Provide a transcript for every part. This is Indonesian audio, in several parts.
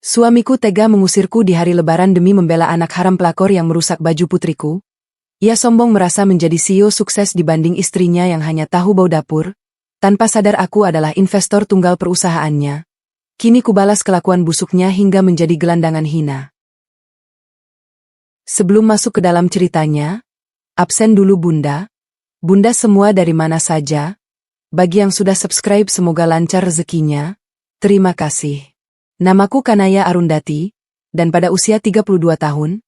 Suamiku tega mengusirku di hari lebaran demi membela anak haram pelakor yang merusak baju putriku. Ia sombong merasa menjadi CEO sukses dibanding istrinya yang hanya tahu bau dapur, tanpa sadar aku adalah investor tunggal perusahaannya. Kini kubalas kelakuan busuknya hingga menjadi gelandangan hina. Sebelum masuk ke dalam ceritanya, absen dulu Bunda. Bunda semua dari mana saja? Bagi yang sudah subscribe semoga lancar rezekinya. Terima kasih. Namaku Kanaya Arundati, dan pada usia 32 tahun,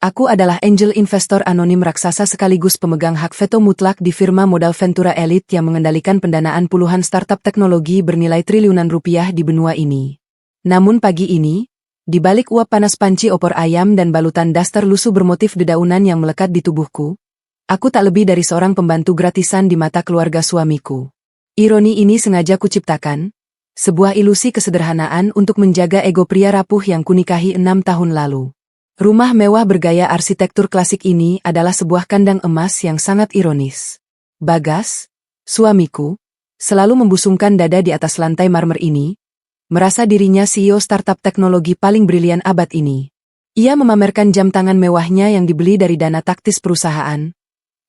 aku adalah angel investor anonim raksasa sekaligus pemegang hak veto mutlak di firma modal Ventura Elite yang mengendalikan pendanaan puluhan startup teknologi bernilai triliunan rupiah di benua ini. Namun pagi ini, di balik uap panas panci opor ayam dan balutan daster lusuh bermotif dedaunan yang melekat di tubuhku, aku tak lebih dari seorang pembantu gratisan di mata keluarga suamiku. Ironi ini sengaja kuciptakan, sebuah ilusi kesederhanaan untuk menjaga ego pria rapuh yang kunikahi 6 tahun lalu. Rumah mewah bergaya arsitektur klasik ini adalah sebuah kandang emas yang sangat ironis. Bagas, suamiku, selalu membusungkan dada di atas lantai marmer ini, merasa dirinya CEO startup teknologi paling brilian abad ini. Ia memamerkan jam tangan mewahnya yang dibeli dari dana taktis perusahaan,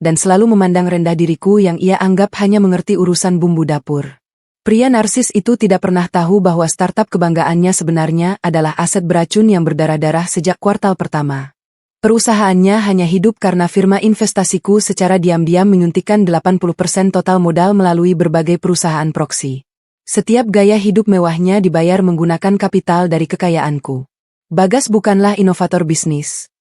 dan selalu memandang rendah diriku yang ia anggap hanya mengerti urusan bumbu dapur. Pria narsis itu tidak pernah tahu bahwa startup kebanggaannya sebenarnya adalah aset beracun yang berdarah-darah sejak kuartal pertama. Perusahaannya hanya hidup karena firma investasiku secara diam-diam menyuntikkan 80% total modal melalui berbagai perusahaan proksi. Setiap gaya hidup mewahnya dibayar menggunakan kapital dari kekayaanku. Bagas bukanlah inovator bisnis.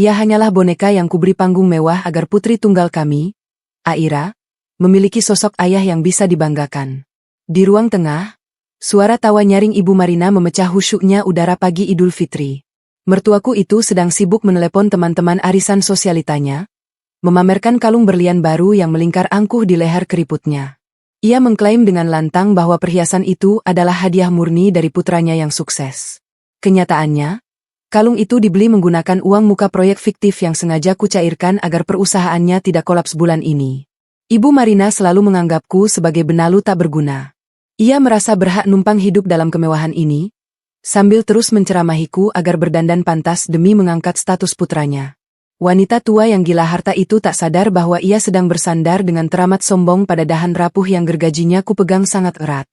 Ia hanyalah boneka yang kuberi panggung mewah agar putri tunggal kami, Aira, memiliki sosok ayah yang bisa dibanggakan. Di ruang tengah, suara tawa nyaring Ibu Marina memecah khusyuknya udara pagi Idul Fitri. Mertuaku itu sedang sibuk menelepon teman-teman arisan sosialitanya, memamerkan kalung berlian baru yang melingkar angkuh di leher keriputnya. Ia mengklaim dengan lantang bahwa perhiasan itu adalah hadiah murni dari putranya yang sukses. Kenyataannya, kalung itu dibeli menggunakan uang muka proyek fiktif yang sengaja kucairkan agar perusahaannya tidak kolaps bulan ini. Ibu Marina selalu menganggapku sebagai benalu tak berguna. Ia merasa berhak numpang hidup dalam kemewahan ini, sambil terus menceramahiku agar berdandan pantas demi mengangkat status putranya. Wanita tua yang gila harta itu tak sadar bahwa ia sedang bersandar dengan teramat sombong pada dahan rapuh yang gergajinya kupegang sangat erat.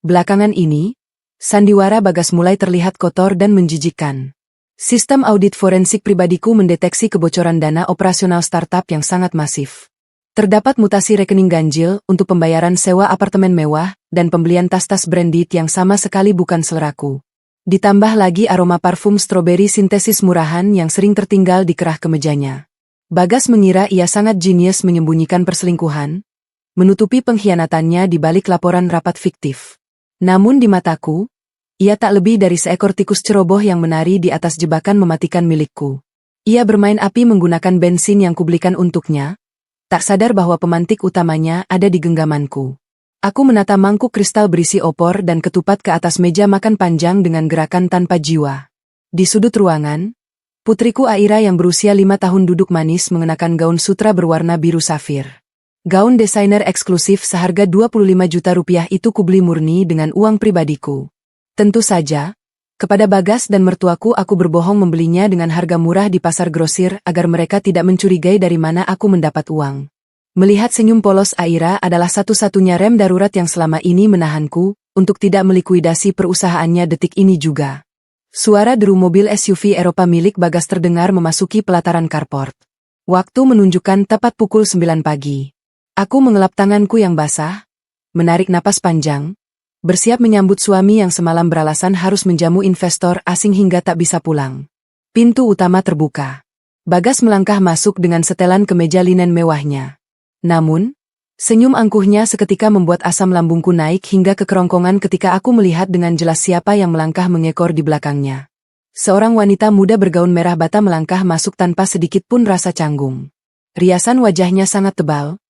Belakangan ini, sandiwara Bagas mulai terlihat kotor dan menjijikkan. Sistem audit forensik pribadiku mendeteksi kebocoran dana operasional startup yang sangat masif. Terdapat mutasi rekening ganjil untuk pembayaran sewa apartemen mewah dan pembelian tas-tas branded yang sama sekali bukan seleraku. Ditambah lagi aroma parfum stroberi sintesis murahan yang sering tertinggal di kerah kemejanya. Bagas mengira ia sangat jenius menyembunyikan perselingkuhan, menutupi pengkhianatannya di balik laporan rapat fiktif. Namun di mataku, ia tak lebih dari seekor tikus ceroboh yang menari di atas jebakan mematikan milikku. Ia bermain api menggunakan bensin yang kubelikan untuknya, tak sadar bahwa pemantik utamanya ada di genggamanku. Aku menata mangkuk kristal berisi opor dan ketupat ke atas meja makan panjang dengan gerakan tanpa jiwa. Di sudut ruangan, putriku Aira yang berusia 5 tahun duduk manis mengenakan gaun sutra berwarna biru safir. Gaun desainer eksklusif seharga 25 juta rupiah itu kubeli murni dengan uang pribadiku. Tentu saja, kepada Bagas dan mertuaku aku berbohong membelinya dengan harga murah di pasar grosir agar mereka tidak mencurigai dari mana aku mendapat uang. Melihat senyum polos Aira adalah satu-satunya rem darurat yang selama ini menahanku untuk tidak melikuidasi perusahaannya detik ini juga. Suara deru mobil SUV Eropa milik Bagas terdengar memasuki pelataran carport. Waktu menunjukkan tepat pukul 9 pagi. Aku mengelap tanganku yang basah, menarik napas panjang, bersiap menyambut suami yang semalam beralasan harus menjamu investor asing hingga tak bisa pulang. Pintu utama terbuka. Bagas melangkah masuk dengan setelan kemeja linen mewahnya. Namun, senyum angkuhnya seketika membuat asam lambungku naik hingga ke kerongkongan ketika aku melihat dengan jelas siapa yang melangkah mengekor di belakangnya. Seorang wanita muda bergaun merah bata melangkah masuk tanpa sedikit pun rasa canggung. Riasan wajahnya sangat tebal,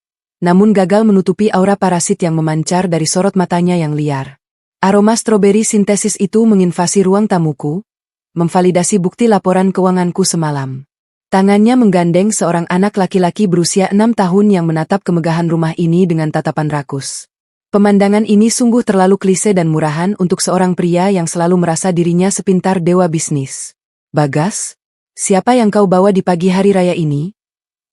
namun gagal menutupi aura parasit yang memancar dari sorot matanya yang liar. Aroma stroberi sintesis itu menginvasi ruang tamuku, memvalidasi bukti laporan keuanganku semalam. Tangannya menggandeng seorang anak laki-laki berusia 6 tahun yang menatap kemegahan rumah ini dengan tatapan rakus. Pemandangan ini sungguh terlalu klise dan murahan untuk seorang pria yang selalu merasa dirinya sepintar dewa bisnis. Bagas, siapa yang kau bawa di pagi hari raya ini?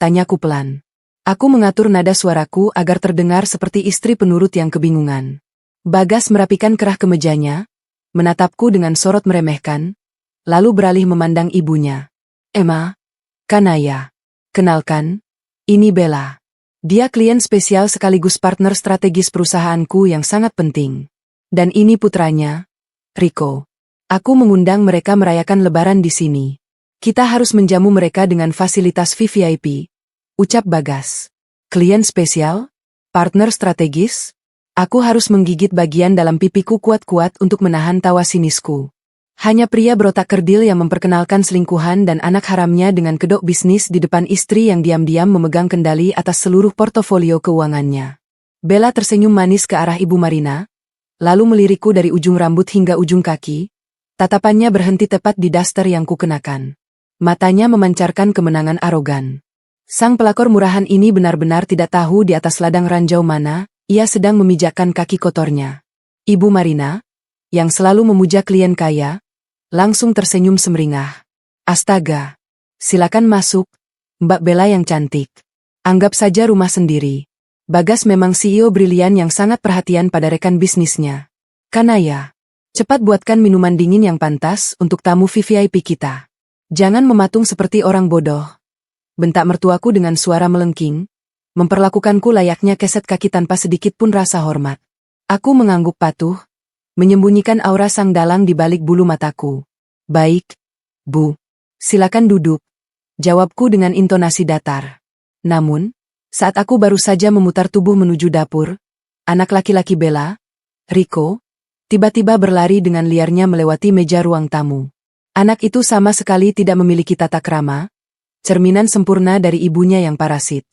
Tanyaku pelan. Aku mengatur nada suaraku agar terdengar seperti istri penurut yang kebingungan. Bagas merapikan kerah kemejanya, menatapku dengan sorot meremehkan, lalu beralih memandang ibunya. Emma, Kanaya. Kenalkan, ini Bella. Dia klien spesial sekaligus partner strategis perusahaanku yang sangat penting. Dan ini putranya, Rico. Aku mengundang mereka merayakan Lebaran di sini. Kita harus menjamu mereka dengan fasilitas VVIP, ucap Bagas. Klien spesial? Partner strategis? Aku harus menggigit bagian dalam pipiku kuat-kuat untuk menahan tawa sinisku. Hanya pria berotak kerdil yang memperkenalkan selingkuhan dan anak haramnya dengan kedok bisnis di depan istri yang diam-diam memegang kendali atas seluruh portofolio keuangannya. Bella tersenyum manis ke arah Ibu Marina, lalu melirikku dari ujung rambut hingga ujung kaki. Tatapannya berhenti tepat di daster yang kukenakan. Matanya memancarkan kemenangan arogan. Sang pelakor murahan ini benar-benar tidak tahu di atas ladang ranjau mana ia sedang memijakkan kaki kotornya. Ibu Marina, yang selalu memuja klien kaya, langsung tersenyum semeringah. Astaga, silakan masuk, Mbak Bella yang cantik. Anggap saja rumah sendiri. Bagas memang CEO brilian yang sangat perhatian pada rekan bisnisnya. Kanaya, cepat buatkan minuman dingin yang pantas untuk tamu VVIP kita. Jangan mematung seperti orang bodoh. Bentak mertuaku dengan suara melengking, memperlakukanku layaknya keset kaki tanpa sedikit pun rasa hormat. Aku mengangguk patuh, menyembunyikan aura sang dalang di balik bulu mataku. Baik, Bu. Silakan duduk, jawabku dengan intonasi datar. Namun, saat aku baru saja memutar tubuh menuju dapur, anak laki-laki Bella, Rico, tiba-tiba berlari dengan liarnya melewati meja ruang tamu. Anak itu sama sekali tidak memiliki tata krama, cerminan sempurna dari ibunya yang parasit.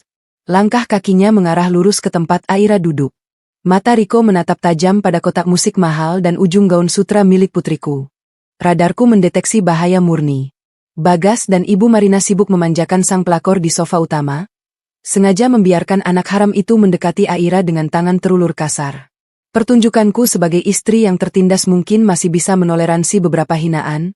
Langkah kakinya mengarah lurus ke tempat Aira duduk. Mata Rico menatap tajam pada kotak musik mahal dan ujung gaun sutra milik putriku. Radarku mendeteksi bahaya murni. Bagas dan Ibu Marina sibuk memanjakan sang pelakor di sofa utama, sengaja membiarkan anak haram itu mendekati Aira dengan tangan terulur kasar. Pertunjukanku sebagai istri yang tertindas mungkin masih bisa menoleransi beberapa hinaan,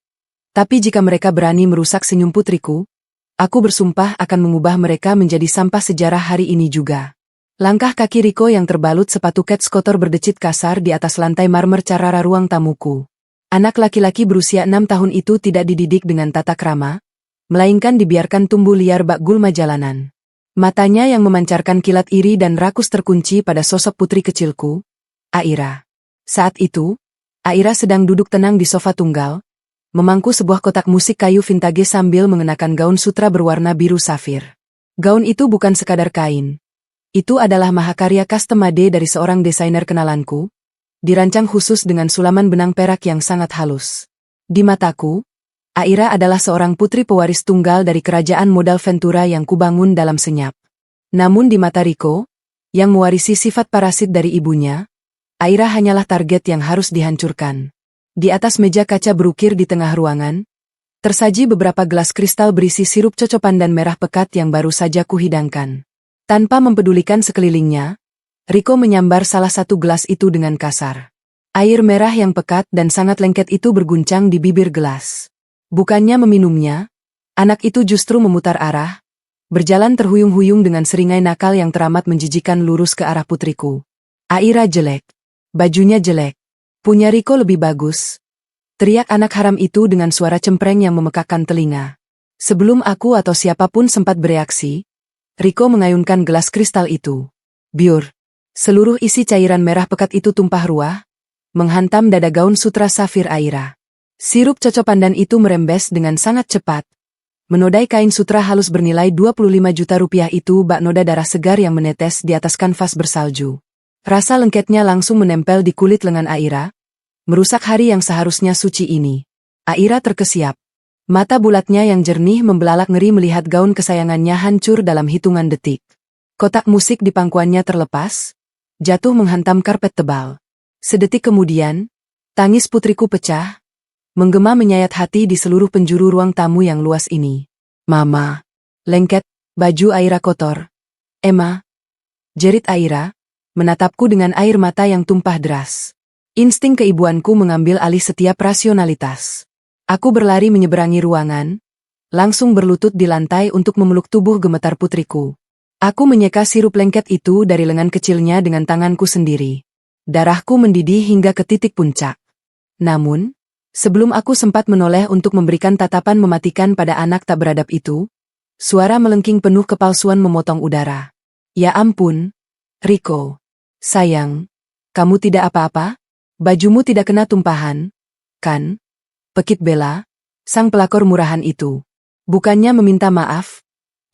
tapi jika mereka berani merusak senyum putriku, aku bersumpah akan mengubah mereka menjadi sampah sejarah hari ini juga. Langkah kaki Rico yang terbalut sepatu kets kotor berdecit kasar di atas lantai marmer carara ruang tamuku. Anak laki-laki berusia 6 tahun itu tidak dididik dengan tata krama, melainkan dibiarkan tumbuh liar bak gulma jalanan. Matanya yang memancarkan kilat iri dan rakus terkunci pada sosok putri kecilku, Aira. Saat itu, Aira sedang duduk tenang di sofa tunggal, memangku sebuah kotak musik kayu vintage sambil mengenakan gaun sutra berwarna biru safir. Gaun itu bukan sekadar kain. Itu adalah mahakarya custom made dari seorang desainer kenalanku, dirancang khusus dengan sulaman benang perak yang sangat halus. Di mataku, Aira adalah seorang putri pewaris tunggal dari kerajaan modal Ventura yang kubangun dalam senyap. Namun di mata Rico, yang mewarisi sifat parasit dari ibunya, Aira hanyalah target yang harus dihancurkan. Di atas meja kaca berukir di tengah ruangan, tersaji beberapa gelas kristal berisi sirup cocopan dan merah pekat yang baru saja kuhidangkan. Tanpa mempedulikan sekelilingnya, Rico menyambar salah satu gelas itu dengan kasar. Air merah yang pekat dan sangat lengket itu berguncang di bibir gelas. Bukannya meminumnya, anak itu justru memutar arah, berjalan terhuyung-huyung dengan seringai nakal yang teramat menjijikan lurus ke arah putriku. Aira jelek. Bajunya jelek. Punya Rico lebih bagus. Teriak anak haram itu dengan suara cempreng yang memekakkan telinga. Sebelum aku atau siapapun sempat bereaksi, Rico mengayunkan gelas kristal itu. Biur. Seluruh isi cairan merah pekat itu tumpah ruah, menghantam dada gaun sutra safir Aira. Sirup cocopandan itu merembes dengan sangat cepat. Menodai kain sutra halus bernilai 25 juta rupiah itu bak noda darah segar yang menetes di atas kanvas bersalju. Rasa lengketnya langsung menempel di kulit lengan Aira, merusak hari yang seharusnya suci ini. Aira terkesiap. Mata bulatnya yang jernih membelalak ngeri melihat gaun kesayangannya hancur dalam hitungan detik. Kotak musik di pangkuannya terlepas, jatuh menghantam karpet tebal. Sedetik kemudian, tangis putriku pecah, menggema menyayat hati di seluruh penjuru ruang tamu yang luas ini. Mama. Lengket, baju Aira kotor. Emma. Jerit Aira, menatapku dengan air mata yang tumpah deras. Insting keibuanku mengambil alih setiap rasionalitas. Aku berlari menyeberangi ruangan, langsung berlutut di lantai untuk memeluk tubuh gemetar putriku. Aku menyeka sirup lengket itu dari lengan kecilnya dengan tanganku sendiri. Darahku mendidih hingga ke titik puncak. Namun, sebelum aku sempat menoleh untuk memberikan tatapan mematikan pada anak tak beradab itu, suara melengking penuh kepalsuan memotong udara. Ya ampun, Rico. Sayang, kamu tidak apa-apa? Bajumu tidak kena tumpahan, kan? Pekik Bella, sang pelakor murahan itu. Bukannya meminta maaf,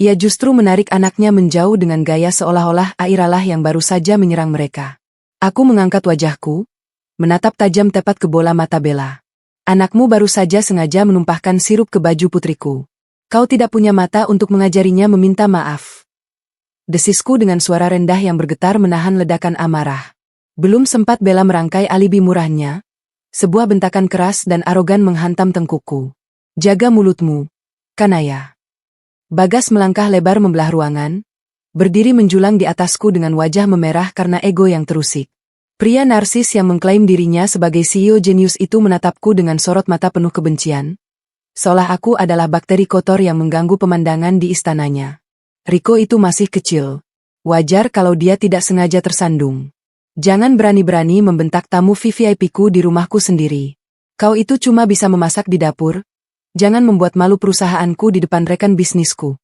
ia justru menarik anaknya menjauh dengan gaya seolah-olah Airalah yang baru saja menyerang mereka. Aku mengangkat wajahku, menatap tajam tepat ke bola mata Bella. Anakmu baru saja sengaja menumpahkan sirup ke baju putriku. Kau tidak punya mata untuk mengajarinya meminta maaf. Desisku dengan suara rendah yang bergetar menahan ledakan amarah. Belum sempat Bella merangkai alibi murahnya, sebuah bentakan keras dan arogan menghantam tengkukku. Jaga mulutmu, Kanaya. Bagas melangkah lebar membelah ruangan, berdiri menjulang di atasku dengan wajah memerah karena ego yang terusik. Pria narsis yang mengklaim dirinya sebagai CEO jenius itu menatapku dengan sorot mata penuh kebencian, seolah aku adalah bakteri kotor yang mengganggu pemandangan di istananya. Rico itu masih kecil. Wajar kalau dia tidak sengaja tersandung. Jangan berani-berani membentak tamu VVIP-ku di rumahku sendiri. Kau itu cuma bisa memasak di dapur. Jangan membuat malu perusahaanku di depan rekan bisnisku.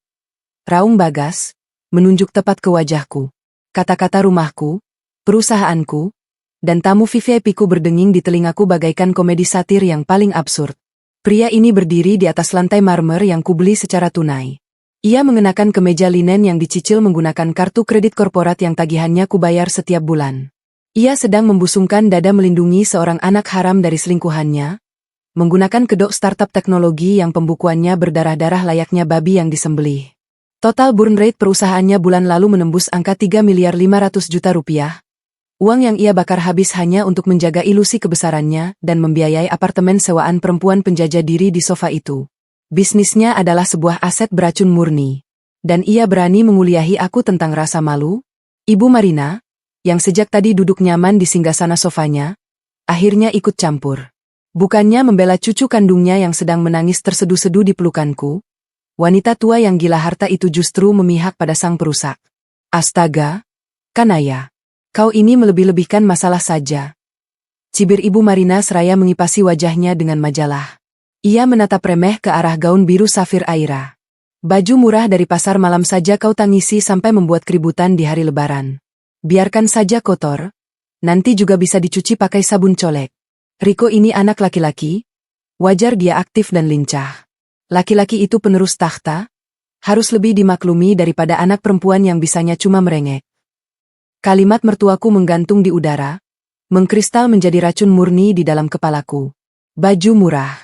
Raung Bagas, menunjuk tepat ke wajahku. Kata-kata rumahku, perusahaanku, dan tamu VVIP-ku berdenging di telingaku bagaikan komedi satir yang paling absurd. Pria ini berdiri di atas lantai marmer yang kubeli secara tunai. Ia mengenakan kemeja linen yang dicicil menggunakan kartu kredit korporat yang tagihannya kubayar setiap bulan. Ia sedang membusungkan dada melindungi seorang anak haram dari selingkuhannya, menggunakan kedok startup teknologi yang pembukuannya berdarah-darah layaknya babi yang disembelih. Total burn rate perusahaannya bulan lalu menembus angka 3.500.000.000 rupiah. Uang yang ia bakar habis hanya untuk menjaga ilusi kebesarannya dan membiayai apartemen sewaan perempuan penjajah diri di sofa itu. Bisnisnya adalah sebuah aset beracun murni. Dan ia berani menguliahi aku tentang rasa malu? Ibu Marina, yang sejak tadi duduk nyaman di singgasana sofanya, akhirnya ikut campur. Bukannya membela cucu kandungnya yang sedang menangis terseduh-seduh di pelukanku, wanita tua yang gila harta itu justru memihak pada sang perusak. Astaga, Kanaya, kau ini melebih-lebihkan masalah saja. Cibir Ibu Marina seraya mengipasi wajahnya dengan majalah. Ia menatap remeh ke arah gaun biru safir Aira. Baju murah dari pasar malam saja kau tangisi sampai membuat keributan di hari lebaran. Biarkan saja kotor, nanti juga bisa dicuci pakai sabun colek. Rico ini anak laki-laki, wajar dia aktif dan lincah. Laki-laki itu penerus tahta, harus lebih dimaklumi daripada anak perempuan yang bisanya cuma merengek. Kalimat mertuaku menggantung di udara, mengkristal menjadi racun murni di dalam kepalaku. Baju murah,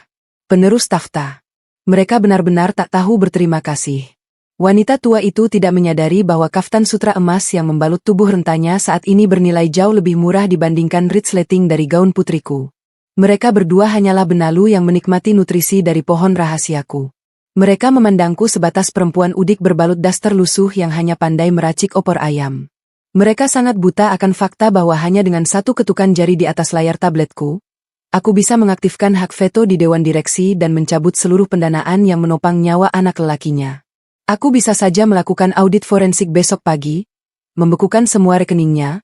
penerus tahta. Mereka benar-benar tak tahu berterima kasih. Wanita tua itu tidak menyadari bahwa kaftan sutra emas yang membalut tubuh rentanya saat ini bernilai jauh lebih murah dibandingkan resleting dari gaun putriku. Mereka berdua hanyalah benalu yang menikmati nutrisi dari pohon rahasiaku. Mereka memandangku sebatas perempuan udik berbalut daster lusuh yang hanya pandai meracik opor ayam. Mereka sangat buta akan fakta bahwa hanya dengan satu ketukan jari di atas layar tabletku, aku bisa mengaktifkan hak veto di dewan direksi dan mencabut seluruh pendanaan yang menopang nyawa anak lelakinya. Aku bisa saja melakukan audit forensik besok pagi, membekukan semua rekeningnya,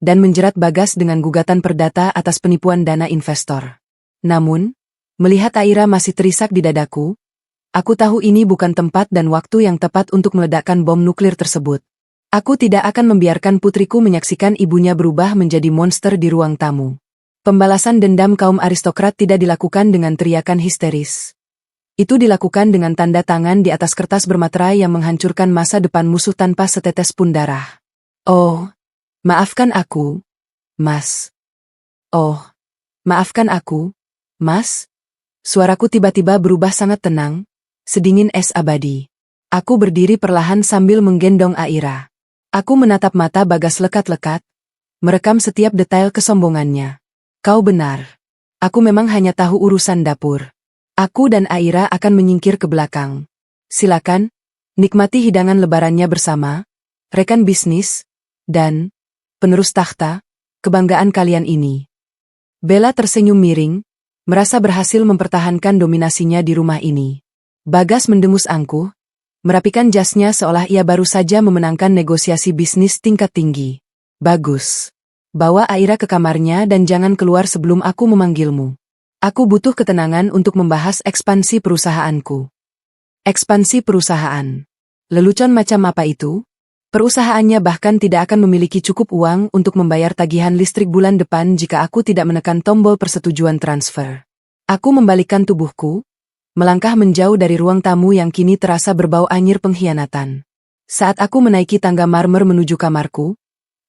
dan menjerat Bagas dengan gugatan perdata atas penipuan dana investor. Namun, melihat Aira masih terisak di dadaku, aku tahu ini bukan tempat dan waktu yang tepat untuk meledakkan bom nuklir tersebut. Aku tidak akan membiarkan putriku menyaksikan ibunya berubah menjadi monster di ruang tamu. Pembalasan dendam kaum aristokrat tidak dilakukan dengan teriakan histeris. Itu dilakukan dengan tanda tangan di atas kertas bermaterai yang menghancurkan masa depan musuh tanpa setetes pun darah. Oh, maafkan aku, Mas. Oh, maafkan aku, Mas. Suaraku tiba-tiba berubah sangat tenang, sedingin es abadi. Aku berdiri perlahan sambil menggendong Aira. Aku menatap mata Bagas lekat-lekat, merekam setiap detail kesombongannya. Kau benar. Aku memang hanya tahu urusan dapur. Aku dan Aira akan menyingkir ke belakang. Silakan, nikmati hidangan lebarannya bersama, rekan bisnis, dan penerus tahta, kebanggaan kalian ini. Bella tersenyum miring, merasa berhasil mempertahankan dominasinya di rumah ini. Bagas mendengus angkuh, merapikan jasnya seolah ia baru saja memenangkan negosiasi bisnis tingkat tinggi. Bagus. Bawa Aira ke kamarnya dan jangan keluar sebelum aku memanggilmu. Aku butuh ketenangan untuk membahas ekspansi perusahaanku. Ekspansi perusahaan. Lelucon macam apa itu? Perusahaannya bahkan tidak akan memiliki cukup uang untuk membayar tagihan listrik bulan depan jika aku tidak menekan tombol persetujuan transfer. Aku membalikkan tubuhku, melangkah menjauh dari ruang tamu yang kini terasa berbau anyir pengkhianatan. Saat aku menaiki tangga marmer menuju kamarku,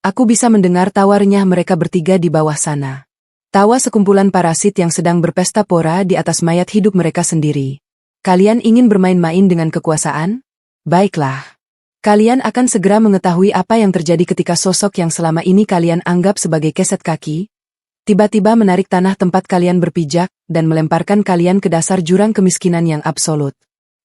aku bisa mendengar tawarnya mereka bertiga di bawah sana. Tawa sekumpulan parasit yang sedang berpesta pora di atas mayat hidup mereka sendiri. Kalian ingin bermain-main dengan kekuasaan? Baiklah. Kalian akan segera mengetahui apa yang terjadi ketika sosok yang selama ini kalian anggap sebagai keset kaki, tiba-tiba menarik tanah tempat kalian berpijak dan melemparkan kalian ke dasar jurang kemiskinan yang absolut.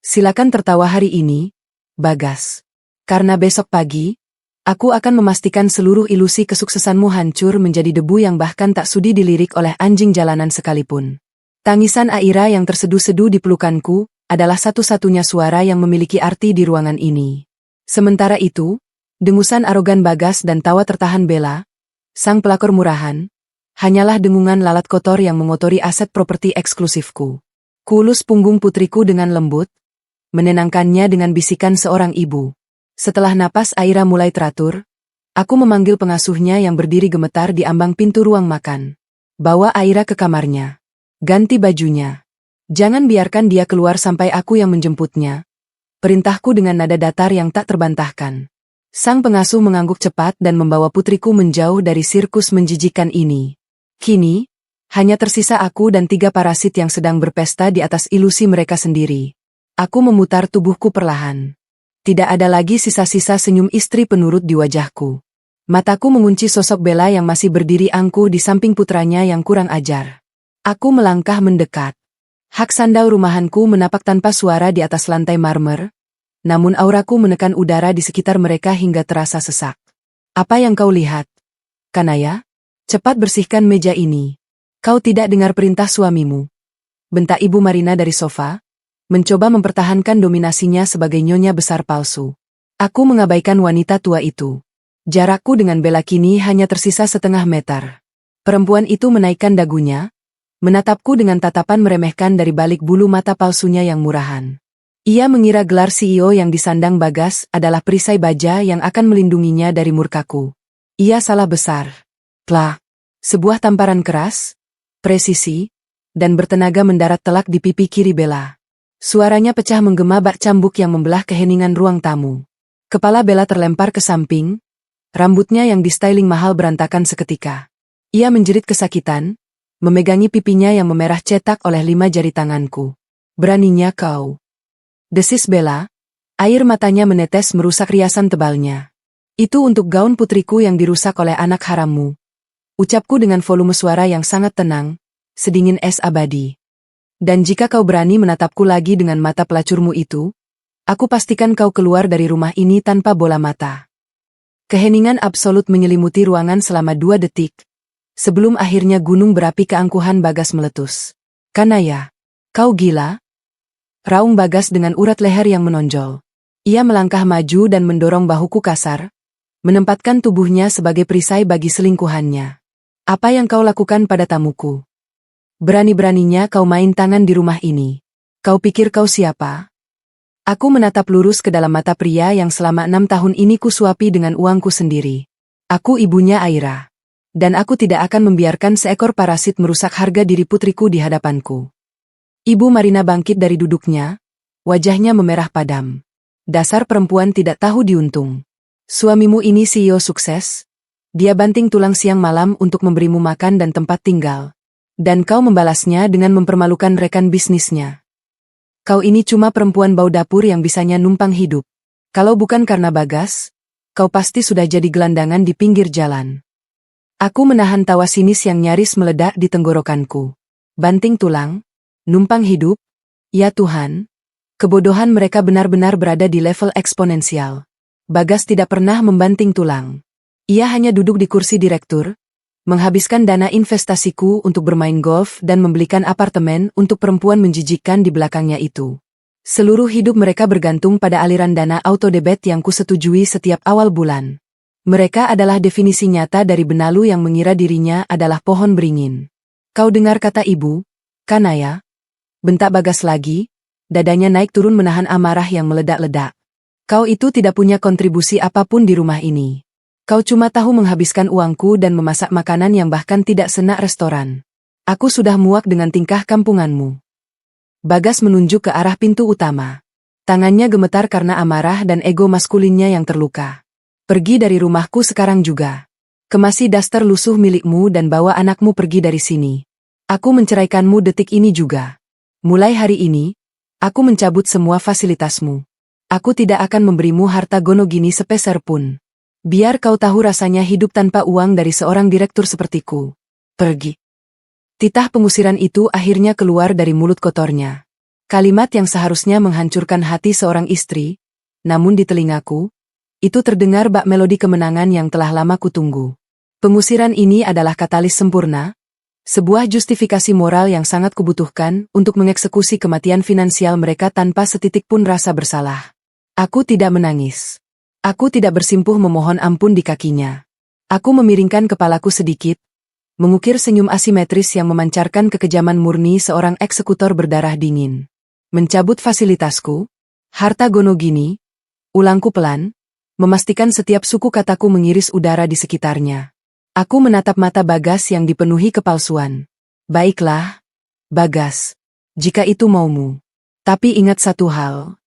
Silakan tertawa hari ini, Bagas. Karena besok pagi, aku akan memastikan seluruh ilusi kesuksesanmu hancur menjadi debu yang bahkan tak sudi dilirik oleh anjing jalanan sekalipun. Tangisan Aira yang terseduh-seduh di pelukanku adalah satu-satunya suara yang memiliki arti di ruangan ini. Sementara itu, dengusan arogan Bagas dan tawa tertahan Bella, sang pelakor murahan, hanyalah dengungan lalat kotor yang mengotori aset properti eksklusifku. Kulus punggung putriku dengan lembut, menenangkannya dengan bisikan seorang ibu. Setelah napas Aira mulai teratur, aku memanggil pengasuhnya yang berdiri gemetar di ambang pintu ruang makan. Bawa Aira ke kamarnya. Ganti bajunya. Jangan biarkan dia keluar sampai aku yang menjemputnya. Perintahku dengan nada datar yang tak terbantahkan. Sang pengasuh mengangguk cepat dan membawa putriku menjauh dari sirkus menjijikan ini. Kini, hanya tersisa aku dan 3 parasit yang sedang berpesta di atas ilusi mereka sendiri. Aku memutar tubuhku perlahan. Tidak ada lagi sisa-sisa senyum istri penurut di wajahku. Mataku mengunci sosok Bella yang masih berdiri angkuh di samping putranya yang kurang ajar. Aku melangkah mendekat. Hak sandal rumahanku menapak tanpa suara di atas lantai marmer, namun auraku menekan udara di sekitar mereka hingga terasa sesak. Apa yang kau lihat? Kanaya? Cepat bersihkan meja ini. Kau tidak dengar perintah suamimu. Bentak Ibu Marina dari sofa, mencoba mempertahankan dominasinya sebagai nyonya besar palsu. Aku mengabaikan wanita tua itu. Jarakku dengan Bella kini hanya tersisa setengah meter. Perempuan itu menaikkan dagunya, menatapku dengan tatapan meremehkan dari balik bulu mata palsunya yang murahan. Ia mengira gelar CEO yang disandang Bagas adalah perisai baja yang akan melindunginya dari murkaku. Ia salah besar. Plak. Sebuah tamparan keras, presisi, dan bertenaga mendarat telak di pipi kiri Bella. Suaranya pecah menggema bak cambuk yang membelah keheningan ruang tamu. Kepala Bella terlempar ke samping, rambutnya yang distyling mahal berantakan seketika. Ia menjerit kesakitan, memegangi pipinya yang memerah cetak oleh 5 jari tanganku. Beraninya kau. Desis Bella, air matanya menetes merusak riasan tebalnya. Itu untuk gaun putriku yang dirusak oleh anak harammu. Ucapku dengan volume suara yang sangat tenang, sedingin es abadi. Dan jika kau berani menatapku lagi dengan mata pelacurmu itu, aku pastikan kau keluar dari rumah ini tanpa bola mata. Keheningan absolut menyelimuti ruangan selama 2 detik. Sebelum akhirnya gunung berapi keangkuhan Bagas meletus. Kanaya, kau gila? Raung Bagas dengan urat leher yang menonjol. Ia melangkah maju dan mendorong bahuku kasar, menempatkan tubuhnya sebagai perisai bagi selingkuhannya. Apa yang kau lakukan pada tamuku? Berani-beraninya kau main tangan di rumah ini. Kau pikir kau siapa? Aku menatap lurus ke dalam mata pria yang selama 6 tahun ini kusuapi dengan uangku sendiri. Aku ibunya Aira. Dan aku tidak akan membiarkan seekor parasit merusak harga diri putriku di hadapanku. Ibu Marina bangkit dari duduknya, wajahnya memerah padam. Dasar perempuan tidak tahu diuntung. Suamimu ini CEO sukses, dia banting tulang siang malam untuk memberimu makan dan tempat tinggal. Dan kau membalasnya dengan mempermalukan rekan bisnisnya. Kau ini cuma perempuan bau dapur yang bisanya numpang hidup. Kalau bukan karena Bagas, kau pasti sudah jadi gelandangan di pinggir jalan. Aku menahan tawa sinis yang nyaris meledak di tenggorokanku. Banting tulang, numpang hidup, ya Tuhan, kebodohan mereka benar-benar berada di level eksponensial. Bagas tidak pernah membanting tulang. Ia hanya duduk di kursi direktur, menghabiskan dana investasiku untuk bermain golf dan membelikan apartemen untuk perempuan menjijikkan di belakangnya itu. Seluruh hidup mereka bergantung pada aliran dana auto-debit yang kusetujui setiap awal bulan. Mereka adalah definisi nyata dari benalu yang mengira dirinya adalah pohon beringin. Kau dengar kata ibu, Kanaya? Bentak Bagas lagi, dadanya naik turun menahan amarah yang meledak-ledak. Kau itu tidak punya kontribusi apapun di rumah ini. Kau cuma tahu menghabiskan uangku dan memasak makanan yang bahkan tidak senak restoran. Aku sudah muak dengan tingkah kampunganmu. Bagas menunjuk ke arah pintu utama. Tangannya gemetar karena amarah dan ego maskulinnya yang terluka. Pergi dari rumahku sekarang juga. Kemasi daster lusuh milikmu dan bawa anakmu pergi dari sini. Aku menceraikanmu detik ini juga. Mulai hari ini, aku mencabut semua fasilitasmu. Aku tidak akan memberimu harta gono gini sepeser pun. Biar kau tahu rasanya hidup tanpa uang dari seorang direktur sepertiku. Pergi. Titah pengusiran itu akhirnya keluar dari mulut kotornya. Kalimat yang seharusnya menghancurkan hati seorang istri, namun di telingaku, itu terdengar bak melodi kemenangan yang telah lama kutunggu. Pengusiran ini adalah katalis sempurna, sebuah justifikasi moral yang sangat kubutuhkan untuk mengeksekusi kematian finansial mereka tanpa setitik pun rasa bersalah. Aku tidak menangis. Aku tidak bersimpuh memohon ampun di kakinya. Aku memiringkan kepalaku sedikit, mengukir senyum asimetris yang memancarkan kekejaman murni seorang eksekutor berdarah dingin. Mencabut fasilitasku, harta gono gini, ulangku pelan, memastikan setiap suku kataku mengiris udara di sekitarnya. Aku menatap mata Bagas yang dipenuhi kepalsuan. Baiklah, Bagas, jika itu maumu. Tapi ingat satu hal.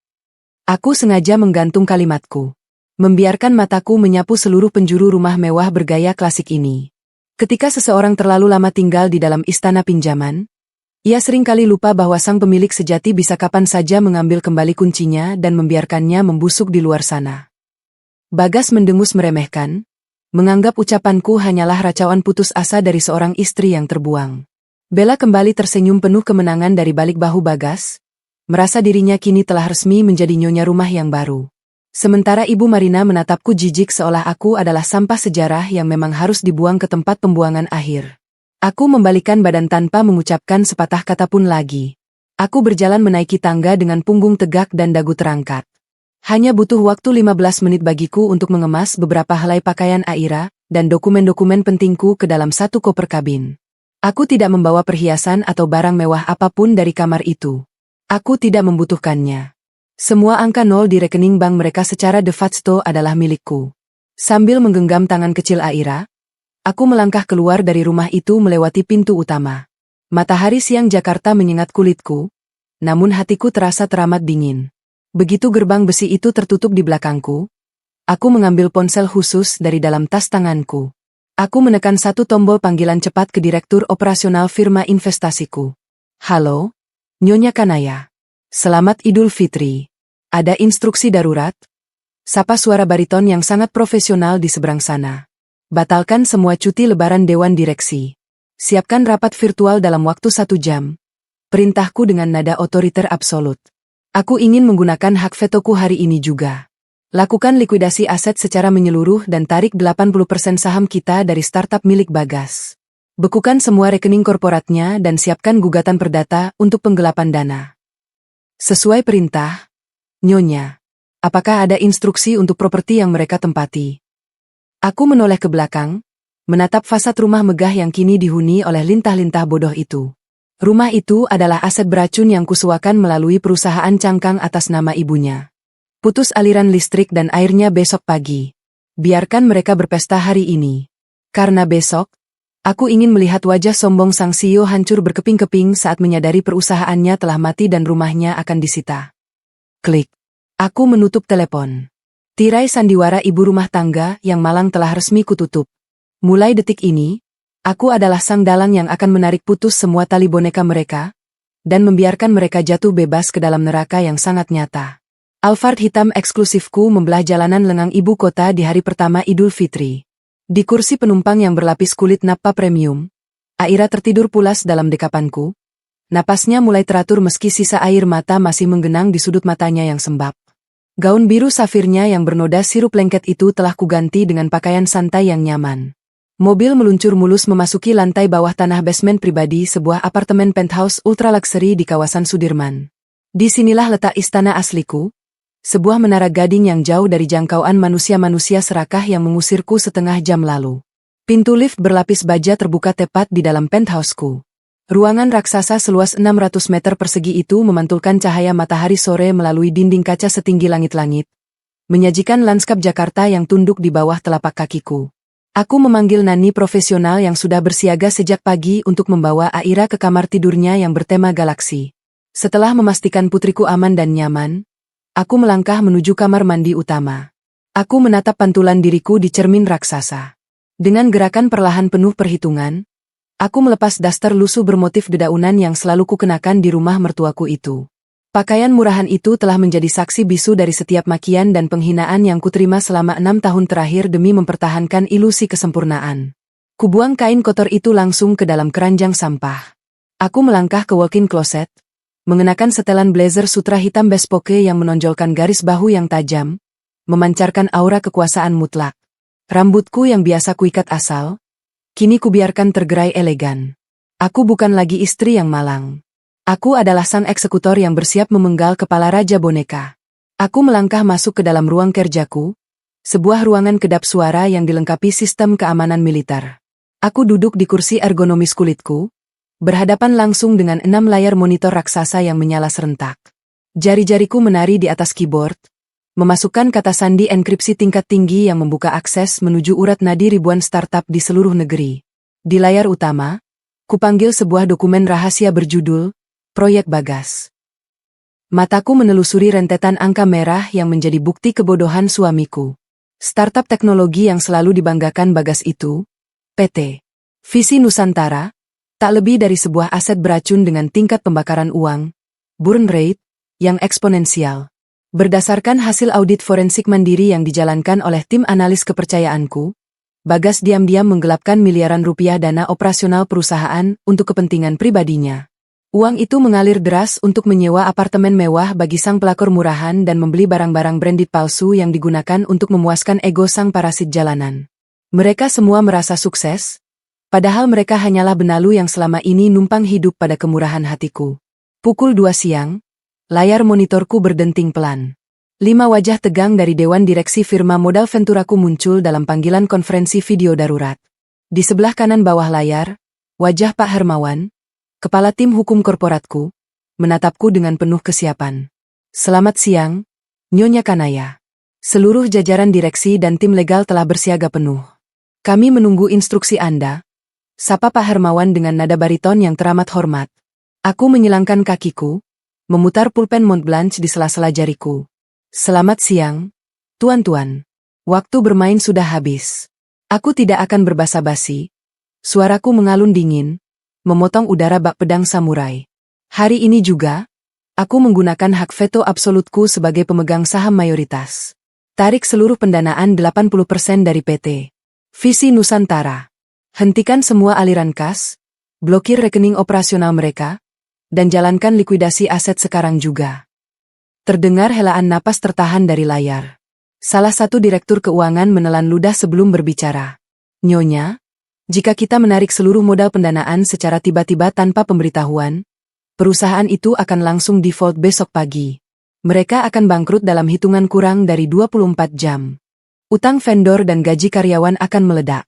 Aku sengaja menggantung kalimatku. Membiarkan mataku menyapu seluruh penjuru rumah mewah bergaya klasik ini. Ketika seseorang terlalu lama tinggal di dalam istana pinjaman, ia seringkali lupa bahwa sang pemilik sejati bisa kapan saja mengambil kembali kuncinya dan membiarkannya membusuk di luar sana. Bagas mendengus meremehkan, menganggap ucapanku hanyalah racauan putus asa dari seorang istri yang terbuang. Bella kembali tersenyum penuh kemenangan dari balik bahu Bagas, merasa dirinya kini telah resmi menjadi nyonya rumah yang baru. Sementara Ibu Marina menatapku jijik seolah aku adalah sampah sejarah yang memang harus dibuang ke tempat pembuangan akhir. Aku membalikan badan tanpa mengucapkan sepatah kata pun lagi. Aku berjalan menaiki tangga dengan punggung tegak dan dagu terangkat. Hanya butuh waktu 15 menit bagiku untuk mengemas beberapa helai pakaian Aira dan dokumen-dokumen pentingku ke dalam satu koper kabin. Aku tidak membawa perhiasan atau barang mewah apapun dari kamar itu. Aku tidak membutuhkannya. Semua angka nol di rekening bank mereka secara de facto adalah milikku. Sambil menggenggam tangan kecil Aira, aku melangkah keluar dari rumah itu melewati pintu utama. Matahari siang Jakarta menyengat kulitku, namun hatiku terasa teramat dingin. Begitu gerbang besi itu tertutup di belakangku, aku mengambil ponsel khusus dari dalam tas tanganku. Aku menekan satu tombol panggilan cepat ke direktur operasional firma investasiku. Halo, Nyonya Kanaya. Selamat Idul Fitri. Ada instruksi darurat? Sapa suara bariton yang sangat profesional di seberang sana. Batalkan semua cuti lebaran Dewan Direksi. Siapkan rapat virtual dalam waktu 1 jam. Perintahku dengan nada otoriter absolut. Aku ingin menggunakan hak vetoku hari ini juga. Lakukan likuidasi aset secara menyeluruh dan tarik 80% saham kita dari startup milik Bagas. Bekukan semua rekening korporatnya dan siapkan gugatan perdata untuk penggelapan dana. Sesuai perintah, Nyonya. Apakah ada instruksi untuk properti yang mereka tempati? Aku menoleh ke belakang, menatap fasad rumah megah yang kini dihuni oleh lintah-lintah bodoh itu. Rumah itu adalah aset beracun yang kusuakan melalui perusahaan cangkang atas nama ibunya. Putus aliran listrik dan airnya besok pagi. Biarkan mereka berpesta hari ini. Karena besok, aku ingin melihat wajah sombong sang CEO hancur berkeping-keping saat menyadari perusahaannya telah mati dan rumahnya akan disita. Klik. Aku menutup telepon. Tirai sandiwara ibu rumah tangga yang malang telah resmi kututup. Mulai detik ini, aku adalah sang dalang yang akan menarik putus semua tali boneka mereka, dan membiarkan mereka jatuh bebas ke dalam neraka yang sangat nyata. Alphard hitam eksklusifku membelah jalanan lengang ibu kota di hari pertama Idul Fitri. Di kursi penumpang yang berlapis kulit nappa premium, Aira tertidur pulas dalam dekapanku. Napasnya mulai teratur meski sisa air mata masih menggenang di sudut matanya yang sembab. Gaun biru safirnya yang bernoda sirup lengket itu telah kuganti dengan pakaian santai yang nyaman. Mobil meluncur mulus memasuki lantai bawah tanah basement pribadi sebuah apartemen penthouse ultra luxury di kawasan Sudirman. Disinilah letak istana asliku, sebuah menara gading yang jauh dari jangkauan manusia-manusia serakah yang mengusirku setengah jam lalu. Pintu lift berlapis baja terbuka tepat di dalam penthouseku. Ruangan raksasa seluas 600 meter persegi itu memantulkan cahaya matahari sore melalui dinding kaca setinggi langit-langit, menyajikan lanskap Jakarta yang tunduk di bawah telapak kakiku. Aku memanggil Nani profesional yang sudah bersiaga sejak pagi untuk membawa Aira ke kamar tidurnya yang bertema galaksi. Setelah memastikan putriku aman dan nyaman, aku melangkah menuju kamar mandi utama. Aku menatap pantulan diriku di cermin raksasa. Dengan gerakan perlahan penuh perhitungan, aku melepas daster lusuh bermotif dedaunan yang selalu kukenakan di rumah mertuaku itu. Pakaian murahan itu telah menjadi saksi bisu dari setiap makian dan penghinaan yang kuterima selama 6 tahun terakhir demi mempertahankan ilusi kesempurnaan. Kubuang kain kotor itu langsung ke dalam keranjang sampah. Aku melangkah ke walk-in closet, mengenakan setelan blazer sutra hitam bespoke yang menonjolkan garis bahu yang tajam, memancarkan aura kekuasaan mutlak. Rambutku yang biasa kuikat asal, kini kubiarkan tergerai elegan. Aku bukan lagi istri yang malang. Aku adalah sang eksekutor yang bersiap memenggal kepala raja boneka. Aku melangkah masuk ke dalam ruang kerjaku, sebuah ruangan kedap suara yang dilengkapi sistem keamanan militer. Aku duduk di kursi ergonomis kulitku, berhadapan langsung dengan 6 layar monitor raksasa yang menyala serentak. Jari-jariku menari di atas keyboard, memasukkan kata sandi enkripsi tingkat tinggi yang membuka akses menuju urat nadi ribuan startup di seluruh negeri. Di layar utama, kupanggil sebuah dokumen rahasia berjudul Proyek Bagas. Mataku menelusuri rentetan angka merah yang menjadi bukti kebodohan suamiku. Startup teknologi yang selalu dibanggakan Bagas itu, PT Visi Nusantara, tak lebih dari sebuah aset beracun dengan tingkat pembakaran uang, burn rate, yang eksponensial. Berdasarkan hasil audit forensik mandiri yang dijalankan oleh tim analis kepercayaanku, Bagas diam-diam menggelapkan miliaran rupiah dana operasional perusahaan untuk kepentingan pribadinya. Uang itu mengalir deras untuk menyewa apartemen mewah bagi sang pelakor murahan dan membeli barang-barang branded palsu yang digunakan untuk memuaskan ego sang parasit jalanan. Mereka semua merasa sukses, padahal mereka hanyalah benalu yang selama ini numpang hidup pada kemurahan hatiku. Pukul 2 siang, layar monitorku berdenting pelan. 5 wajah tegang dari Dewan Direksi firma modal Venturaku muncul dalam panggilan konferensi video darurat. Di sebelah kanan bawah layar, wajah Pak Hermawan, kepala tim hukum korporatku, menatapku dengan penuh kesiapan. Selamat siang, Nyonya Kanaya. Seluruh jajaran direksi dan tim legal telah bersiaga penuh. Kami menunggu instruksi Anda, sapa Pak Hermawan dengan nada bariton yang teramat hormat. Aku menyilangkan kakiku, memutar pulpen Montblanc di sela-sela jariku. Selamat siang, tuan-tuan. Waktu bermain sudah habis. Aku tidak akan berbasa-basi. Suaraku mengalun dingin, memotong udara bak pedang samurai. Hari ini juga, aku menggunakan hak veto absolutku sebagai pemegang saham mayoritas. Tarik seluruh pendanaan 80% dari PT Visi Nusantara. Hentikan semua aliran kas, blokir rekening operasional mereka, dan jalankan likuidasi aset sekarang juga. Terdengar helaan napas tertahan dari layar. Salah satu direktur keuangan menelan ludah sebelum berbicara. Nyonya, jika kita menarik seluruh modal pendanaan secara tiba-tiba tanpa pemberitahuan, perusahaan itu akan langsung default besok pagi. Mereka akan bangkrut dalam hitungan kurang dari 24 jam. Utang vendor dan gaji karyawan akan meledak.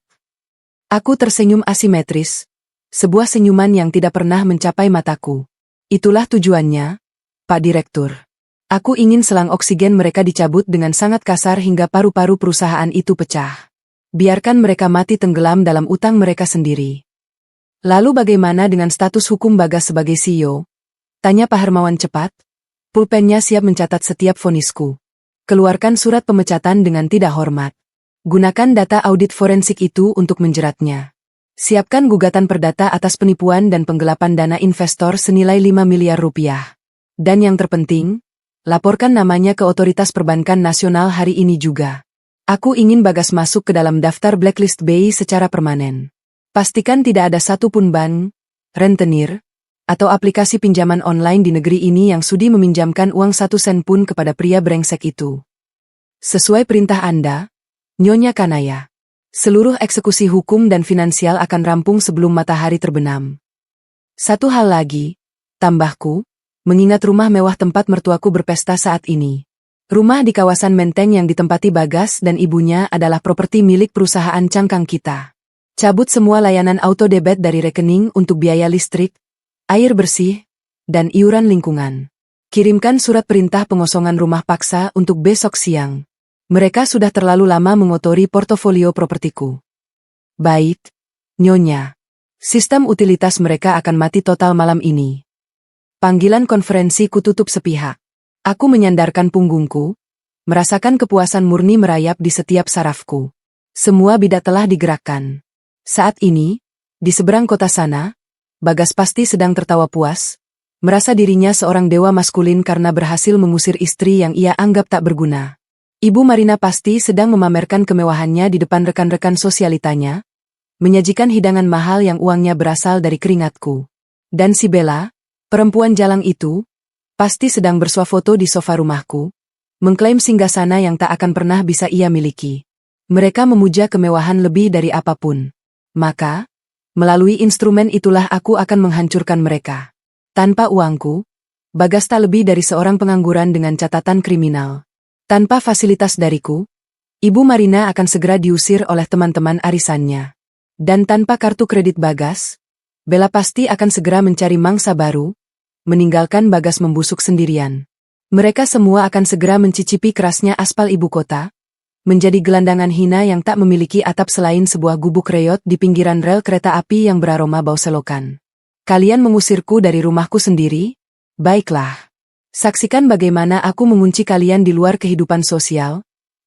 Aku tersenyum asimetris, sebuah senyuman yang tidak pernah mencapai mataku. Itulah tujuannya, Pak Direktur. Aku ingin selang oksigen mereka dicabut dengan sangat kasar hingga paru-paru perusahaan itu pecah. Biarkan mereka mati tenggelam dalam utang mereka sendiri. Lalu bagaimana dengan status hukum Bagas sebagai CEO? Tanya Pak Hermawan cepat. Pulpennya siap mencatat setiap vonisku. Keluarkan surat pemecatan dengan tidak hormat. Gunakan data audit forensik itu untuk menjeratnya. Siapkan gugatan perdata atas penipuan dan penggelapan dana investor senilai 5 miliar rupiah. Dan yang terpenting, laporkan namanya ke Otoritas Perbankan Nasional hari ini juga. Aku ingin Bagas masuk ke dalam daftar blacklist BI secara permanen. Pastikan tidak ada satupun bank, rentenir, atau aplikasi pinjaman online di negeri ini yang sudi meminjamkan uang 1 sen pun kepada pria brengsek itu. Sesuai perintah Anda, Nyonya Kanaya. Seluruh eksekusi hukum dan finansial akan rampung sebelum matahari terbenam. Satu hal lagi, tambahku, mengingat rumah mewah tempat mertuaku berpesta saat ini. Rumah di kawasan Menteng yang ditempati Bagas dan ibunya adalah properti milik perusahaan cangkang kita. Cabut semua layanan auto debit dari rekening untuk biaya listrik, air bersih, dan iuran lingkungan. Kirimkan surat perintah pengosongan rumah paksa untuk besok siang. Mereka sudah terlalu lama mengotori portofolio propertiku. Baik, Nyonya. Sistem utilitas mereka akan mati total malam ini. Panggilan konferensi kututup sepihak. Aku menyandarkan punggungku, merasakan kepuasan murni merayap di setiap sarafku. Semua bidak telah digerakkan. Saat ini, di seberang kota sana, Bagas pasti sedang tertawa puas, merasa dirinya seorang dewa maskulin karena berhasil mengusir istri yang ia anggap tak berguna. Ibu Marina pasti sedang memamerkan kemewahannya di depan rekan-rekan sosialitanya, menyajikan hidangan mahal yang uangnya berasal dari keringatku. Dan si Bella, perempuan jalang itu, pasti sedang bersuah foto di sofa rumahku, mengklaim singgasana yang tak akan pernah bisa ia miliki. Mereka memuja kemewahan lebih dari apapun. Maka, melalui instrumen itulah aku akan menghancurkan mereka. Tanpa uangku, Bagas tak lebih dari seorang pengangguran dengan catatan kriminal. Tanpa fasilitas dariku, Ibu Marina akan segera diusir oleh teman-teman arisannya. Dan tanpa kartu kredit Bagas, Bella pasti akan segera mencari mangsa baru, meninggalkan Bagas membusuk sendirian. Mereka semua akan segera mencicipi kerasnya aspal ibu kota, menjadi gelandangan hina yang tak memiliki atap selain sebuah gubuk reot di pinggiran rel kereta api yang beraroma bau selokan. Kalian mengusirku dari rumahku sendiri? Baiklah. Saksikan bagaimana aku mengunci kalian di luar kehidupan sosial,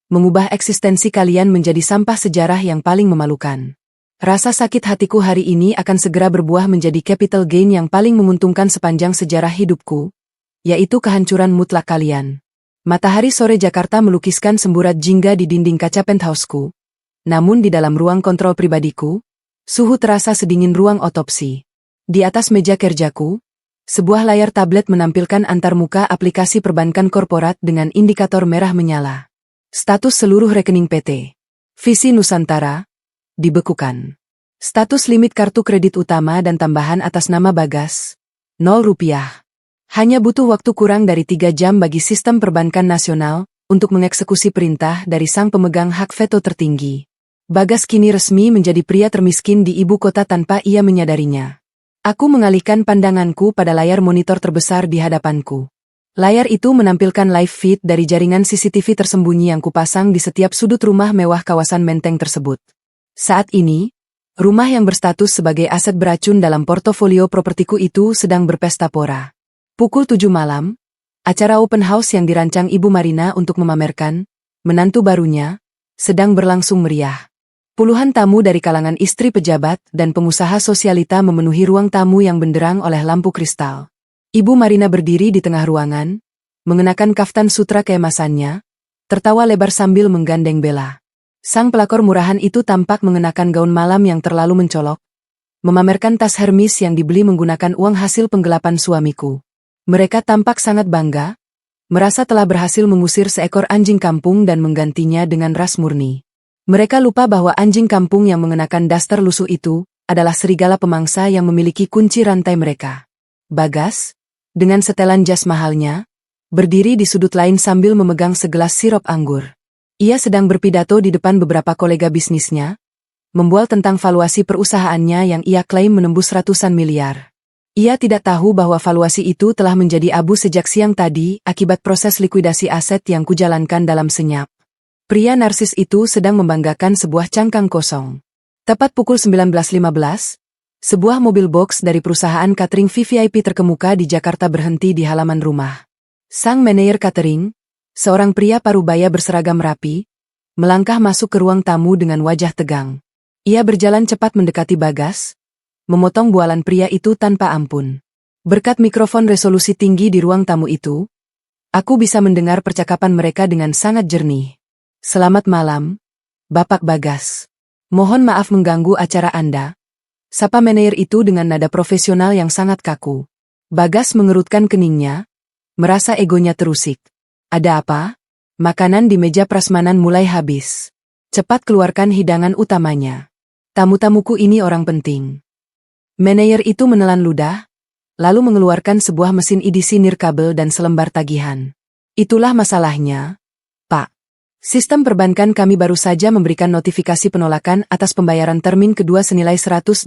mengubah eksistensi kalian menjadi sampah sejarah yang paling memalukan. Rasa sakit hatiku hari ini akan segera berbuah menjadi capital gain yang paling menguntungkan sepanjang sejarah hidupku, yaitu kehancuran mutlak kalian. Matahari sore Jakarta melukiskan semburat jingga di dinding kaca penthouseku. Namun di dalam ruang kontrol pribadiku, suhu terasa sedingin ruang otopsi. Di atas meja kerjaku, sebuah layar tablet menampilkan antarmuka aplikasi perbankan korporat dengan indikator merah menyala. Status seluruh rekening PT Visi Nusantara dibekukan. Status limit kartu kredit utama dan tambahan atas nama Bagas, 0 rupiah. Hanya butuh waktu kurang dari 3 jam bagi sistem perbankan nasional untuk mengeksekusi perintah dari sang pemegang hak veto tertinggi. Bagas kini resmi menjadi pria termiskin di ibu kota tanpa ia menyadarinya. Aku mengalihkan pandanganku pada layar monitor terbesar di hadapanku. Layar itu menampilkan live feed dari jaringan CCTV tersembunyi yang kupasang di setiap sudut rumah mewah kawasan Menteng tersebut. Saat ini, rumah yang berstatus sebagai aset beracun dalam portofolio propertiku itu sedang berpesta pora. Pukul 7 malam, acara open house yang dirancang Ibu Marina untuk memamerkan menantu barunya sedang berlangsung meriah. Puluhan tamu dari kalangan istri pejabat dan pengusaha sosialita memenuhi ruang tamu yang benderang oleh lampu kristal. Ibu Marina berdiri di tengah ruangan, mengenakan kaftan sutra keemasannya, tertawa lebar sambil menggandeng Bella. Sang pelakor murahan itu tampak mengenakan gaun malam yang terlalu mencolok, memamerkan tas Hermes yang dibeli menggunakan uang hasil penggelapan suamiku. Mereka tampak sangat bangga, merasa telah berhasil mengusir seekor anjing kampung dan menggantinya dengan ras murni. Mereka lupa bahwa anjing kampung yang mengenakan daster lusuh itu adalah serigala pemangsa yang memiliki kunci rantai mereka. Bagas, dengan setelan jas mahalnya, berdiri di sudut lain sambil memegang segelas sirup anggur. Ia sedang berpidato di depan beberapa kolega bisnisnya, membual tentang valuasi perusahaannya yang ia klaim menembus ratusan miliar. Ia tidak tahu bahwa valuasi itu telah menjadi abu sejak siang tadi akibat proses likuidasi aset yang kujalankan dalam senyap. Pria narsis itu sedang membanggakan sebuah cangkang kosong. Tepat pukul 19.15, sebuah mobil box dari perusahaan catering VVIP terkemuka di Jakarta berhenti di halaman rumah. Sang manajer catering, seorang pria parubaya berseragam rapi, melangkah masuk ke ruang tamu dengan wajah tegang. Ia berjalan cepat mendekati Bagas, memotong bualan pria itu tanpa ampun. Berkat mikrofon resolusi tinggi di ruang tamu itu, aku bisa mendengar percakapan mereka dengan sangat jernih. Selamat malam, Bapak Bagas. Mohon maaf mengganggu acara Anda, sapa manajer itu dengan nada profesional yang sangat kaku. Bagas mengerutkan keningnya, merasa egonya terusik. Ada apa? Makanan di meja prasmanan mulai habis. Cepat keluarkan hidangan utamanya. Tamu-tamuku ini orang penting. Manajer itu menelan ludah, lalu mengeluarkan sebuah mesin edisi nirkabel dan selembar tagihan. Itulah masalahnya, Pak. Sistem perbankan kami baru saja memberikan notifikasi penolakan atas pembayaran termin kedua senilai 125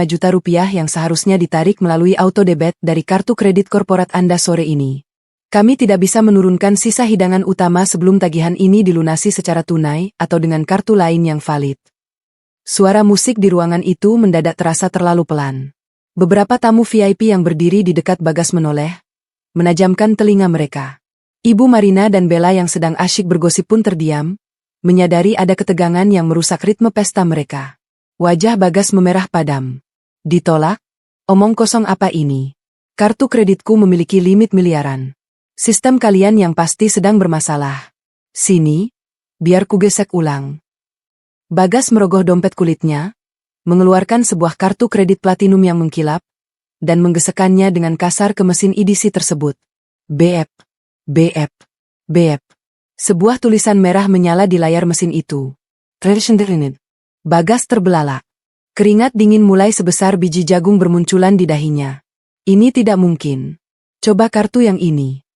juta rupiah yang seharusnya ditarik melalui auto debit dari kartu kredit korporat Anda sore ini. Kami tidak bisa menurunkan sisa hidangan utama sebelum tagihan ini dilunasi secara tunai atau dengan kartu lain yang valid. Suara musik di ruangan itu mendadak terasa terlalu pelan. Beberapa tamu VIP yang berdiri di dekat Bagas menoleh, menajamkan telinga mereka. Ibu Marina dan Bella yang sedang asyik bergosip pun terdiam, menyadari ada ketegangan yang merusak ritme pesta mereka. Wajah Bagas memerah padam. Ditolak? Omong kosong apa ini? Kartu kreditku memiliki limit miliaran. Sistem kalian yang pasti sedang bermasalah. Sini, biar ku gesek ulang. Bagas merogoh dompet kulitnya, mengeluarkan sebuah kartu kredit platinum yang mengkilap, dan menggesekannya dengan kasar ke mesin edisi tersebut. BF. BF. BF. Sebuah tulisan merah menyala di layar mesin itu. Bagas terbelalak. Keringat dingin mulai sebesar biji jagung bermunculan di dahinya. Ini tidak mungkin. Coba kartu yang ini.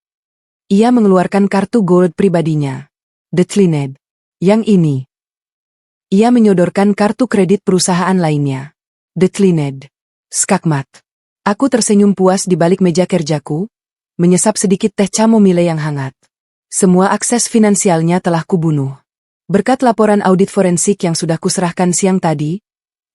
Ia mengeluarkan kartu gold pribadinya. Declined. Yang ini. Ia menyodorkan kartu kredit perusahaan lainnya. Declined. Skakmat. Aku tersenyum puas di balik meja kerjaku, menyesap sedikit teh chamomile yang hangat. Semua akses finansialnya telah kubunuh. Berkat laporan audit forensik yang sudah kuserahkan siang tadi,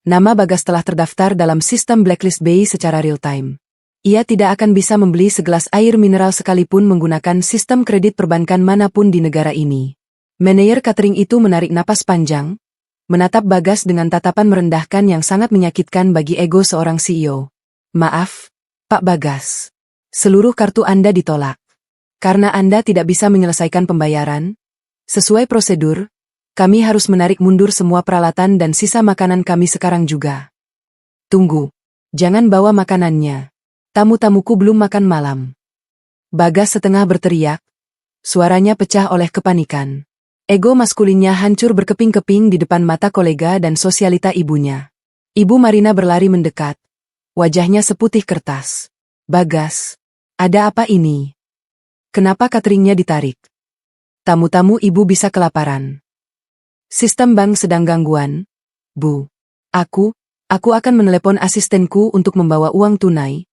nama Bagas telah terdaftar dalam sistem blacklist BI secara real-time. Ia tidak akan bisa membeli segelas air mineral sekalipun menggunakan sistem kredit perbankan manapun di negara ini. Manajer catering itu menarik napas panjang, menatap Bagas dengan tatapan merendahkan yang sangat menyakitkan bagi ego seorang CEO. Maaf, Pak Bagas. Seluruh kartu Anda ditolak. Karena Anda tidak bisa menyelesaikan pembayaran, sesuai prosedur, kami harus menarik mundur semua peralatan dan sisa makanan kami sekarang juga. Tunggu, jangan bawa makanannya. Tamu-tamuku belum makan malam. Bagas setengah berteriak, suaranya pecah oleh kepanikan. Ego maskulinnya hancur berkeping-keping di depan mata kolega dan sosialita ibunya. Ibu Marina berlari mendekat, wajahnya seputih kertas. Bagas. Ada apa ini? Kenapa cateringnya ditarik? Tamu-tamu ibu bisa kelaparan. Sistem bank sedang gangguan. Bu. Aku akan menelepon asistenku untuk membawa uang tunai.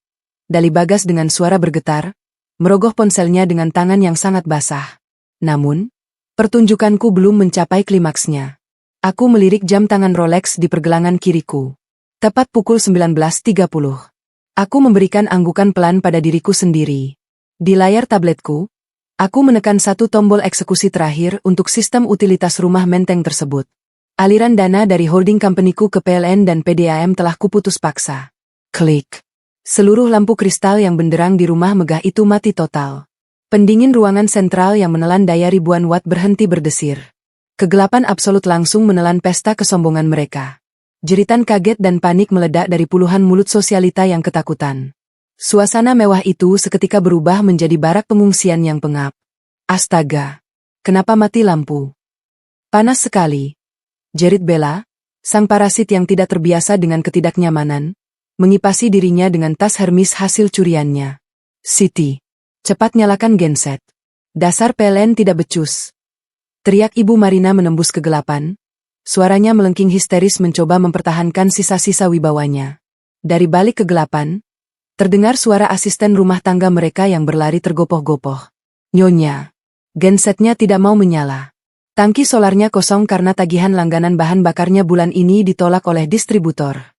Dali Bagas dengan suara bergetar, merogoh ponselnya dengan tangan yang sangat basah. Namun, pertunjukanku belum mencapai klimaksnya. Aku melirik jam tangan Rolex di pergelangan kiriku. Tepat pukul 19.30. Aku memberikan anggukan pelan pada diriku sendiri. Di layar tabletku, aku menekan satu tombol eksekusi terakhir untuk sistem utilitas rumah menteng tersebut. Aliran dana dari holding companyku ke PLN dan PDAM telah kuputus paksa. Klik. Seluruh lampu kristal yang benderang di rumah megah itu mati total. Pendingin ruangan sentral yang menelan daya ribuan watt berhenti berdesir. Kegelapan absolut langsung menelan pesta kesombongan mereka. Jeritan kaget dan panik meledak dari puluhan mulut sosialita yang ketakutan. Suasana mewah itu seketika berubah menjadi barak pengungsian yang pengap. Astaga! Kenapa mati lampu? Panas sekali. Jerit Bella, sang parasit yang tidak terbiasa dengan ketidaknyamanan, mengipasi dirinya dengan tas Hermes hasil curiannya. Siti, cepat nyalakan genset. Dasar PLN tidak becus. Teriak Ibu Marina menembus kegelapan. Suaranya melengking histeris mencoba mempertahankan sisa-sisa wibawanya. Dari balik kegelapan, terdengar suara asisten rumah tangga mereka yang berlari tergopoh-gopoh. Nyonya, gensetnya tidak mau menyala. Tangki solarnya kosong karena tagihan langganan bahan bakarnya bulan ini ditolak oleh distributor.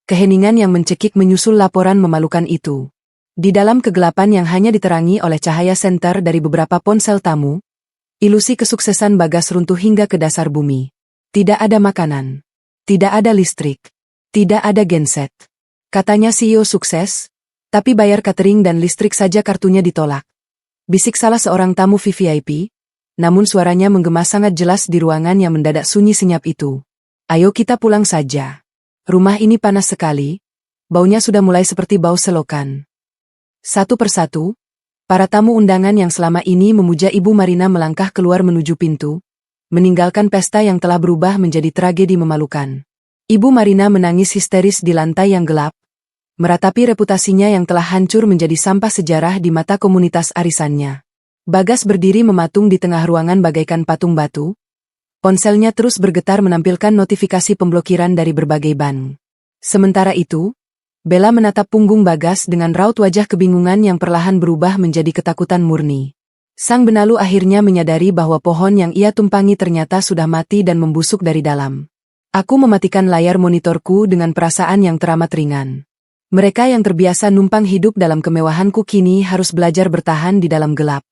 Keheningan yang mencekik menyusul laporan memalukan itu. Di dalam kegelapan yang hanya diterangi oleh cahaya senter dari beberapa ponsel tamu, ilusi kesuksesan Bagas runtuh hingga ke dasar bumi. Tidak ada makanan. Tidak ada listrik. Tidak ada genset. Katanya CEO sukses, tapi bayar catering dan listrik saja kartunya ditolak. Bisik salah seorang tamu VVIP, namun suaranya menggema sangat jelas di ruangan yang mendadak sunyi senyap itu. Ayo kita pulang saja. Rumah ini panas sekali, baunya sudah mulai seperti bau selokan. Satu persatu, para tamu undangan yang selama ini memuja Ibu Marina melangkah keluar menuju pintu, meninggalkan pesta yang telah berubah menjadi tragedi memalukan. Ibu Marina menangis histeris di lantai yang gelap, meratapi reputasinya yang telah hancur menjadi sampah sejarah di mata komunitas arisannya. Bagas berdiri mematung di tengah ruangan bagaikan patung batu. Ponselnya terus bergetar menampilkan notifikasi pemblokiran dari berbagai bank. Sementara itu, Bella menatap punggung Bagas dengan raut wajah kebingungan yang perlahan berubah menjadi ketakutan murni. Sang benalu akhirnya menyadari bahwa pohon yang ia tumpangi ternyata sudah mati dan membusuk dari dalam. Aku mematikan layar monitorku dengan perasaan yang teramat ringan. Mereka yang terbiasa numpang hidup dalam kemewahanku kini harus belajar bertahan di dalam gelap.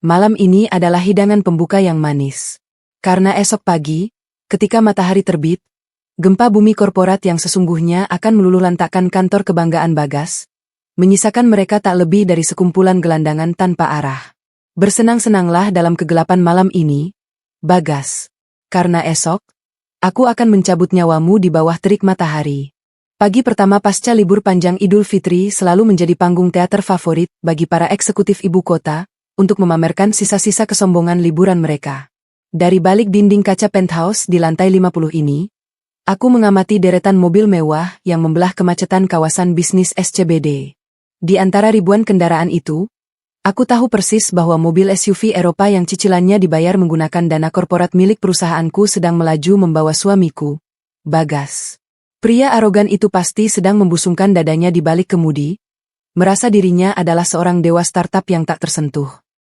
Malam ini adalah hidangan pembuka yang manis. Karena esok pagi, ketika matahari terbit, gempa bumi korporat yang sesungguhnya akan meluluhlantakkan kantor kebanggaan Bagas, menyisakan mereka tak lebih dari sekumpulan gelandangan tanpa arah. Bersenang-senanglah dalam kegelapan malam ini, Bagas. Karena esok, aku akan mencabut nyawamu di bawah terik matahari. Pagi pertama pasca libur panjang Idul Fitri selalu menjadi panggung teater favorit bagi para eksekutif ibu kota, untuk memamerkan sisa-sisa kesombongan liburan mereka. Dari balik dinding kaca penthouse di lantai 50 ini, aku mengamati deretan mobil mewah yang membelah kemacetan kawasan bisnis SCBD. Di antara ribuan kendaraan itu, aku tahu persis bahwa mobil SUV Eropa yang cicilannya dibayar menggunakan dana korporat milik perusahaanku sedang melaju membawa suamiku, Bagas. Pria arogan itu pasti sedang membusungkan dadanya di balik kemudi, merasa dirinya adalah seorang dewa startup yang tak tersentuh.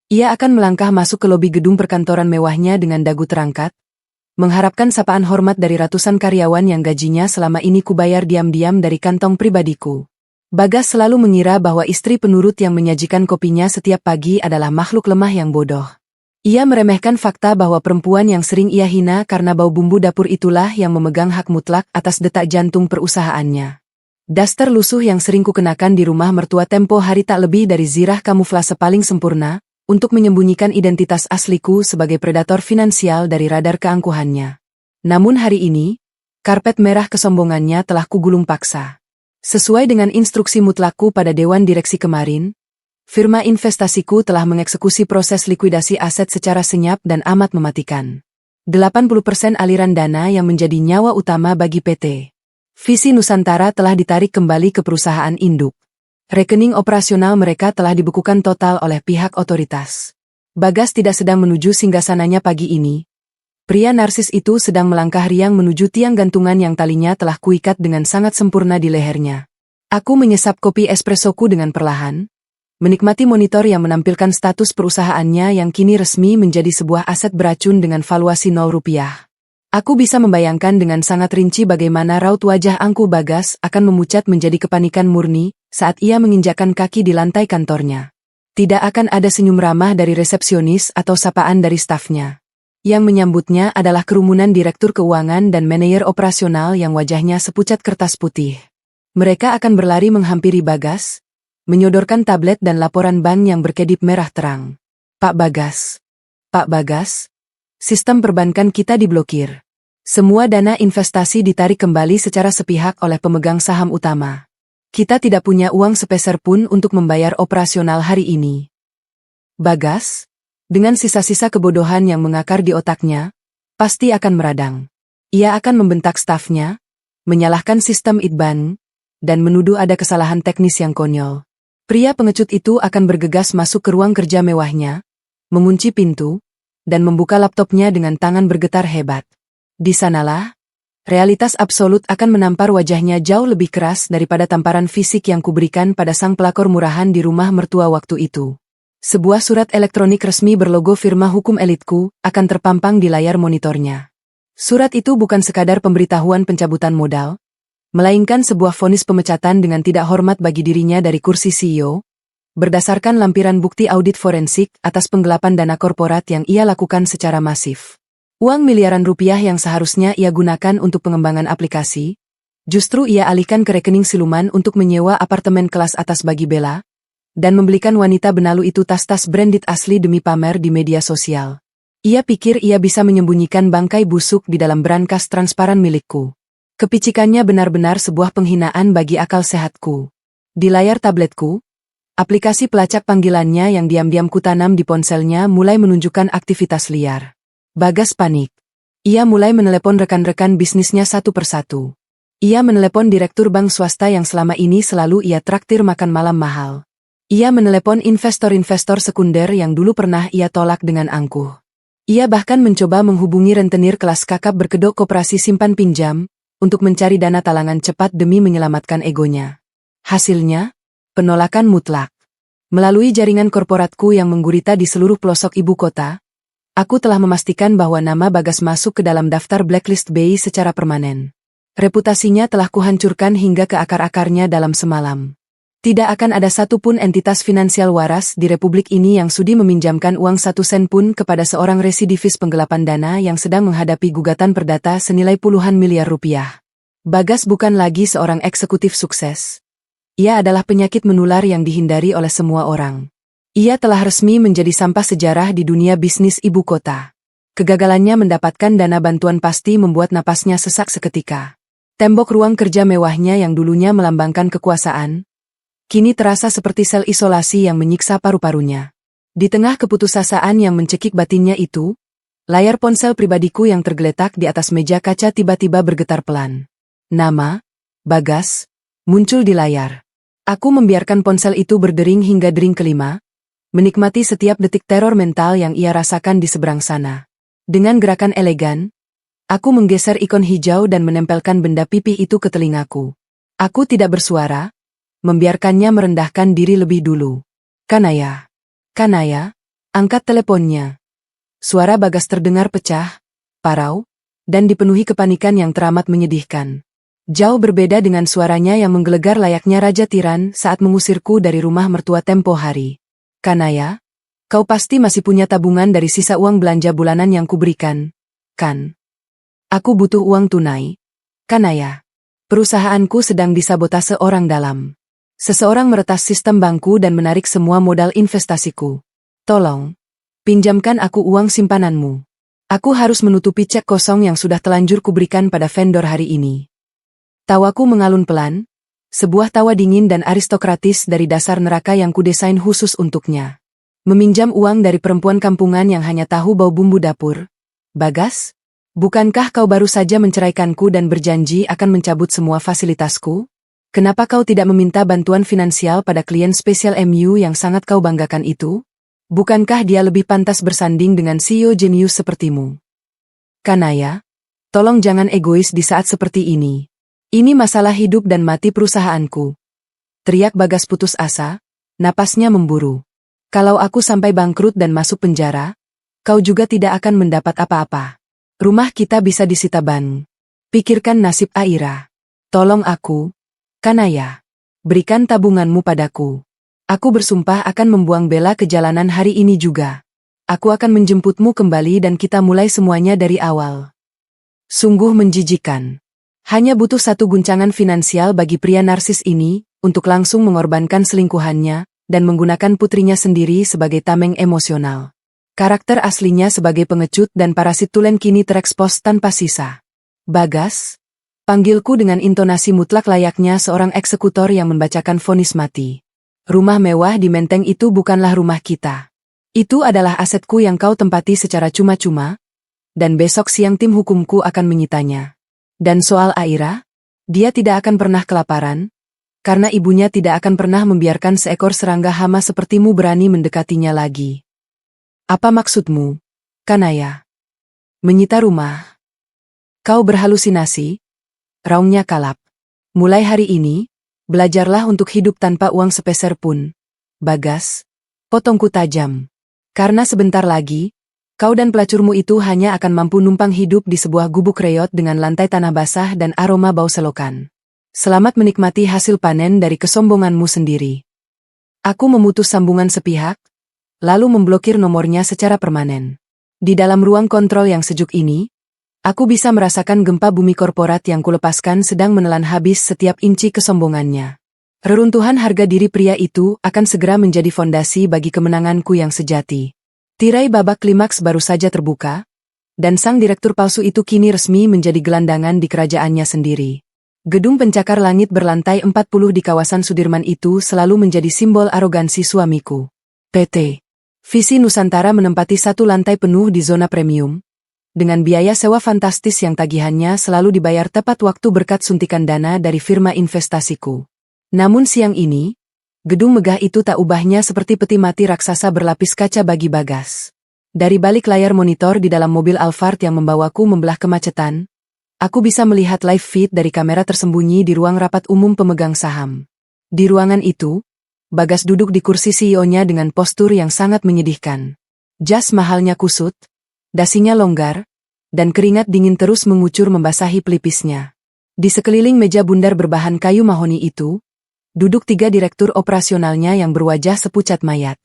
Ia akan melangkah masuk ke lobi gedung perkantoran mewahnya dengan dagu terangkat, mengharapkan sapaan hormat dari ratusan karyawan yang gajinya selama ini kubayar diam-diam dari kantong pribadiku. Bagas selalu mengira bahwa istri penurut yang menyajikan kopinya setiap pagi adalah makhluk lemah yang bodoh. Ia meremehkan fakta bahwa perempuan yang sering ia hina karena bau bumbu dapur itulah yang memegang hak mutlak atas detak jantung perusahaannya. Daster lusuh yang sering kukenakan di rumah mertua tempo hari tak lebih dari zirah kamuflase paling sempurna, untuk menyembunyikan identitas asliku sebagai predator finansial dari radar keangkuhannya. Namun hari ini, karpet merah kesombongannya telah kugulung paksa. Sesuai dengan instruksi mutlakku pada Dewan Direksi kemarin, firma investasiku telah mengeksekusi proses likuidasi aset secara senyap dan amat mematikan. 80% aliran dana yang menjadi nyawa utama bagi PT Visi Nusantara telah ditarik kembali ke perusahaan induk. Rekening operasional mereka telah dibekukan total oleh pihak otoritas. Bagas tidak sedang menuju singgasananya pagi ini. Pria narsis itu sedang melangkah riang menuju tiang gantungan yang talinya telah kuikat dengan sangat sempurna di lehernya. Aku menyesap kopi espressoku dengan perlahan, menikmati monitor yang menampilkan status perusahaannya yang kini resmi menjadi sebuah aset beracun dengan valuasi 0 rupiah. Aku bisa membayangkan dengan sangat rinci bagaimana raut wajah angku Bagas akan memucat menjadi kepanikan murni saat ia menginjakkan kaki di lantai kantornya. Tidak akan ada senyum ramah dari resepsionis atau sapaan dari stafnya. Yang menyambutnya adalah kerumunan direktur keuangan dan manajer operasional yang wajahnya sepucat kertas putih. Mereka akan berlari menghampiri Bagas, menyodorkan tablet dan laporan bank yang berkedip merah terang. Pak Bagas. Pak Bagas. Sistem perbankan kita diblokir. Semua dana investasi ditarik kembali secara sepihak oleh pemegang saham utama. Kita tidak punya uang sepeser pun untuk membayar operasional hari ini. Bagas, dengan sisa-sisa kebodohan yang mengakar di otaknya, pasti akan meradang. Ia akan membentak stafnya, menyalahkan sistem ITBAN, dan menuduh ada kesalahan teknis yang konyol. Pria pengecut itu akan bergegas masuk ke ruang kerja mewahnya, mengunci pintu, dan membuka laptopnya dengan tangan bergetar hebat. Di sanalah, realitas absolut akan menampar wajahnya jauh lebih keras daripada tamparan fisik yang kuberikan pada sang pelakor murahan di rumah mertua waktu itu. Sebuah surat elektronik resmi berlogo firma hukum elitku akan terpampang di layar monitornya. Surat itu bukan sekadar pemberitahuan pencabutan modal, melainkan sebuah vonis pemecatan dengan tidak hormat bagi dirinya dari kursi CEO, berdasarkan lampiran bukti audit forensik atas penggelapan dana korporat yang ia lakukan secara masif. Uang miliaran rupiah yang seharusnya ia gunakan untuk pengembangan aplikasi, justru ia alihkan ke rekening siluman untuk menyewa apartemen kelas atas bagi Bella, dan membelikan wanita benalu itu tas-tas branded asli demi pamer di media sosial. Ia pikir ia bisa menyembunyikan bangkai busuk di dalam brankas transparan milikku. Kepicikannya benar-benar sebuah penghinaan bagi akal sehatku. Di layar tabletku, Aplikasi pelacak panggilannya yang diam-diam kutanam di ponselnya mulai menunjukkan aktivitas liar. Bagas panik. Ia mulai menelepon rekan-rekan bisnisnya satu persatu. Ia menelepon direktur bank swasta yang selama ini selalu ia traktir makan malam mahal. Ia menelepon investor-investor sekunder yang dulu pernah ia tolak dengan angkuh. Ia bahkan mencoba menghubungi rentenir kelas kakap berkedok koperasi simpan pinjam, untuk mencari dana talangan cepat demi menyelamatkan egonya. Hasilnya, penolakan mutlak. Melalui jaringan korporatku yang menggurita di seluruh pelosok ibu kota, aku telah memastikan bahwa nama Bagas masuk ke dalam daftar blacklist BI secara permanen. Reputasinya telah kuhancurkan hingga ke akar-akarnya dalam semalam. Tidak akan ada satupun entitas finansial waras di republik ini yang sudi meminjamkan uang 1 sen pun kepada seorang residivis penggelapan dana yang sedang menghadapi gugatan perdata senilai puluhan miliar rupiah. Bagas bukan lagi seorang eksekutif sukses. Ia adalah penyakit menular yang dihindari oleh semua orang. Ia telah resmi menjadi sampah sejarah di dunia bisnis ibu kota. Kegagalannya mendapatkan dana bantuan pasti membuat napasnya sesak seketika. Tembok ruang kerja mewahnya yang dulunya melambangkan kekuasaan, kini terasa seperti sel isolasi yang menyiksa paru-parunya. Di tengah keputusasaan yang mencekik batinnya itu, layar ponsel pribadiku yang tergeletak di atas meja kaca tiba-tiba bergetar pelan. Nama, Bagas, muncul di layar. Aku membiarkan ponsel itu berdering hingga dering kelima, menikmati setiap detik teror mental yang ia rasakan di seberang sana. Dengan gerakan elegan, aku menggeser ikon hijau dan menempelkan benda pipih itu ke telingaku. Aku tidak bersuara, membiarkannya merendahkan diri lebih dulu. Kanaya, angkat teleponnya. Suara Bagas terdengar pecah, parau, dan dipenuhi kepanikan yang teramat menyedihkan. Jauh berbeda dengan suaranya yang menggelegar layaknya Raja Tiran saat mengusirku dari rumah mertua tempo hari. Kanaya, kau pasti masih punya tabungan dari sisa uang belanja bulanan yang kuberikan, kan? Aku butuh uang tunai. Kanaya, perusahaanku sedang disabotase orang dalam. Seseorang meretas sistem bankku dan menarik semua modal investasiku. Tolong, pinjamkan aku uang simpananmu. Aku harus menutupi cek kosong yang sudah telanjur kuberikan pada vendor hari ini. Tawaku mengalun pelan, sebuah tawa dingin dan aristokratis dari dasar neraka yang kudesain khusus untuknya. Meminjam uang dari perempuan kampungan yang hanya tahu bau bumbu dapur. Bagas, bukankah kau baru saja menceraikanku dan berjanji akan mencabut semua fasilitasku? Kenapa kau tidak meminta bantuan finansial pada klien spesial MU yang sangat kau banggakan itu? Bukankah dia lebih pantas bersanding dengan CEO jenius sepertimu? Kanaya, tolong jangan egois di saat seperti ini. Ini masalah hidup dan mati perusahaanku. Teriak Bagas putus asa, napasnya memburu. Kalau aku sampai bangkrut dan masuk penjara, kau juga tidak akan mendapat apa-apa. Rumah kita bisa disita bank. Pikirkan nasib Aira. Tolong aku, Kanaya. Berikan tabunganmu padaku. Aku bersumpah akan membuang Bella ke jalanan hari ini juga. Aku akan menjemputmu kembali dan kita mulai semuanya dari awal. Sungguh menjijikan. Hanya butuh satu guncangan finansial bagi pria narsis ini, untuk langsung mengorbankan selingkuhannya, dan menggunakan putrinya sendiri sebagai tameng emosional. Karakter aslinya sebagai pengecut dan parasit tulen kini terekspos tanpa sisa. Bagas, panggilku dengan intonasi mutlak layaknya seorang eksekutor yang membacakan vonis mati. Rumah mewah di Menteng itu bukanlah rumah kita. Itu adalah asetku yang kau tempati secara cuma-cuma, dan besok siang tim hukumku akan menyitanya. Dan soal Aira, dia tidak akan pernah kelaparan, karena ibunya tidak akan pernah membiarkan seekor serangga hama sepertimu berani mendekatinya lagi. Apa maksudmu, Kanaya? Menyita rumah? Kau berhalusinasi? Raungnya kalap. Mulai hari ini, belajarlah untuk hidup tanpa uang sepeser pun. Bagas, potongku tajam. Karena sebentar lagi, kau dan pelacurmu itu hanya akan mampu numpang hidup di sebuah gubuk reot dengan lantai tanah basah dan aroma bau selokan. Selamat menikmati hasil panen dari kesombonganmu sendiri. Aku memutus sambungan sepihak, lalu memblokir nomornya secara permanen. Di dalam ruang kontrol yang sejuk ini, aku bisa merasakan gempa bumi korporat yang kulepaskan sedang menelan habis setiap inci kesombongannya. Reruntuhan harga diri pria itu akan segera menjadi fondasi bagi kemenanganku yang sejati. Tirai babak klimaks baru saja terbuka, dan sang direktur palsu itu kini resmi menjadi gelandangan di kerajaannya sendiri. Gedung pencakar langit berlantai 40 di kawasan Sudirman itu selalu menjadi simbol arogansi suamiku. PT Visi Nusantara menempati satu lantai penuh di zona premium, dengan biaya sewa fantastis yang tagihannya selalu dibayar tepat waktu berkat suntikan dana dari firma investasiku. Namun siang ini, gedung megah itu tak ubahnya seperti peti mati raksasa berlapis kaca bagi Bagas. Dari balik layar monitor di dalam mobil Alphard yang membawaku membelah kemacetan, aku bisa melihat live feed dari kamera tersembunyi di ruang rapat umum pemegang saham. Di ruangan itu, Bagas duduk di kursi CEO-nya dengan postur yang sangat menyedihkan. Jas mahalnya kusut, dasinya longgar, dan keringat dingin terus mengucur membasahi pelipisnya. Di sekeliling meja bundar berbahan kayu mahoni itu, duduk 3 direktur operasionalnya yang berwajah sepucat mayat.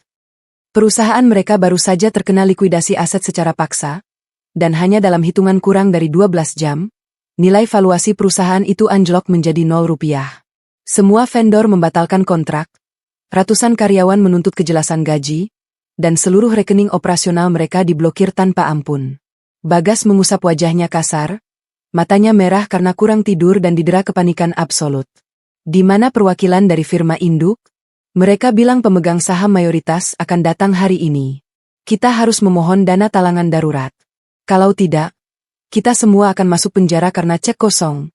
Perusahaan mereka baru saja terkena likuidasi aset secara paksa, dan hanya dalam hitungan kurang dari 12 jam, nilai valuasi perusahaan itu anjlok menjadi 0 rupiah. Semua vendor membatalkan kontrak, ratusan karyawan menuntut kejelasan gaji, dan seluruh rekening operasional mereka diblokir tanpa ampun. Bagas mengusap wajahnya kasar, matanya merah karena kurang tidur dan didera kepanikan absolut. Di mana perwakilan dari firma induk? Mereka bilang pemegang saham mayoritas akan datang hari ini. Kita harus memohon dana talangan darurat. Kalau tidak, kita semua akan masuk penjara karena cek kosong.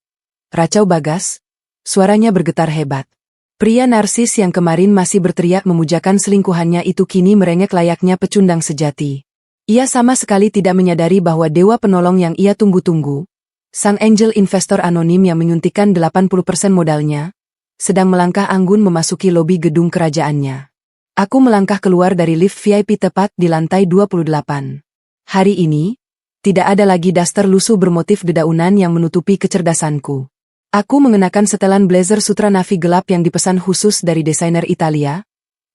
Racau Bagas, suaranya bergetar hebat. Pria narsis yang kemarin masih berteriak memujakan selingkuhannya itu kini merengek layaknya pecundang sejati. Ia sama sekali tidak menyadari bahwa dewa penolong yang ia tunggu-tunggu, sang angel investor anonim yang menyuntikkan 80% modalnya, sedang melangkah anggun memasuki lobi gedung kerajaannya. Aku melangkah keluar dari lift VIP tepat di lantai 28. Hari ini, tidak ada lagi daster lusuh bermotif dedaunan yang menutupi kecerdasanku. Aku mengenakan setelan blazer sutra navy gelap yang dipesan khusus dari desainer Italia,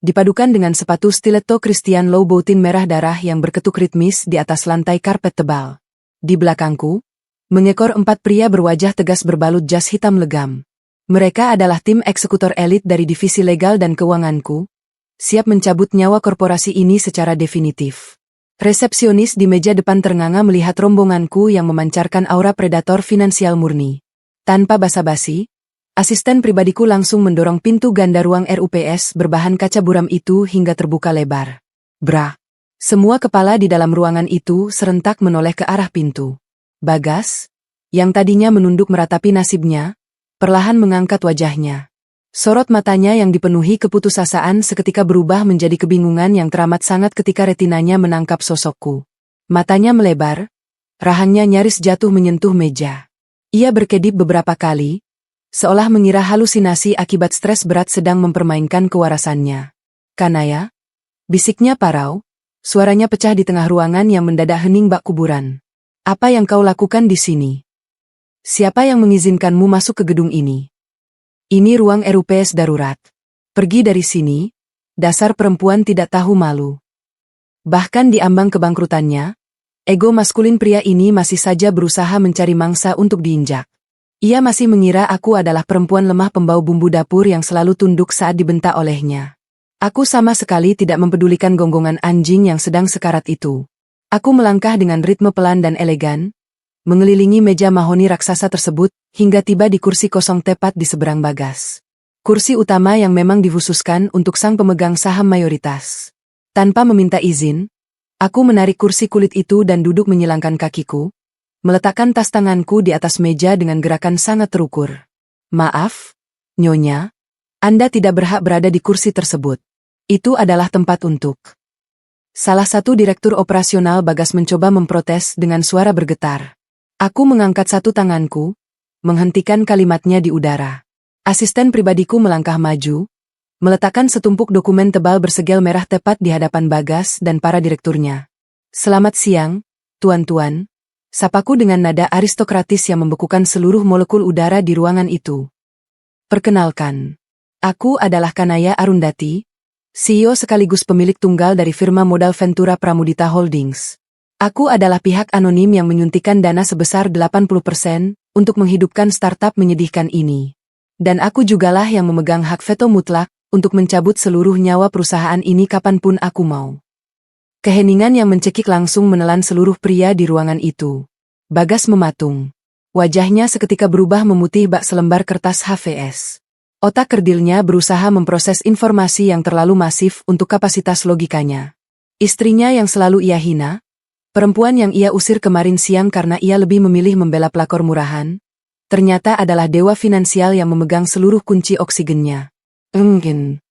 dipadukan dengan sepatu stiletto Christian Louboutin merah darah yang berketuk ritmis di atas lantai karpet tebal. Di belakangku, mengekor 4 pria berwajah tegas berbalut jas hitam legam. Mereka adalah tim eksekutor elit dari divisi legal dan keuanganku, siap mencabut nyawa korporasi ini secara definitif. Resepsionis di meja depan ternganga melihat rombonganku yang memancarkan aura predator finansial murni. Tanpa basa-basi, asisten pribadiku langsung mendorong pintu ganda ruang RUPS berbahan kaca buram itu hingga terbuka lebar. Bra! Semua kepala di dalam ruangan itu serentak menoleh ke arah pintu. Bagas, yang tadinya menunduk meratapi nasibnya, perlahan mengangkat wajahnya. Sorot matanya yang dipenuhi keputusasaan seketika berubah menjadi kebingungan yang teramat sangat ketika retinanya menangkap sosokku. Matanya melebar, rahangnya nyaris jatuh menyentuh meja. Ia berkedip beberapa kali, seolah mengira halusinasi akibat stres berat sedang mempermainkan kewarasannya. Kanaya, bisiknya parau, suaranya pecah di tengah ruangan yang mendadak hening bak kuburan. Apa yang kau lakukan di sini? Siapa yang mengizinkanmu masuk ke gedung ini? Ini ruang RUPS darurat. Pergi dari sini, dasar perempuan tidak tahu malu. Bahkan di ambang kebangkrutannya, ego maskulin pria ini masih saja berusaha mencari mangsa untuk diinjak. Ia masih mengira aku adalah perempuan lemah pembau bumbu dapur yang selalu tunduk saat dibentak olehnya. Aku sama sekali tidak mempedulikan gonggongan anjing yang sedang sekarat itu. Aku melangkah dengan ritme pelan dan elegan, mengelilingi meja mahoni raksasa tersebut, hingga tiba di kursi kosong tepat di seberang Bagas. Kursi utama yang memang dikhususkan untuk sang pemegang saham mayoritas. Tanpa meminta izin, aku menarik kursi kulit itu dan duduk menyilangkan kakiku, meletakkan tas tanganku di atas meja dengan gerakan sangat terukur. Maaf, Nyonya, Anda tidak berhak berada di kursi tersebut. Itu adalah tempat untuk... Salah satu direktur operasional Bagas mencoba memprotes dengan suara bergetar. Aku mengangkat satu tanganku, menghentikan kalimatnya di udara. Asisten pribadiku melangkah maju, meletakkan setumpuk dokumen tebal bersegel merah tepat di hadapan Bagas dan para direkturnya. Selamat siang, tuan-tuan, sapaku dengan nada aristokratis yang membekukan seluruh molekul udara di ruangan itu. Perkenalkan, aku adalah Kanaya Arundati, CEO sekaligus pemilik tunggal dari firma modal Ventura Pramudita Holdings. Aku adalah pihak anonim yang menyuntikkan dana sebesar 80% untuk menghidupkan startup menyedihkan ini. Dan aku jugalah yang memegang hak veto mutlak untuk mencabut seluruh nyawa perusahaan ini kapanpun aku mau. Keheningan yang mencekik langsung menelan seluruh pria di ruangan itu. Bagas mematung. Wajahnya seketika berubah memutih bak selembar kertas HVS. Otak kerdilnya berusaha memproses informasi yang terlalu masif untuk kapasitas logikanya. Istrinya yang selalu ia hina, perempuan yang ia usir kemarin siang karena ia lebih memilih membela pelakor murahan, ternyata adalah dewa finansial yang memegang seluruh kunci oksigennya. Enggin.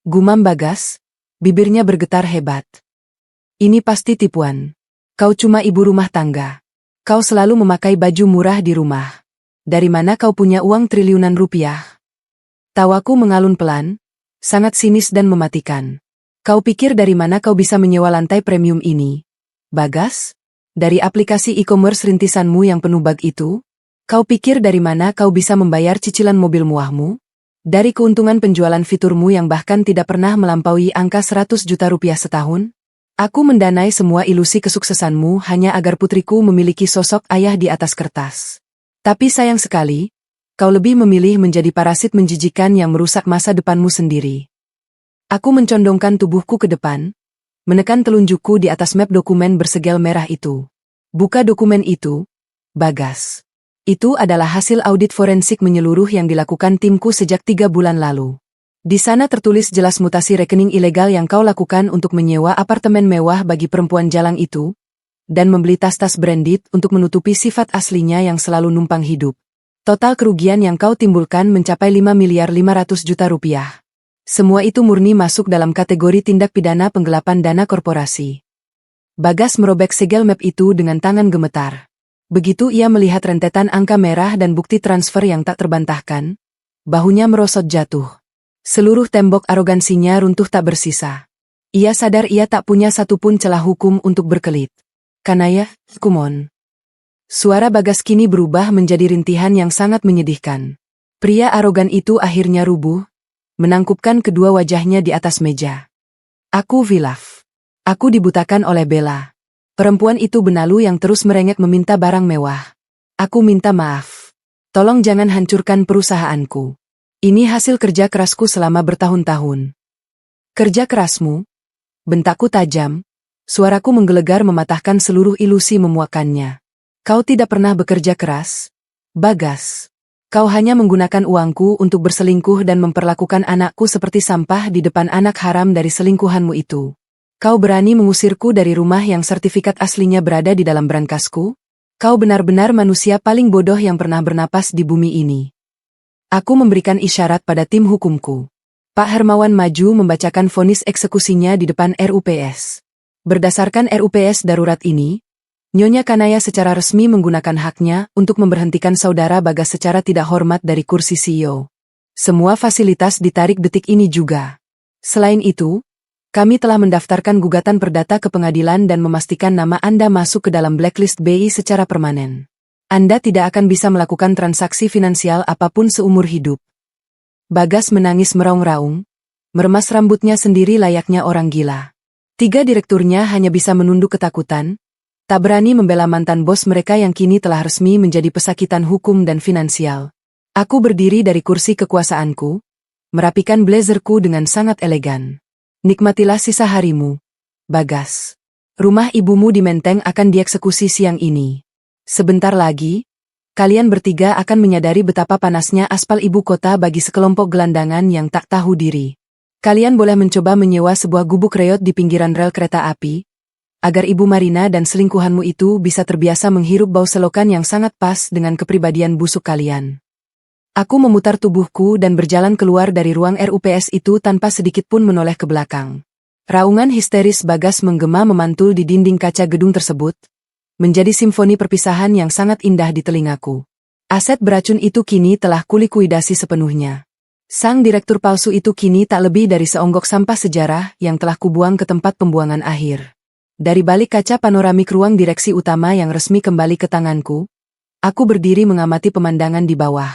Gumam Bagas, bibirnya bergetar hebat. Ini pasti tipuan. Kau cuma ibu rumah tangga. Kau selalu memakai baju murah di rumah. Dari mana kau punya uang triliunan rupiah? Tawaku mengalun pelan, sangat sinis dan mematikan. Kau pikir dari mana kau bisa menyewa lantai premium ini? Bagas? Dari aplikasi e-commerce rintisanmu yang penuh bug itu? Kau pikir dari mana kau bisa membayar cicilan mobil mewahmu? Dari keuntungan penjualan fiturmu yang bahkan tidak pernah melampaui angka 100 juta rupiah setahun? Aku mendanai semua ilusi kesuksesanmu hanya agar putriku memiliki sosok ayah di atas kertas. Tapi sayang sekali, kau lebih memilih menjadi parasit menjijikan yang merusak masa depanmu sendiri. Aku mencondongkan tubuhku ke depan, menekan telunjukku di atas map dokumen bersegel merah itu. Buka dokumen itu, Bagas. Itu adalah hasil audit forensik menyeluruh yang dilakukan timku sejak 3 bulan lalu. Di sana tertulis jelas mutasi rekening ilegal yang kau lakukan untuk menyewa apartemen mewah bagi perempuan jalang itu, dan membeli tas-tas branded untuk menutupi sifat aslinya yang selalu numpang hidup. Total kerugian yang kau timbulkan mencapai 5.500.000.000 rupiah. Semua itu murni masuk dalam kategori tindak pidana penggelapan dana korporasi. Bagas merobek segel map itu dengan tangan gemetar. Begitu ia melihat rentetan angka merah dan bukti transfer yang tak terbantahkan, bahunya merosot jatuh. Seluruh tembok arogansinya runtuh tak bersisa. Ia sadar ia tak punya satupun celah hukum untuk berkelit. Kanaya, kumon. Suara Bagas kini berubah menjadi rintihan yang sangat menyedihkan. Pria arogan itu akhirnya rubuh, menangkupkan kedua wajahnya di atas meja. Aku Vilaf. Aku dibutakan oleh Bella. Perempuan itu benalu yang terus merengek meminta barang mewah. Aku minta maaf. Tolong jangan hancurkan perusahaanku. Ini hasil kerja kerasku selama bertahun-tahun. Kerja kerasmu? Bentakku tajam. Suaraku menggelegar mematahkan seluruh ilusi memuakannya. Kau tidak pernah bekerja keras? Bagas. Kau hanya menggunakan uangku untuk berselingkuh dan memperlakukan anakku seperti sampah di depan anak haram dari selingkuhanmu itu. Kau berani mengusirku dari rumah yang sertifikat aslinya berada di dalam brankasku? Kau benar-benar manusia paling bodoh yang pernah bernapas di bumi ini. Aku memberikan isyarat pada tim hukumku. Pak Hermawan maju membacakan vonis eksekusinya di depan RUPS. Berdasarkan RUPS darurat ini, Nyonya Kanaya secara resmi menggunakan haknya untuk memberhentikan saudara Bagas secara tidak hormat dari kursi CEO. Semua fasilitas ditarik detik ini juga. Selain itu, kami telah mendaftarkan gugatan perdata ke pengadilan dan memastikan nama Anda masuk ke dalam blacklist BI secara permanen. Anda tidak akan bisa melakukan transaksi finansial apapun seumur hidup. Bagas menangis meraung-raung, meremas rambutnya sendiri layaknya orang gila. 3 direkturnya hanya bisa menunduk ketakutan, tak berani membela mantan bos mereka yang kini telah resmi menjadi pesakitan hukum dan finansial. Aku berdiri dari kursi kekuasaanku, merapikan blazerku dengan sangat elegan. Nikmatilah sisa harimu, Bagas. Rumah ibumu di Menteng akan dieksekusi siang ini. Sebentar lagi, kalian bertiga akan menyadari betapa panasnya aspal ibu kota bagi sekelompok gelandangan yang tak tahu diri. Kalian boleh mencoba menyewa sebuah gubuk reot di pinggiran rel kereta api, agar Ibu Marina dan selingkuhanmu itu bisa terbiasa menghirup bau selokan yang sangat pas dengan kepribadian busuk kalian. Aku memutar tubuhku dan berjalan keluar dari ruang RUPS itu tanpa sedikit pun menoleh ke belakang. Raungan histeris Bagas menggema memantul di dinding kaca gedung tersebut, menjadi simfoni perpisahan yang sangat indah di telingaku. Aset beracun itu kini telah kulikuidasi sepenuhnya. Sang direktur palsu itu kini tak lebih dari seonggok sampah sejarah yang telah kubuang ke tempat pembuangan akhir. Dari balik kaca panoramik ruang direksi utama yang resmi kembali ke tanganku, aku berdiri mengamati pemandangan di bawah.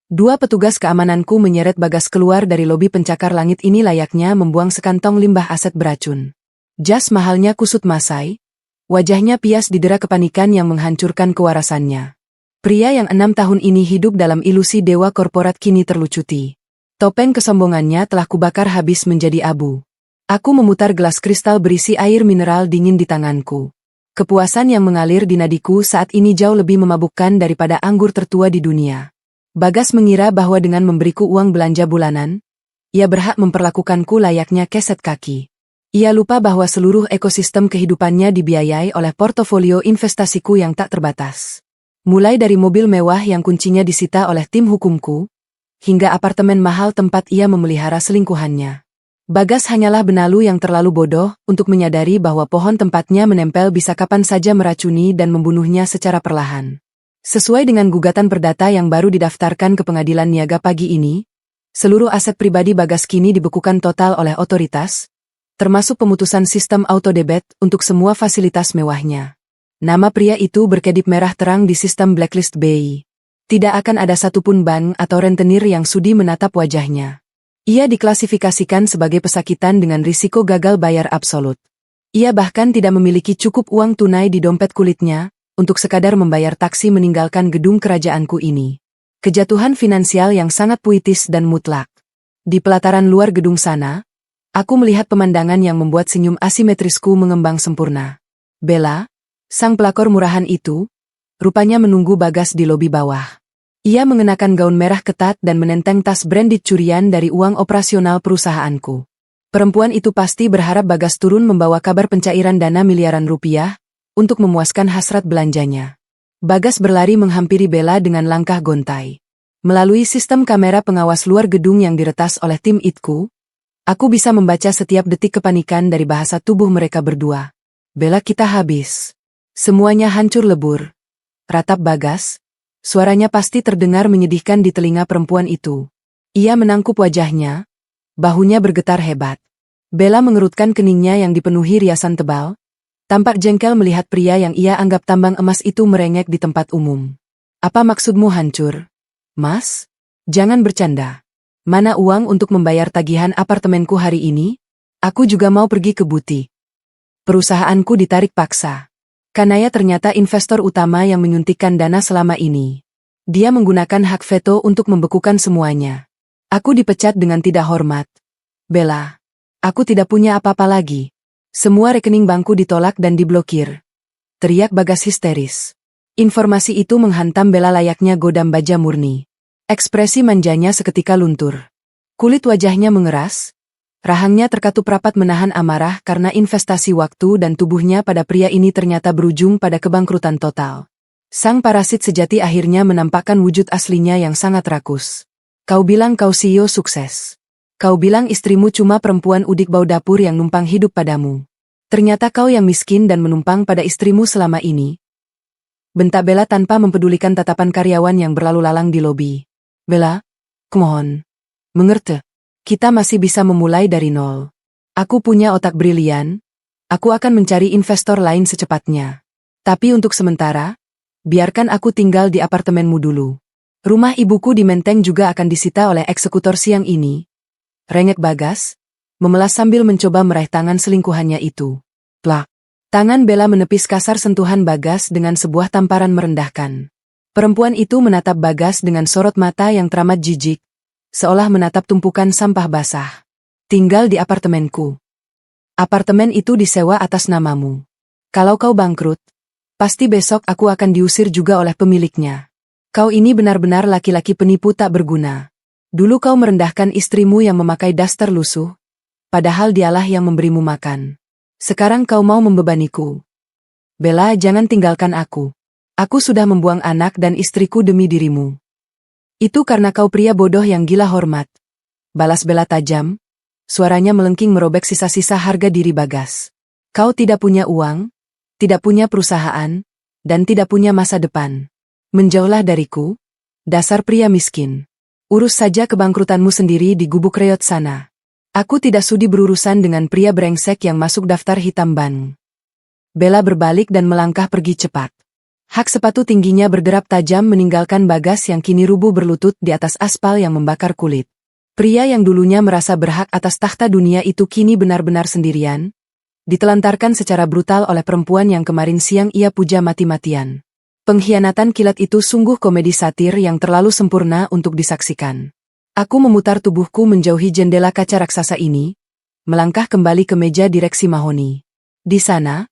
2 petugas keamananku menyeret Bagas keluar dari lobi pencakar langit ini layaknya membuang sekantong limbah aset beracun. Jas mahalnya kusut masai, wajahnya pias didera kepanikan yang menghancurkan kewarasannya. Pria yang 6 tahun ini hidup dalam ilusi dewa korporat kini terlucuti. Topeng kesombongannya telah kubakar habis menjadi abu. Aku memutar gelas kristal berisi air mineral dingin di tanganku. Kepuasan yang mengalir di nadiku saat ini jauh lebih memabukkan daripada anggur tertua di dunia. Bagas mengira bahwa dengan memberiku uang belanja bulanan, ia berhak memperlakukanku layaknya keset kaki. Ia lupa bahwa seluruh ekosistem kehidupannya dibiayai oleh portofolio investasiku yang tak terbatas. Mulai dari mobil mewah yang kuncinya disita oleh tim hukumku, hingga apartemen mahal tempat ia memelihara selingkuhannya. Bagas hanyalah benalu yang terlalu bodoh untuk menyadari bahwa pohon tempatnya menempel bisa kapan saja meracuni dan membunuhnya secara perlahan. Sesuai dengan gugatan perdata yang baru didaftarkan ke pengadilan niaga pagi ini, seluruh aset pribadi Bagas kini dibekukan total oleh otoritas, termasuk pemutusan sistem autodebit untuk semua fasilitas mewahnya. Nama pria itu berkedip merah terang di sistem blacklist BI. Tidak akan ada satupun bank atau rentenir yang sudi menatap wajahnya. Ia diklasifikasikan sebagai pesakitan dengan risiko gagal bayar absolut. Ia bahkan tidak memiliki cukup uang tunai di dompet kulitnya untuk sekadar membayar taksi meninggalkan gedung kerajaanku ini. Kejatuhan finansial yang sangat puitis dan mutlak. Di pelataran luar gedung sana, aku melihat pemandangan yang membuat senyum asimetrisku mengembang sempurna. Bella, sang pelakor murahan itu, rupanya menunggu Bagas di lobi bawah. Ia mengenakan gaun merah ketat dan menenteng tas branded curian dari uang operasional perusahaanku. Perempuan itu pasti berharap Bagas turun membawa kabar pencairan dana miliaran rupiah untuk memuaskan hasrat belanjanya. Bagas berlari menghampiri Bella dengan langkah gontai. Melalui sistem kamera pengawas luar gedung yang diretas oleh tim itku, aku bisa membaca setiap detik kepanikan dari bahasa tubuh mereka berdua. Bella, kita habis. Semuanya hancur lebur. Ratap Bagas. Suaranya pasti terdengar menyedihkan di telinga perempuan itu. Ia menangkup wajahnya, bahunya bergetar hebat. Bella mengerutkan keningnya yang dipenuhi riasan tebal, tampak jengkel melihat pria yang ia anggap tambang emas itu merengek di tempat umum. Apa maksudmu hancur? Mas? Jangan bercanda. Mana uang untuk membayar tagihan apartemenku hari ini? Aku juga mau pergi ke butik. Perusahaanku ditarik paksa. Kanaya ternyata investor utama yang menyuntikkan dana selama ini. Dia menggunakan hak veto untuk membekukan semuanya. Aku dipecat dengan tidak hormat. Bella, aku tidak punya apa-apa lagi. Semua rekening bankku ditolak dan diblokir. Teriak Bagas histeris. Informasi itu menghantam Bella layaknya godam baja murni. Ekspresi manjanya seketika luntur. Kulit wajahnya mengeras. Rahangnya terkatup rapat menahan amarah karena investasi waktu dan tubuhnya pada pria ini ternyata berujung pada kebangkrutan total. Sang parasit sejati akhirnya menampakkan wujud aslinya yang sangat rakus. Kau bilang kau CEO sukses. Kau bilang istrimu cuma perempuan udik bau dapur yang numpang hidup padamu. Ternyata kau yang miskin dan menumpang pada istrimu selama ini. Bentak Bella tanpa mempedulikan tatapan karyawan yang berlalu lalang di lobi. Bella, kumohon. Mengerti? Kita masih bisa memulai dari nol. Aku punya otak brilian. Aku akan mencari investor lain secepatnya. Tapi untuk sementara, biarkan aku tinggal di apartemenmu dulu. Rumah ibuku di Menteng juga akan disita oleh eksekutor siang ini. Rengek Bagas, memelas sambil mencoba meraih tangan selingkuhannya itu. Plak. Tangan Bella menepis kasar sentuhan Bagas dengan sebuah tamparan merendahkan. Perempuan itu menatap Bagas dengan sorot mata yang teramat jijik, seolah menatap tumpukan sampah basah. Tinggal di apartemenku. Apartemen itu disewa atas namamu. Kalau kau bangkrut, pasti besok aku akan diusir juga oleh pemiliknya. Kau ini benar-benar laki-laki penipu tak berguna. Dulu kau merendahkan istrimu yang memakai daster lusuh, padahal dialah yang memberimu makan. Sekarang kau mau membebaniku. Bella, jangan tinggalkan aku. Aku sudah membuang anak dan istriku demi dirimu. Itu karena kau pria bodoh yang gila hormat. Balas Bella tajam, suaranya melengking merobek sisa-sisa harga diri Bagas. Kau tidak punya uang, tidak punya perusahaan, dan tidak punya masa depan. Menjauhlah dariku, dasar pria miskin. Urus saja kebangkrutanmu sendiri di gubuk reot sana. Aku tidak sudi berurusan dengan pria brengsek yang masuk daftar hitam ban. Bella berbalik dan melangkah pergi cepat. Hak sepatu tingginya berderap tajam meninggalkan Bagas yang kini rubuh berlutut di atas aspal yang membakar kulit. Pria yang dulunya merasa berhak atas takhta dunia itu kini benar-benar sendirian, ditelantarkan secara brutal oleh perempuan yang kemarin siang ia puja mati-matian. Pengkhianatan kilat itu sungguh komedi satir yang terlalu sempurna untuk disaksikan. Aku memutar tubuhku menjauhi jendela kaca raksasa ini, melangkah kembali ke meja direksi mahoni. Di sana,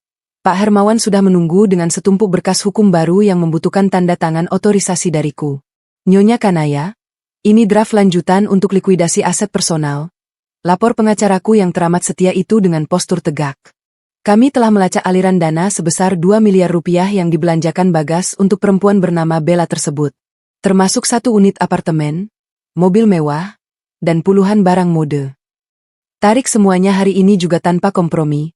Pak Hermawan sudah menunggu dengan setumpuk berkas hukum baru yang membutuhkan tanda tangan otorisasi dariku. Nyonya Kanaya, ini draft lanjutan untuk likuidasi aset personal. Lapor pengacaraku yang teramat setia itu dengan postur tegak. Kami telah melacak aliran dana sebesar 2 miliar rupiah yang dibelanjakan Bagas untuk perempuan bernama Bella tersebut. Termasuk 1 unit apartemen, mobil mewah, dan puluhan barang mode. Tarik semuanya hari ini juga tanpa kompromi.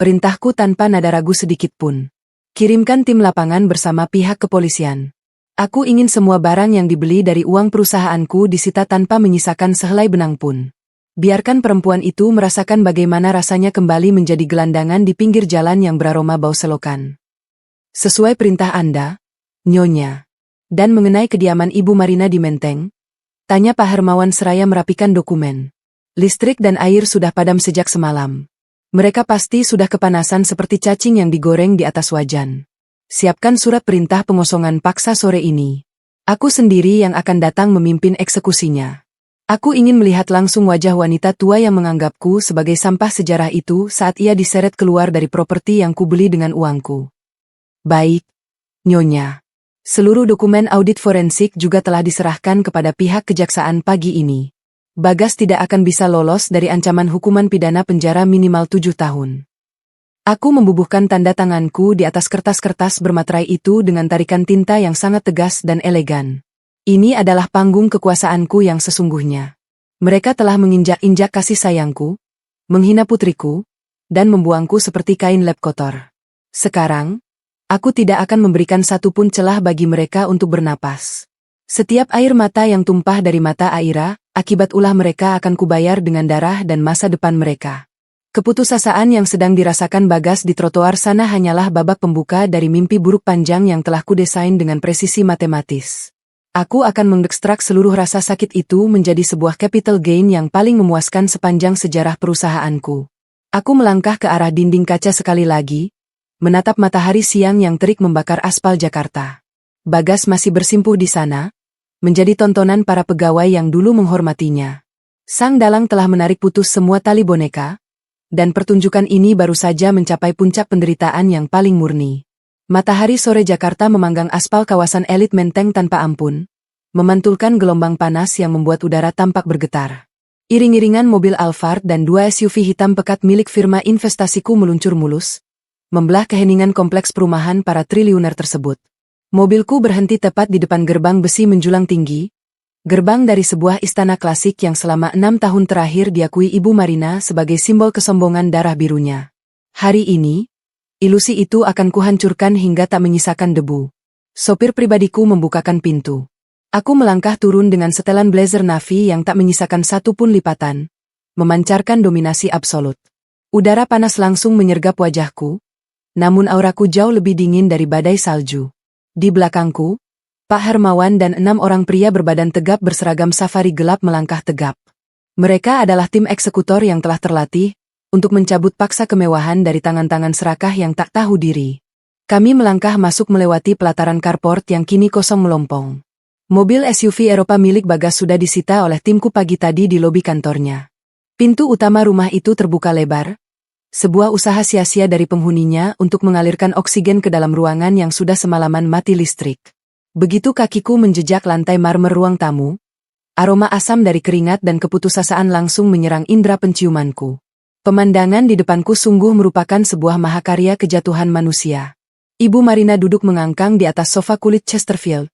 Perintahku tanpa nada ragu sedikit pun. Kirimkan tim lapangan bersama pihak kepolisian. Aku ingin semua barang yang dibeli dari uang perusahaanku disita tanpa menyisakan sehelai benang pun. Biarkan perempuan itu merasakan bagaimana rasanya kembali menjadi gelandangan di pinggir jalan yang beraroma bau selokan. Sesuai perintah Anda, Nyonya. Dan mengenai kediaman Ibu Marina di Menteng, tanya Pak Hermawan seraya merapikan dokumen. Listrik dan air sudah padam sejak semalam. Mereka pasti sudah kepanasan seperti cacing yang digoreng di atas wajan. Siapkan surat perintah pengosongan paksa sore ini. Aku sendiri yang akan datang memimpin eksekusinya. Aku ingin melihat langsung wajah wanita tua yang menganggapku sebagai sampah sejarah itu saat ia diseret keluar dari properti yang kubeli dengan uangku. Baik, Nyonya. Seluruh dokumen audit forensik juga telah diserahkan kepada pihak kejaksaan pagi ini. Bagas tidak akan bisa lolos dari ancaman hukuman pidana penjara minimal 7 tahun. Aku membubuhkan tanda tanganku di atas kertas-kertas bermaterai itu dengan tarikan tinta yang sangat tegas dan elegan. Ini adalah panggung kekuasaanku yang sesungguhnya. Mereka telah menginjak-injak kasih sayangku, menghina putriku, dan membuangku seperti kain lap kotor. Sekarang, aku tidak akan memberikan satu pun celah bagi mereka untuk bernapas. Setiap air mata yang tumpah dari mata Aira, akibat ulah mereka akan kubayar dengan darah dan masa depan mereka. Keputusasaan yang sedang dirasakan Bagas di trotoar sana hanyalah babak pembuka dari mimpi buruk panjang yang telah kudesain dengan presisi matematis. Aku akan mengekstrak seluruh rasa sakit itu menjadi sebuah capital gain yang paling memuaskan sepanjang sejarah perusahaanku. Aku melangkah ke arah dinding kaca sekali lagi, menatap matahari siang yang terik membakar aspal Jakarta. Bagas masih bersimpuh di sana, menjadi tontonan para pegawai yang dulu menghormatinya. Sang dalang telah menarik putus semua tali boneka, dan pertunjukan ini baru saja mencapai puncak penderitaan yang paling murni. Matahari sore Jakarta memanggang aspal kawasan elit Menteng tanpa ampun, memantulkan gelombang panas yang membuat udara tampak bergetar. Iring-iringan mobil Alphard dan 2 SUV hitam pekat milik firma investasiku meluncur mulus, membelah keheningan kompleks perumahan para triliuner tersebut. Mobilku berhenti tepat di depan gerbang besi menjulang tinggi, gerbang dari sebuah istana klasik yang selama 6 tahun terakhir diakui Ibu Marina sebagai simbol kesombongan darah birunya. Hari ini, ilusi itu akan kuhancurkan hingga tak menyisakan debu. Sopir pribadiku membukakan pintu. Aku melangkah turun dengan setelan blazer navy yang tak menyisakan satu pun lipatan, memancarkan dominasi absolut. Udara panas langsung menyergap wajahku, namun auraku jauh lebih dingin dari badai salju. Di belakangku, Pak Hermawan dan 6 orang pria berbadan tegap berseragam safari gelap melangkah tegap. Mereka adalah tim eksekutor yang telah terlatih untuk mencabut paksa kemewahan dari tangan-tangan serakah yang tak tahu diri. Kami melangkah masuk melewati pelataran carport yang kini kosong melompong. Mobil SUV Eropa milik Bagas sudah disita oleh timku pagi tadi di lobi kantornya. Pintu utama rumah itu terbuka lebar, sebuah usaha sia-sia dari penghuninya untuk mengalirkan oksigen ke dalam ruangan yang sudah semalaman mati listrik. Begitu kakiku menjejak lantai marmer ruang tamu, aroma asam dari keringat dan keputusasaan langsung menyerang indera penciumanku. Pemandangan di depanku sungguh merupakan sebuah mahakarya kejatuhan manusia. Ibu Marina duduk mengangkang di atas sofa kulit Chesterfield,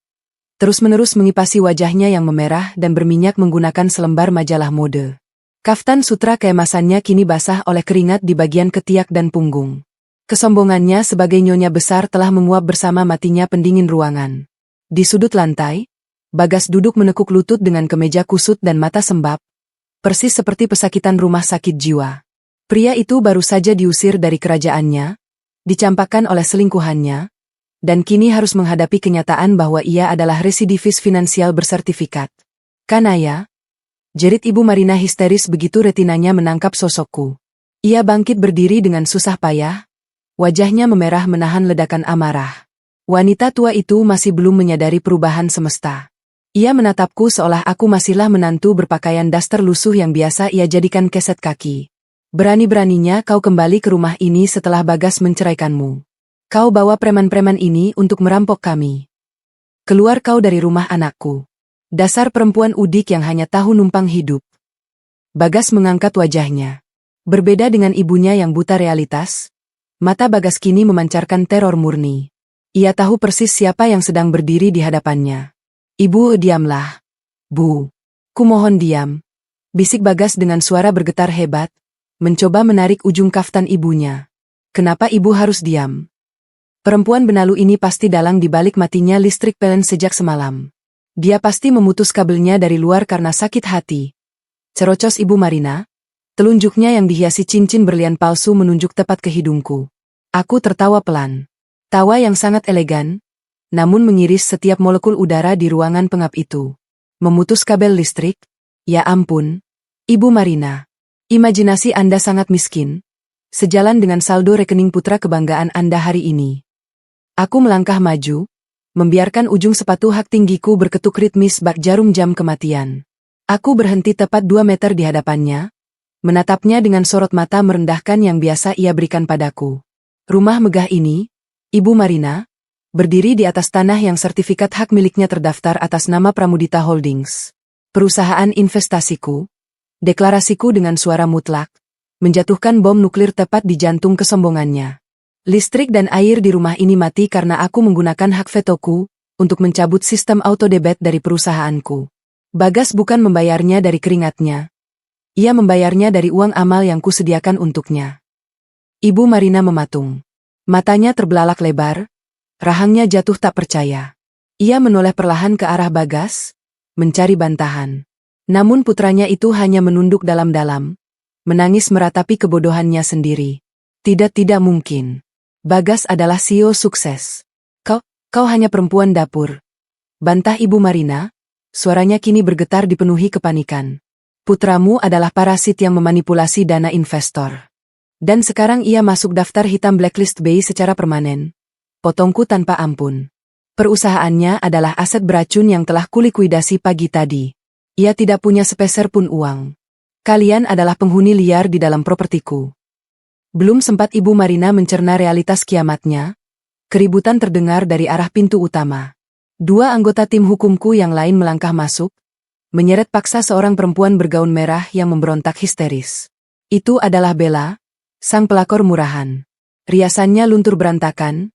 terus-menerus mengipasi wajahnya yang memerah dan berminyak menggunakan selembar majalah mode. Kaftan sutra keemasannya kini basah oleh keringat di bagian ketiak dan punggung. Kesombongannya sebagai nyonya besar telah menguap bersama matinya pendingin ruangan. Di sudut lantai, Bagas duduk menekuk lutut dengan kemeja kusut dan mata sembab, persis seperti pesakitan rumah sakit jiwa. Pria itu baru saja diusir dari kerajaannya, dicampakkan oleh selingkuhannya, dan kini harus menghadapi kenyataan bahwa ia adalah residivis finansial bersertifikat. Kanaya, jerit Ibu Marina histeris begitu retinanya menangkap sosokku. Ia bangkit berdiri dengan susah payah, wajahnya memerah menahan ledakan amarah. Wanita tua itu masih belum menyadari perubahan semesta. Ia menatapku seolah aku masihlah menantu berpakaian daster lusuh yang biasa ia jadikan keset kaki. Berani-beraninya kau kembali ke rumah ini setelah Bagas menceraikanmu. Kau bawa preman-preman ini untuk merampok kami. Keluar kau dari rumah anakku. Dasar perempuan udik yang hanya tahu numpang hidup. Bagas mengangkat wajahnya. Berbeda dengan ibunya yang buta realitas, mata Bagas kini memancarkan teror murni. Ia tahu persis siapa yang sedang berdiri di hadapannya. Ibu, diamlah. Bu. Kumohon diam. Bisik Bagas dengan suara bergetar hebat, mencoba menarik ujung kaftan ibunya. Kenapa ibu harus diam? Perempuan benalu ini pasti dalang di balik matinya listrik PLN sejak semalam. Dia pasti memutus kabelnya dari luar karena sakit hati. Cerocos Ibu Marina. Telunjuknya yang dihiasi cincin berlian palsu menunjuk tepat ke hidungku. Aku tertawa pelan. Tawa yang sangat elegan, namun mengiris setiap molekul udara di ruangan pengap itu. Memutus kabel listrik? Ya ampun. Ibu Marina. Imajinasi Anda sangat miskin. Sejalan dengan saldo rekening putra kebanggaan Anda hari ini. Aku melangkah maju, membiarkan ujung sepatu hak tinggiku berketuk ritmis bak jarum jam kematian. Aku berhenti tepat 2 meter di hadapannya, menatapnya dengan sorot mata merendahkan yang biasa ia berikan padaku. Rumah megah ini, Ibu Marina, berdiri di atas tanah yang sertifikat hak miliknya terdaftar atas nama Pramudita Holdings. Perusahaan investasiku, deklarasiku dengan suara mutlak, menjatuhkan bom nuklir tepat di jantung kesombongannya. Listrik dan air di rumah ini mati karena aku menggunakan hak vetoku untuk mencabut sistem autodebit dari perusahaanku. Bagas bukan membayarnya dari keringatnya. Ia membayarnya dari uang amal yang kusediakan untuknya. Ibu Marina mematung. Matanya terbelalak lebar, rahangnya jatuh tak percaya. Ia menoleh perlahan ke arah Bagas, mencari bantahan. Namun putranya itu hanya menunduk dalam-dalam, menangis meratapi kebodohannya sendiri. Tidak mungkin. Bagas adalah CEO sukses. Kau hanya perempuan dapur. Bantah Ibu Marina, suaranya kini bergetar dipenuhi kepanikan. Putramu adalah parasit yang memanipulasi dana investor. Dan sekarang ia masuk daftar hitam blacklist BI secara permanen. Potongku tanpa ampun. Perusahaannya adalah aset beracun yang telah kulikuidasi pagi tadi. Ia tidak punya sepeser pun uang. Kalian adalah penghuni liar di dalam propertiku. Belum sempat Ibu Marina mencerna realitas kiamatnya, keributan terdengar dari arah pintu utama. 2 anggota tim hukumku yang lain melangkah masuk, menyeret paksa seorang perempuan bergaun merah yang memberontak histeris. Itu adalah Bella, sang pelakor murahan. Riasannya luntur berantakan,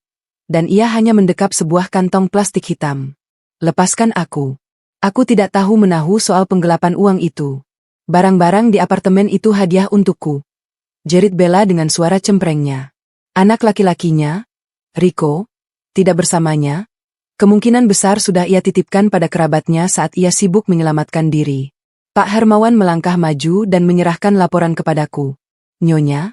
dan ia hanya mendekap sebuah kantong plastik hitam. Lepaskan aku. Aku tidak tahu menahu soal penggelapan uang itu. Barang-barang di apartemen itu hadiah untukku. Jerit Bella dengan suara cemprengnya. Anak laki-lakinya, Rico, tidak bersamanya. Kemungkinan besar sudah ia titipkan pada kerabatnya saat ia sibuk menyelamatkan diri. Pak Hermawan melangkah maju dan menyerahkan laporan kepadaku. Nyonya,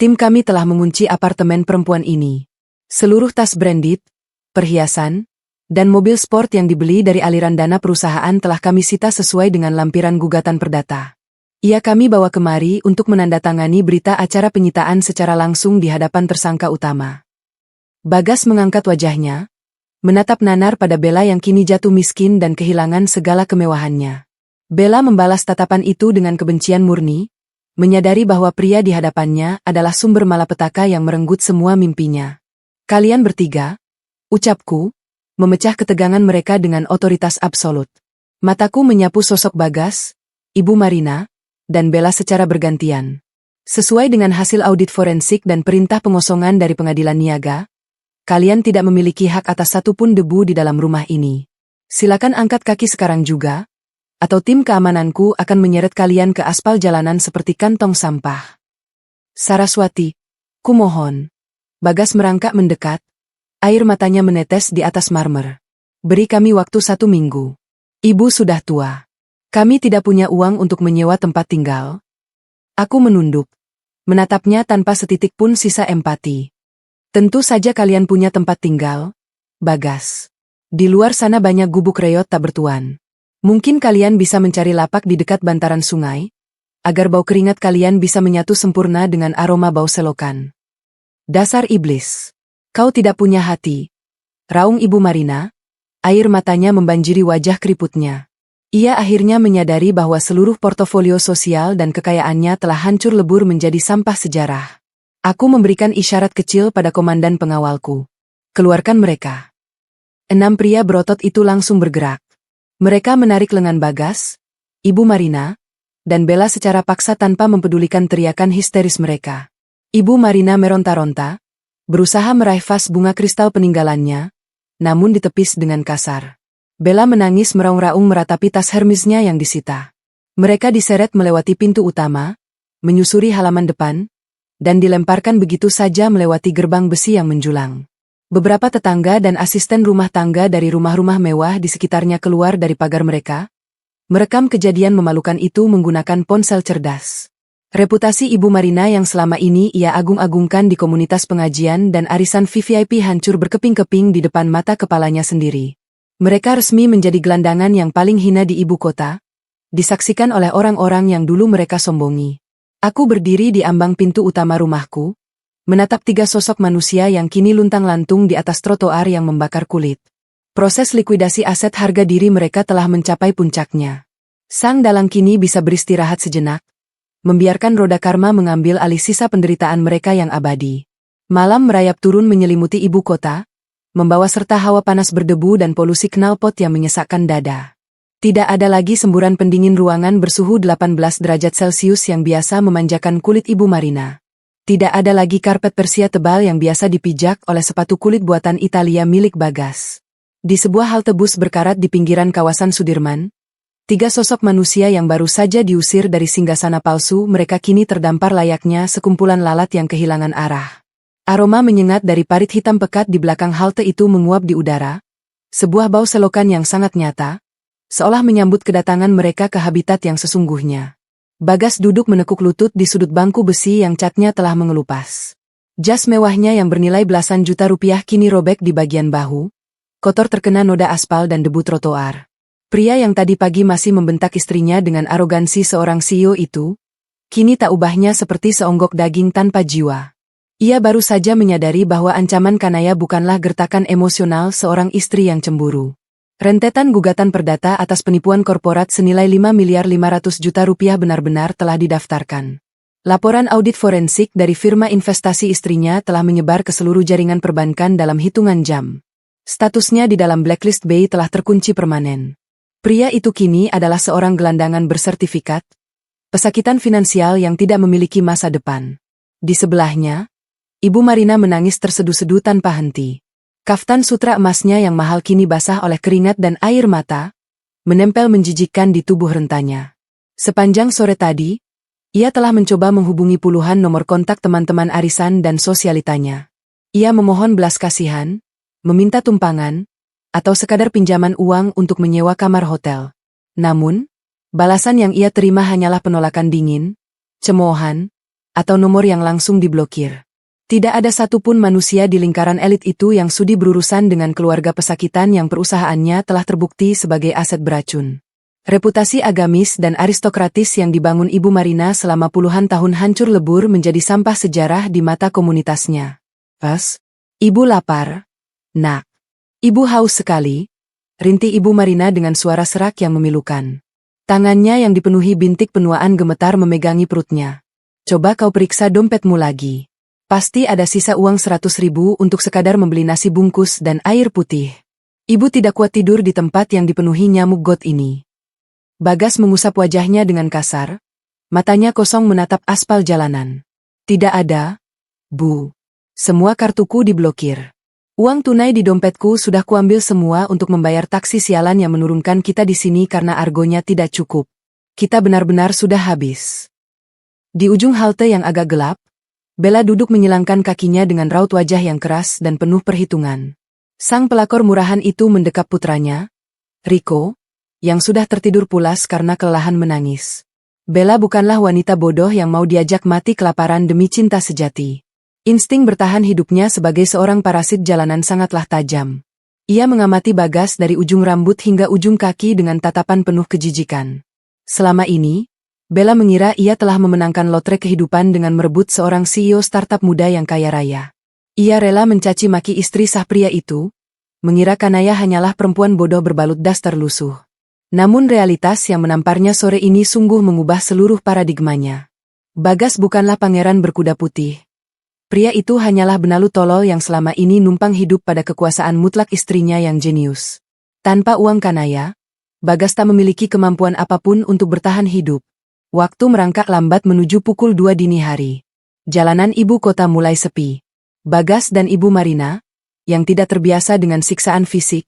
tim kami telah mengunci apartemen perempuan ini. Seluruh tas branded, perhiasan, dan mobil sport yang dibeli dari aliran dana perusahaan telah kami sita sesuai dengan lampiran gugatan perdata. Ia kami bawa kemari untuk menandatangani berita acara penyitaan secara langsung di hadapan tersangka utama. Bagas mengangkat wajahnya, menatap nanar pada Bella yang kini jatuh miskin dan kehilangan segala kemewahannya. Bella membalas tatapan itu dengan kebencian murni, menyadari bahwa pria di hadapannya adalah sumber malapetaka yang merenggut semua mimpinya. Kalian bertiga, ucapku, memecah ketegangan mereka dengan otoritas absolut. Mataku menyapu sosok Bagas, Ibu Marina, dan Bella secara bergantian. Sesuai dengan hasil audit forensik dan perintah pengosongan dari pengadilan niaga, kalian tidak memiliki hak atas satupun debu di dalam rumah ini. Silakan angkat kaki sekarang juga, atau tim keamananku akan menyeret kalian ke aspal jalanan seperti kantong sampah. Saraswati, kumohon. Bagas merangkak mendekat, air matanya menetes di atas marmer. Beri kami waktu 1 minggu. Ibu sudah tua. Kami tidak punya uang untuk menyewa tempat tinggal. Aku menunduk, menatapnya tanpa setitik pun sisa empati. Tentu saja kalian punya tempat tinggal, Bagas. Di luar sana banyak gubuk reot tak bertuan. Mungkin kalian bisa mencari lapak di dekat bantaran sungai, agar bau keringat kalian bisa menyatu sempurna dengan aroma bau selokan. Dasar iblis. Kau tidak punya hati. Raung Ibu Marina, air matanya membanjiri wajah keriputnya. Ia akhirnya menyadari bahwa seluruh portofolio sosial dan kekayaannya telah hancur lebur menjadi sampah sejarah. Aku memberikan isyarat kecil pada komandan pengawalku. Keluarkan mereka. 6 pria berotot itu langsung bergerak. Mereka menarik lengan Bagas, Ibu Marina, dan Bella secara paksa tanpa mempedulikan teriakan histeris mereka. Ibu Marina meronta-ronta, berusaha meraih vas bunga kristal peninggalannya, namun ditepis dengan kasar. Bella menangis meraung-raung meratapi tas Hermesnya yang disita. Mereka diseret melewati pintu utama, menyusuri halaman depan, dan dilemparkan begitu saja melewati gerbang besi yang menjulang. Beberapa tetangga dan asisten rumah tangga dari rumah-rumah mewah di sekitarnya keluar dari pagar mereka, merekam kejadian memalukan itu menggunakan ponsel cerdas. Reputasi Ibu Marina yang selama ini ia agung-agungkan di komunitas pengajian dan arisan VVIP hancur berkeping-keping di depan mata kepalanya sendiri. Mereka resmi menjadi gelandangan yang paling hina di ibu kota, disaksikan oleh orang-orang yang dulu mereka sombongi. Aku berdiri di ambang pintu utama rumahku, menatap 3 sosok manusia yang kini luntang-lantung di atas trotoar yang membakar kulit. Proses likuidasi aset harga diri mereka telah mencapai puncaknya. Sang dalang kini bisa beristirahat sejenak, membiarkan roda karma mengambil alih sisa penderitaan mereka yang abadi. Malam merayap turun menyelimuti ibu kota, membawa serta hawa panas berdebu dan polusi knalpot yang menyesakkan dada. Tidak ada lagi semburan pendingin ruangan bersuhu 18 derajat Celcius yang biasa memanjakan kulit Ibu Marina. Tidak ada lagi karpet Persia tebal yang biasa dipijak oleh sepatu kulit buatan Italia milik Bagas. Di sebuah halte bus berkarat di pinggiran kawasan Sudirman, 3 sosok manusia yang baru saja diusir dari singgasana palsu mereka kini terdampar layaknya sekumpulan lalat yang kehilangan arah. Aroma menyengat dari parit hitam pekat di belakang halte itu menguap di udara. Sebuah bau selokan yang sangat nyata, seolah menyambut kedatangan mereka ke habitat yang sesungguhnya. Bagas duduk menekuk lutut di sudut bangku besi yang catnya telah mengelupas. Jas mewahnya yang bernilai belasan juta rupiah kini robek di bagian bahu, kotor terkena noda aspal dan debu trotoar. Pria yang tadi pagi masih membentak istrinya dengan arogansi seorang CEO itu, kini tak ubahnya seperti seonggok daging tanpa jiwa. Ia baru saja menyadari bahwa ancaman kanaya bukanlah gertakan emosional seorang istri yang cemburu. Rentetan gugatan perdata atas penipuan korporat senilai 5.500.000.000 rupiah benar-benar telah didaftarkan. Laporan audit forensik dari firma investasi istrinya telah menyebar ke seluruh jaringan perbankan dalam hitungan jam. Statusnya di dalam blacklist BI telah terkunci permanen. Pria itu kini adalah seorang gelandangan bersertifikat, pesakitan finansial yang tidak memiliki masa depan. Di sebelahnya, Ibu Marina menangis terseduh-seduh tanpa henti. Kaftan sutra emasnya yang mahal kini basah oleh keringat dan air mata, menempel menjijikkan di tubuh rentanya. Sepanjang sore tadi, ia telah mencoba menghubungi puluhan nomor kontak teman-teman arisan dan sosialitanya. Ia memohon belas kasihan, meminta tumpangan, atau sekadar pinjaman uang untuk menyewa kamar hotel. Namun, balasan yang ia terima hanyalah penolakan dingin, cemoohan, atau nomor yang langsung diblokir. Tidak ada satupun manusia di lingkaran elit itu yang sudi berurusan dengan keluarga pesakitan yang perusahaannya telah terbukti sebagai aset beracun. Reputasi agamis dan aristokratis yang dibangun Ibu Marina selama puluhan tahun hancur lebur menjadi sampah sejarah di mata komunitasnya. Pas, Ibu lapar, nak. Ibu haus sekali, rintih Ibu Marina dengan suara serak yang memilukan. Tangannya yang dipenuhi bintik penuaan gemetar memegangi perutnya. Coba kau periksa dompetmu lagi. Pasti ada sisa uang 100.000 untuk sekadar membeli nasi bungkus dan air putih. Ibu tidak kuat tidur di tempat yang dipenuhi nyamuk got ini. Bagas mengusap wajahnya dengan kasar, matanya kosong menatap aspal jalanan. Tidak ada, Bu. Semua kartuku diblokir. Uang tunai di dompetku sudah kuambil semua untuk membayar taksi sialan yang menurunkan kita di sini karena argonya tidak cukup. Kita benar-benar sudah habis. Di ujung halte yang agak gelap, Bella duduk menyilangkan kakinya dengan raut wajah yang keras dan penuh perhitungan. Sang pelakor murahan itu mendekap putranya, Rico, yang sudah tertidur pulas karena kelelahan menangis. Bella bukanlah wanita bodoh yang mau diajak mati kelaparan demi cinta sejati. Insting bertahan hidupnya sebagai seorang parasit jalanan sangatlah tajam. Ia mengamati Bagas dari ujung rambut hingga ujung kaki dengan tatapan penuh kejijikan. Selama ini, Bella mengira ia telah memenangkan lotre kehidupan dengan merebut seorang CEO startup muda yang kaya raya. Ia rela mencaci maki istri sah pria itu, mengira Kanaya hanyalah perempuan bodoh berbalut daster lusuh. Namun realitas yang menamparnya sore ini sungguh mengubah seluruh paradigmanya. Bagas bukanlah pangeran berkuda putih. Pria itu hanyalah benalu tolol yang selama ini numpang hidup pada kekuasaan mutlak istrinya yang jenius. Tanpa uang kanaya, Bagas tak memiliki kemampuan apapun untuk bertahan hidup. Waktu merangkak lambat menuju pukul 2 dini hari. Jalanan ibu kota mulai sepi. Bagas dan Ibu Marina, yang tidak terbiasa dengan siksaan fisik,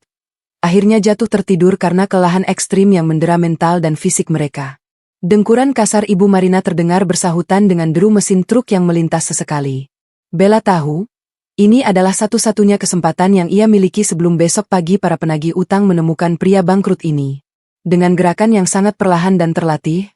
akhirnya jatuh tertidur karena kelelahan ekstrim yang mendera mental dan fisik mereka. Dengkuran kasar Ibu Marina terdengar bersahutan dengan deru mesin truk yang melintas sesekali. Bella tahu, ini adalah satu-satunya kesempatan yang ia miliki sebelum besok pagi para penagih utang menemukan pria bangkrut ini. Dengan gerakan yang sangat perlahan dan terlatih,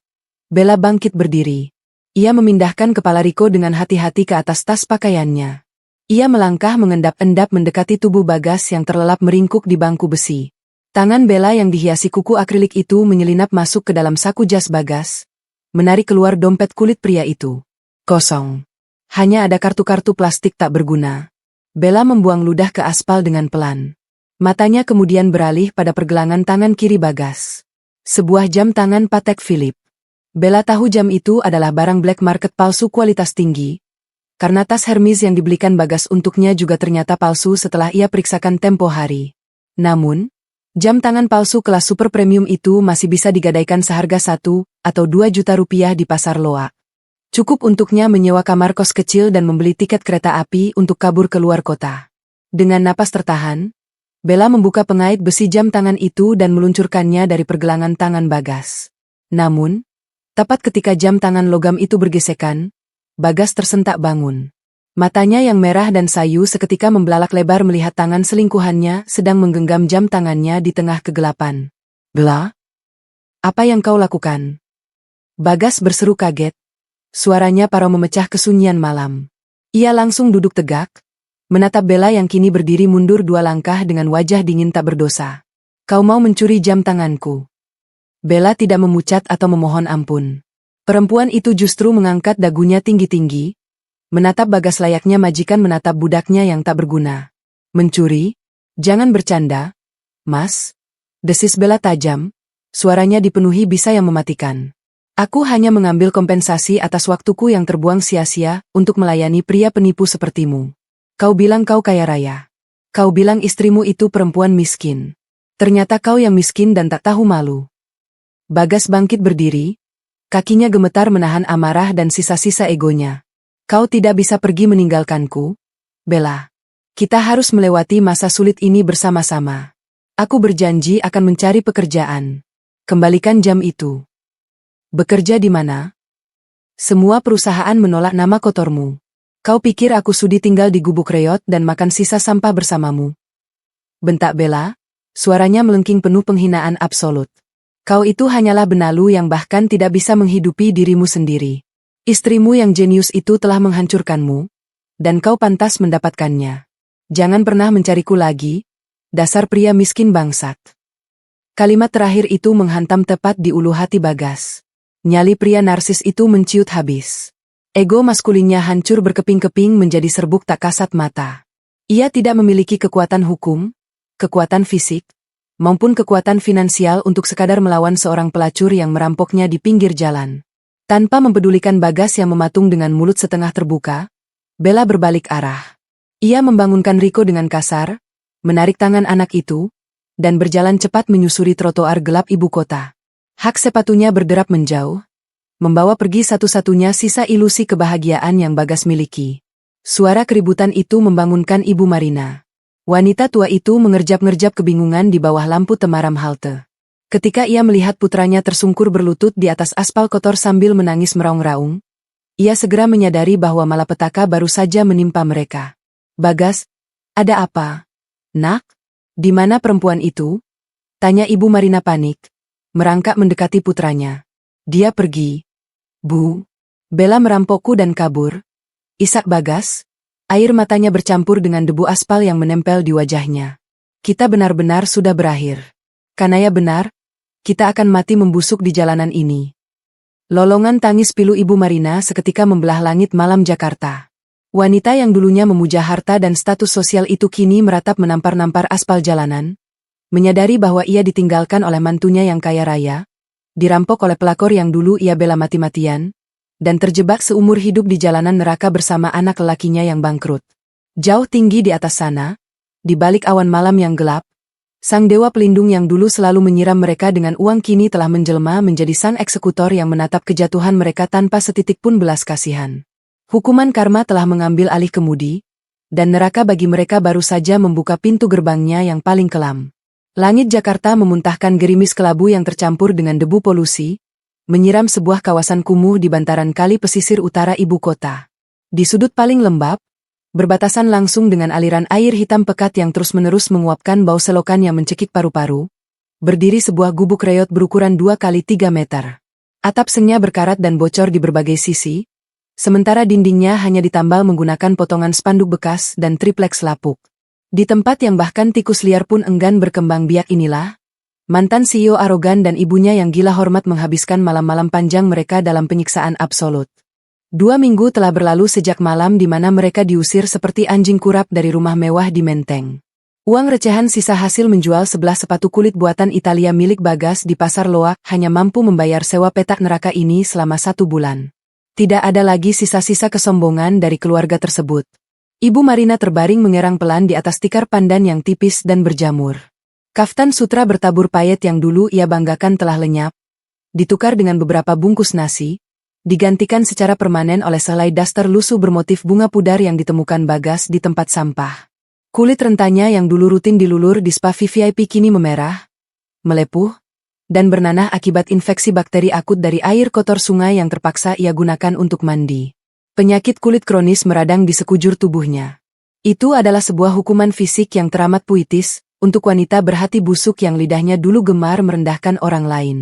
Bella bangkit berdiri. Ia memindahkan kepala Riko dengan hati-hati ke atas tas pakaiannya. Ia melangkah mengendap-endap mendekati tubuh Bagas yang terlelap meringkuk di bangku besi. Tangan Bella yang dihiasi kuku akrilik itu menyelinap masuk ke dalam saku jas Bagas, menarik keluar dompet kulit pria itu. Kosong. Hanya ada kartu-kartu plastik tak berguna. Bella membuang ludah ke aspal dengan pelan. Matanya kemudian beralih pada pergelangan tangan kiri Bagas. Sebuah jam tangan Patek Philippe. Bella tahu jam itu adalah barang black market palsu kualitas tinggi, karena tas Hermes yang dibelikan Bagas untuknya juga ternyata palsu setelah ia periksakan tempo hari. Namun, jam tangan palsu kelas super premium itu masih bisa digadaikan seharga 1 atau 2 juta rupiah di pasar loak. Cukup untuknya menyewa kamar kos kecil dan membeli tiket kereta api untuk kabur ke luar kota. Dengan napas tertahan, Bella membuka pengait besi jam tangan itu dan meluncurkannya dari pergelangan tangan Bagas. Namun, tepat ketika jam tangan logam itu bergesekan, Bagas tersentak bangun. Matanya yang merah dan sayu seketika membelalak lebar melihat tangan selingkuhannya sedang menggenggam jam tangannya di tengah kegelapan. "Bella? Apa yang kau lakukan?" Bagas berseru kaget. Suaranya parau memecah kesunyian malam. Ia langsung duduk tegak, menatap Bella yang kini berdiri mundur 2 langkah dengan wajah dingin tak berdosa. "Kau mau mencuri jam tanganku?" Bella tidak memucat atau memohon ampun. Perempuan itu justru mengangkat dagunya tinggi-tinggi, menatap Bagas layaknya majikan menatap budaknya yang tak berguna. "Mencuri? Jangan bercanda, Mas," desis Bella tajam, suaranya dipenuhi bisa yang mematikan. "Aku hanya mengambil kompensasi atas waktuku yang terbuang sia-sia untuk melayani pria penipu sepertimu. Kau bilang kau kaya raya. Kau bilang istrimu itu perempuan miskin. Ternyata kau yang miskin dan tak tahu malu." Bagas bangkit berdiri. Kakinya gemetar menahan amarah dan sisa-sisa egonya. "Kau tidak bisa pergi meninggalkanku, Bella. Kita harus melewati masa sulit ini bersama-sama. Aku berjanji akan mencari pekerjaan. Kembalikan jam itu." "Bekerja di mana?" "Semua perusahaan menolak nama kotormu. Kau pikir aku sudi tinggal di gubuk reot dan makan sisa sampah bersamamu?" bentak Bella, suaranya melengking penuh penghinaan absolut. "Kau itu hanyalah benalu yang bahkan tidak bisa menghidupi dirimu sendiri. Istrimu yang jenius itu telah menghancurkanmu, dan kau pantas mendapatkannya. Jangan pernah mencariku lagi, dasar pria miskin bangsat." Kalimat terakhir itu menghantam tepat di ulu hati Bagas. Nyali pria narsis itu menciut habis. Ego maskulinnya hancur berkeping-keping menjadi serbuk tak kasat mata. Ia tidak memiliki kekuatan hukum, kekuatan fisik, maupun kekuatan finansial untuk sekadar melawan seorang pelacur yang merampoknya di pinggir jalan. Tanpa mempedulikan Bagas yang mematung dengan mulut setengah terbuka, Bella berbalik arah. Ia membangunkan Riko dengan kasar, menarik tangan anak itu, dan berjalan cepat menyusuri trotoar gelap ibu kota. Hak sepatunya berderap menjauh, membawa pergi satu-satunya sisa ilusi kebahagiaan yang Bagas miliki. Suara keributan itu membangunkan Ibu Marina. Wanita tua itu mengerjap-ngerjap kebingungan di bawah lampu temaram halte. Ketika ia melihat putranya tersungkur berlutut di atas aspal kotor sambil menangis meraung-raung, ia segera menyadari bahwa malapetaka baru saja menimpa mereka. "Bagas, ada apa? Nak, di mana perempuan itu?" tanya Ibu Marina panik, merangkak mendekati putranya. "Dia pergi, Bu. Bella merampokku dan kabur," isak Bagas. Air matanya bercampur dengan debu aspal yang menempel di wajahnya. "Kita benar-benar sudah berakhir. Kanaya benar, kita akan mati membusuk di jalanan ini." Lolongan tangis pilu Ibu Marina seketika membelah langit malam Jakarta. Wanita yang dulunya memuja harta dan status sosial itu kini meratap menampar-nampar aspal jalanan, Menyadari bahwa ia ditinggalkan oleh mantunya yang kaya raya, dirampok oleh pelakor yang dulu ia bela mati-matian, dan terjebak seumur hidup di jalanan neraka bersama anak lelakinya yang bangkrut. Jauh tinggi di atas sana, di balik awan malam yang gelap, sang dewa pelindung yang dulu selalu menyiram mereka dengan uang kini telah menjelma menjadi sang eksekutor yang menatap kejatuhan mereka tanpa setitik pun belas kasihan. Hukuman karma telah mengambil alih kemudi, dan neraka bagi mereka baru saja membuka pintu gerbangnya yang paling kelam. Langit Jakarta memuntahkan gerimis kelabu yang tercampur dengan debu polusi, menyiram sebuah kawasan kumuh di bantaran kali pesisir utara ibu kota. Di sudut paling lembab, berbatasan langsung dengan aliran air hitam pekat yang terus-menerus menguapkan bau selokan yang mencekik paru-paru, berdiri sebuah gubuk reot berukuran 2 kali 3 meter. Atap sengnya berkarat dan bocor di berbagai sisi, sementara dindingnya hanya ditambal menggunakan potongan spanduk bekas dan tripleks lapuk. Di tempat yang bahkan tikus liar pun enggan berkembang biak inilah, mantan CEO arogan dan ibunya yang gila hormat menghabiskan malam-malam panjang mereka dalam penyiksaan absolut. 2 minggu telah berlalu sejak malam di mana mereka diusir seperti anjing kurap dari rumah mewah di Menteng. Uang recehan sisa hasil menjual 11 sepatu kulit buatan Italia milik Bagas di Pasar Loak hanya mampu membayar sewa petak neraka ini selama 1 bulan. Tidak ada lagi sisa-sisa kesombongan dari keluarga tersebut. Ibu Marina terbaring mengerang pelan di atas tikar pandan yang tipis dan berjamur. Kaftan sutra bertabur payet yang dulu ia banggakan telah lenyap, ditukar dengan beberapa bungkus nasi, digantikan secara permanen oleh sehelai daster lusuh bermotif bunga pudar yang ditemukan Bagas di tempat sampah. Kulit rentanya yang dulu rutin dilulur di spa VIP kini memerah, melepuh, dan bernanah akibat infeksi bakteri akut dari air kotor sungai yang terpaksa ia gunakan untuk mandi. Penyakit kulit kronis meradang di sekujur tubuhnya. Itu adalah sebuah hukuman fisik yang teramat puitis, untuk wanita berhati busuk yang lidahnya dulu gemar merendahkan orang lain.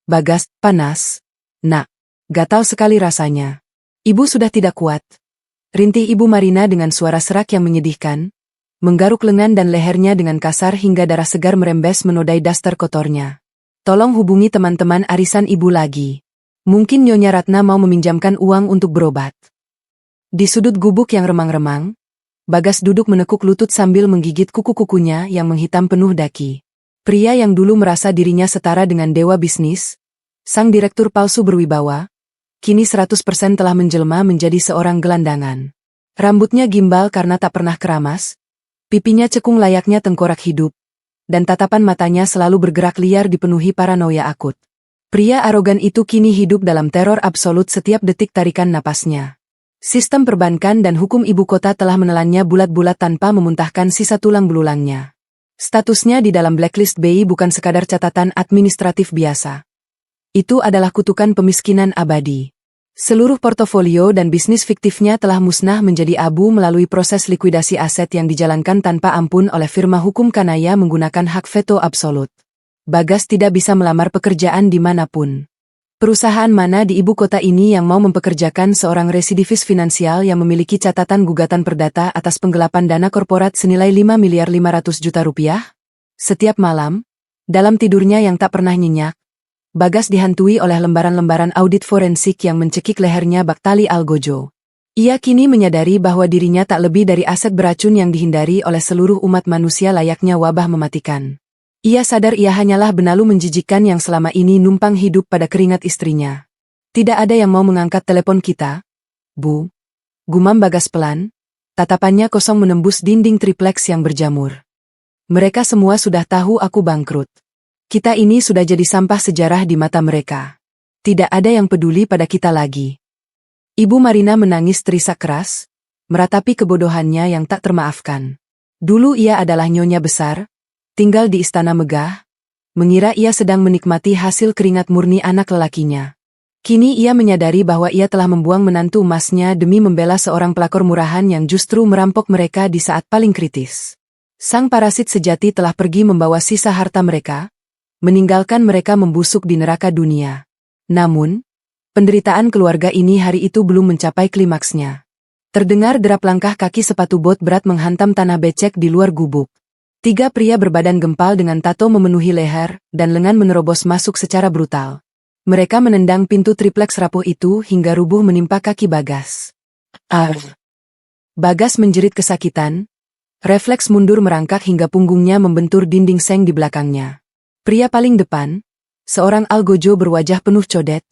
Bagas, panas. Nak, gatal sekali rasanya. Ibu sudah tidak kuat. Rintih Ibu Marina dengan suara serak yang menyedihkan, menggaruk lengan dan lehernya dengan kasar hingga darah segar merembes menodai daster kotornya. Tolong hubungi teman-teman arisan ibu lagi. Mungkin Nyonya Ratna mau meminjamkan uang untuk berobat. Di sudut gubuk yang remang-remang, Bagas duduk menekuk lutut sambil menggigit kuku-kukunya yang menghitam penuh daki. Pria yang dulu merasa dirinya setara dengan dewa bisnis, sang direktur palsu berwibawa, kini 100% telah menjelma menjadi seorang gelandangan. Rambutnya gimbal karena tak pernah keramas, pipinya cekung layaknya tengkorak hidup, dan tatapan matanya selalu bergerak liar dipenuhi paranoia akut. Pria arogan itu kini hidup dalam teror absolut setiap detik tarikan napasnya. Sistem perbankan dan hukum ibu kota telah menelannya bulat-bulat tanpa memuntahkan sisa tulang belulangnya. Statusnya di dalam blacklist BI bukan sekadar catatan administratif biasa. Itu adalah kutukan pemiskinan abadi. Seluruh portofolio dan bisnis fiktifnya telah musnah menjadi abu melalui proses likuidasi aset yang dijalankan tanpa ampun oleh firma hukum kanaya menggunakan hak veto absolut. Bagas tidak bisa melamar pekerjaan dimanapun. Perusahaan mana di ibu kota ini yang mau mempekerjakan seorang residivis finansial yang memiliki catatan gugatan perdata atas penggelapan dana korporat senilai 5.500.000.000 rupiah? Setiap malam, dalam tidurnya yang tak pernah nyenyak, Bagas dihantui oleh lembaran-lembaran audit forensik yang mencekik lehernya bak tali algojo. Ia kini menyadari bahwa dirinya tak lebih dari aset beracun yang dihindari oleh seluruh umat manusia layaknya wabah mematikan. Ia sadar ia hanyalah benalu menjijikkan yang selama ini numpang hidup pada keringat istrinya. Tidak ada yang mau mengangkat telepon kita, Bu. Gumam Bagas pelan, tatapannya kosong menembus dinding tripleks yang berjamur. Mereka semua sudah tahu aku bangkrut. Kita ini sudah jadi sampah sejarah di mata mereka. Tidak ada yang peduli pada kita lagi. Ibu Marina menangis terisak keras, meratapi kebodohannya yang tak termaafkan. Dulu ia adalah nyonya besar, tinggal di istana megah, mengira ia sedang menikmati hasil keringat murni anak lelakinya. Kini ia menyadari bahwa ia telah membuang menantu emasnya demi membela seorang pelakor murahan yang justru merampok mereka di saat paling kritis. Sang parasit sejati telah pergi membawa sisa harta mereka, meninggalkan mereka membusuk di neraka dunia. Namun, penderitaan keluarga ini hari itu belum mencapai klimaksnya. Terdengar derap langkah kaki sepatu bot berat menghantam tanah becek di luar gubuk. 3 pria berbadan gempal dengan tato memenuhi leher dan lengan menerobos masuk secara brutal. Mereka menendang pintu tripleks rapuh itu hingga rubuh menimpa kaki Bagas. Bagas menjerit kesakitan, Refleks mundur merangkak hingga punggungnya membentur dinding seng di belakangnya. Pria paling depan, seorang algojo berwajah penuh codet,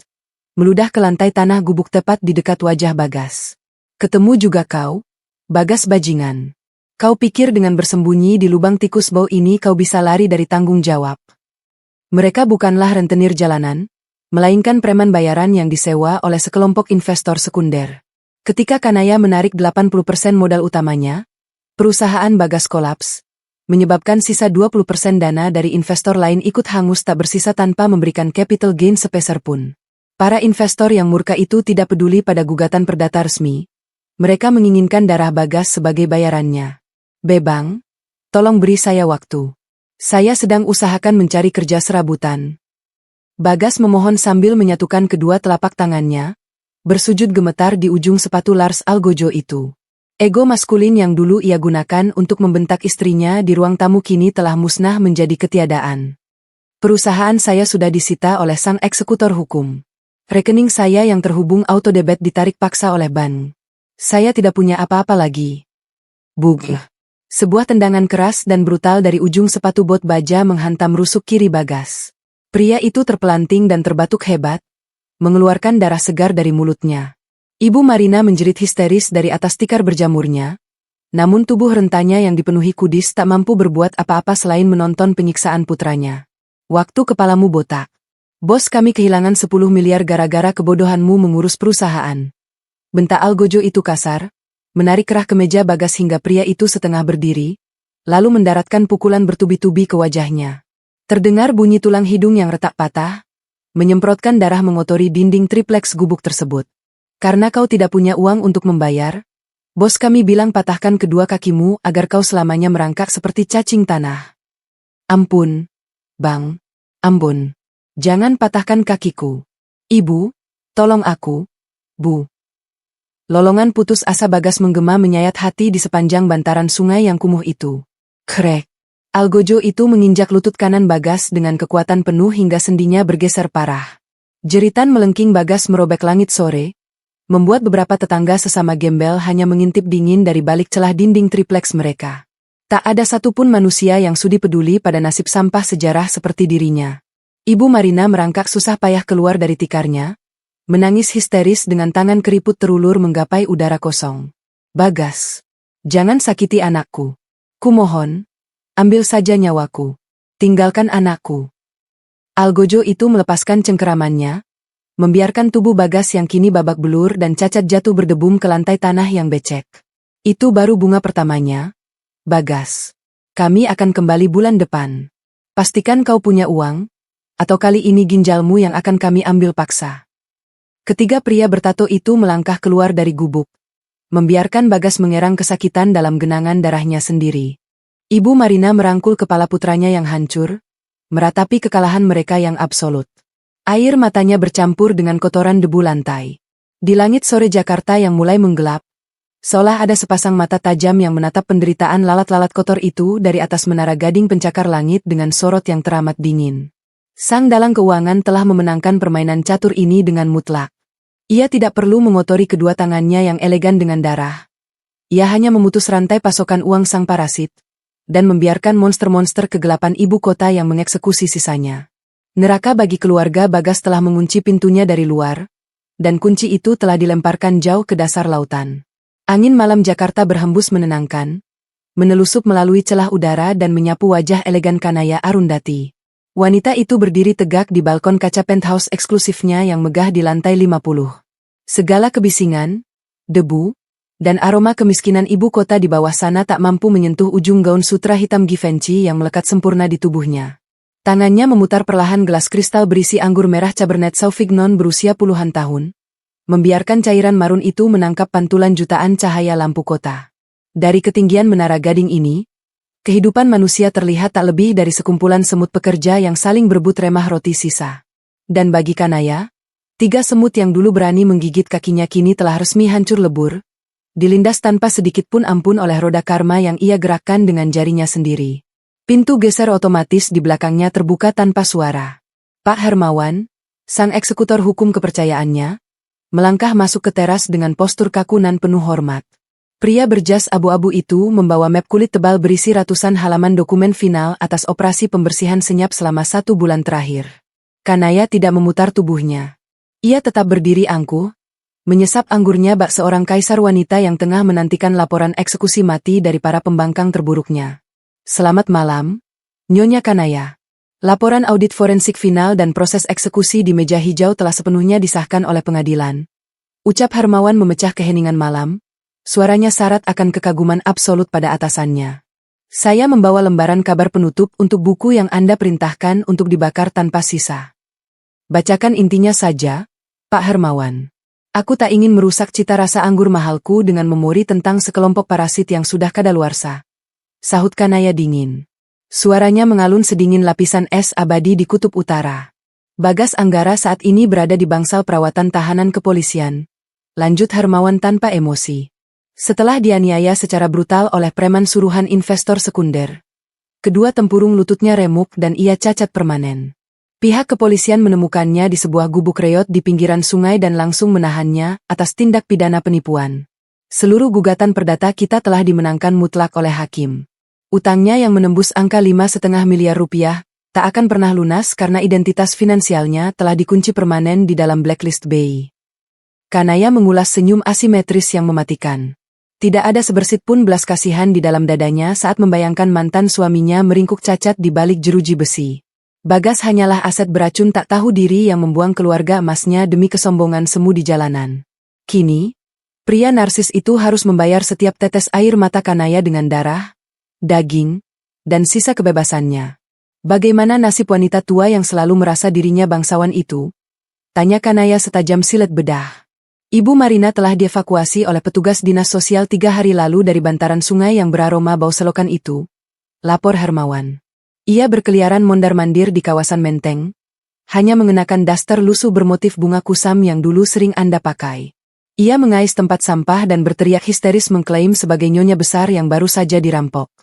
meludah ke lantai tanah gubuk tepat di dekat wajah Bagas. Ketemu juga kau, Bagas bajingan. Kau pikir dengan bersembunyi di lubang tikus bau ini kau bisa lari dari tanggung jawab? Mereka bukanlah rentenir jalanan, melainkan preman bayaran yang disewa oleh sekelompok investor sekunder. Ketika Kanaya menarik 80% modal utamanya, perusahaan Bagas kolaps, menyebabkan sisa 20% dana dari investor lain ikut hangus tak bersisa tanpa memberikan capital gain sepeser pun. Para investor yang murka itu tidak peduli pada gugatan perdata resmi. Mereka menginginkan darah Bagas sebagai bayarannya. Bebang, tolong beri saya waktu. Saya sedang usahakan mencari kerja serabutan. Bagas memohon sambil menyatukan kedua telapak tangannya, bersujud gemetar di ujung sepatu Lars Algojo itu. Ego maskulin yang dulu ia gunakan untuk membentak istrinya di ruang tamu kini telah musnah menjadi ketiadaan. Perusahaan saya sudah disita oleh sang eksekutor hukum. Rekening saya yang terhubung autodebit ditarik paksa oleh bank. Saya tidak punya apa-apa lagi. Bug. Sebuah tendangan keras dan brutal dari ujung sepatu bot baja menghantam rusuk kiri Bagas. Pria itu terpelanting dan terbatuk hebat, mengeluarkan darah segar dari mulutnya. Ibu Marina menjerit histeris dari atas tikar berjamurnya, namun tubuh rentanya yang dipenuhi kudis tak mampu berbuat apa-apa selain menonton penyiksaan putranya. Waktu kepalamu botak. Bos kami kehilangan 10 miliar gara-gara kebodohanmu mengurus perusahaan. Bentak Algojo itu kasar, menarik kerah ke meja Bagas hingga pria itu setengah berdiri, lalu mendaratkan pukulan bertubi-tubi ke wajahnya. Terdengar bunyi tulang hidung yang retak patah, menyemprotkan darah mengotori dinding tripleks gubuk tersebut. Karena kau tidak punya uang untuk membayar, bos kami bilang patahkan kedua kakimu agar kau selamanya merangkak seperti cacing tanah. Ampun, Bang. Ampun. Jangan patahkan kakiku. Ibu, tolong aku, Bu. Lolongan putus asa Bagas menggema menyayat hati di sepanjang bantaran sungai yang kumuh itu. Krek. Algojo itu menginjak lutut kanan Bagas dengan kekuatan penuh hingga sendinya bergeser parah. Jeritan melengking Bagas merobek langit sore, membuat beberapa tetangga sesama gembel hanya mengintip dingin dari balik celah dinding tripleks mereka. Tak ada satupun manusia yang sudi peduli pada nasib sampah sejarah seperti dirinya. Ibu Marina merangkak susah payah keluar dari tikarnya, menangis histeris dengan tangan keriput terulur menggapai udara kosong. Bagas, jangan sakiti anakku. Kumohon, ambil saja nyawaku. Tinggalkan anakku. Algojo itu melepaskan cengkeramannya, membiarkan tubuh Bagas yang kini babak belur dan cacat jatuh berdebum ke lantai tanah yang becek. Itu baru bunga pertamanya. Bagas, kami akan kembali bulan depan. Pastikan kau punya uang, atau kali ini ginjalmu yang akan kami ambil paksa. Ketiga pria bertato itu melangkah keluar dari gubuk, membiarkan Bagas mengerang kesakitan dalam genangan darahnya sendiri. Ibu Marina merangkul kepala putranya yang hancur, meratapi kekalahan mereka yang absolut. Air matanya bercampur dengan kotoran debu lantai. Di langit sore Jakarta yang mulai menggelap, seolah ada sepasang mata tajam yang menatap penderitaan lalat-lalat kotor itu dari atas menara gading pencakar langit dengan sorot yang teramat dingin. Sang dalang keuangan telah memenangkan permainan catur ini dengan mutlak. Ia tidak perlu mengotori kedua tangannya yang elegan dengan darah. Ia hanya memutus rantai pasokan uang sang parasit, dan membiarkan monster-monster kegelapan ibu kota yang mengeksekusi sisanya. Neraka bagi keluarga Bagas telah mengunci pintunya dari luar, dan kunci itu telah dilemparkan jauh ke dasar lautan. Angin malam Jakarta berhembus menenangkan, menelusup melalui celah udara dan menyapu wajah elegan Kanaya Arundati. Wanita itu berdiri tegak di balkon kaca penthouse eksklusifnya yang megah di lantai 50. Segala kebisingan, debu, dan aroma kemiskinan ibu kota di bawah sana tak mampu menyentuh ujung gaun sutra hitam Givenchy yang melekat sempurna di tubuhnya. Tangannya memutar perlahan gelas kristal berisi anggur merah Cabernet Sauvignon berusia puluhan tahun, membiarkan cairan marun itu menangkap pantulan jutaan cahaya lampu kota. Dari ketinggian menara gading ini, kehidupan manusia terlihat tak lebih dari sekumpulan semut pekerja yang saling berebut remah roti sisa. Dan bagi Kanaya, 3 semut yang dulu berani menggigit kakinya kini telah resmi hancur lebur, dilindas tanpa sedikit pun ampun oleh roda karma yang ia gerakkan dengan jarinya sendiri. Pintu geser otomatis di belakangnya terbuka tanpa suara. Pak Hermawan, sang eksekutor hukum kepercayaannya, melangkah masuk ke teras dengan postur kaku nan penuh hormat. Pria berjas abu-abu itu membawa map kulit tebal berisi ratusan halaman dokumen final atas operasi pembersihan senyap selama 1 bulan terakhir. Kanaya tidak memutar tubuhnya. Ia tetap berdiri angkuh, menyesap anggurnya bak seorang kaisar wanita yang tengah menantikan laporan eksekusi mati dari para pembangkang terburuknya. Selamat malam, Nyonya Kanaya. Laporan audit forensik final dan proses eksekusi di meja hijau telah sepenuhnya disahkan oleh pengadilan. Ucap Hermawan memecah keheningan malam. Suaranya syarat akan kekaguman absolut pada atasannya. Saya membawa lembaran kabar penutup untuk buku yang Anda perintahkan untuk dibakar tanpa sisa. Bacakan intinya saja, Pak Hermawan. Aku tak ingin merusak cita rasa anggur mahalku dengan memori tentang sekelompok parasit yang sudah kadaluarsa. Sahut Kanaya dingin. Suaranya mengalun sedingin lapisan es abadi di kutub utara. Bagas Anggara saat ini berada di bangsal perawatan tahanan kepolisian. Lanjut Hermawan tanpa emosi. Setelah dianiaya secara brutal oleh preman suruhan investor sekunder. Kedua tempurung lututnya remuk dan ia cacat permanen. Pihak kepolisian menemukannya di sebuah gubuk reot di pinggiran sungai dan langsung menahannya atas tindak pidana penipuan. Seluruh gugatan perdata kita telah dimenangkan mutlak oleh hakim. Utangnya yang menembus angka 5,5 miliar rupiah, tak akan pernah lunas karena identitas finansialnya telah dikunci permanen di dalam blacklist BI. Kanaya mengulas senyum asimetris yang mematikan. Tidak ada sebersit pun belas kasihan di dalam dadanya saat membayangkan mantan suaminya meringkuk cacat di balik jeruji besi. Bagas hanyalah aset beracun tak tahu diri yang membuang keluarga emasnya demi kesombongan semu di jalanan. Kini, pria narsis itu harus membayar setiap tetes air mata Kanaya dengan darah, daging, dan sisa kebebasannya. Bagaimana nasib wanita tua yang selalu merasa dirinya bangsawan itu? Tanya Kanaya setajam silet bedah. Ibu Marina telah dievakuasi oleh petugas dinas sosial 3 hari lalu dari bantaran sungai yang beraroma bau selokan itu. Lapor Hermawan. Ia berkeliaran mondar-mandir di kawasan Menteng. Hanya mengenakan daster lusuh bermotif bunga kusam yang dulu sering Anda pakai. Ia mengais tempat sampah dan berteriak histeris mengklaim sebagai nyonya besar yang baru saja dirampok.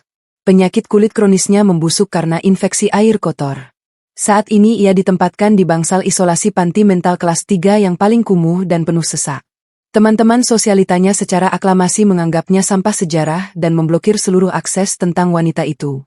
Penyakit kulit kronisnya membusuk karena infeksi air kotor. Saat ini ia ditempatkan di bangsal isolasi panti mental kelas 3 yang paling kumuh dan penuh sesak. Teman-teman sosialitanya secara aklamasi menganggapnya sampah sejarah dan memblokir seluruh akses tentang wanita itu.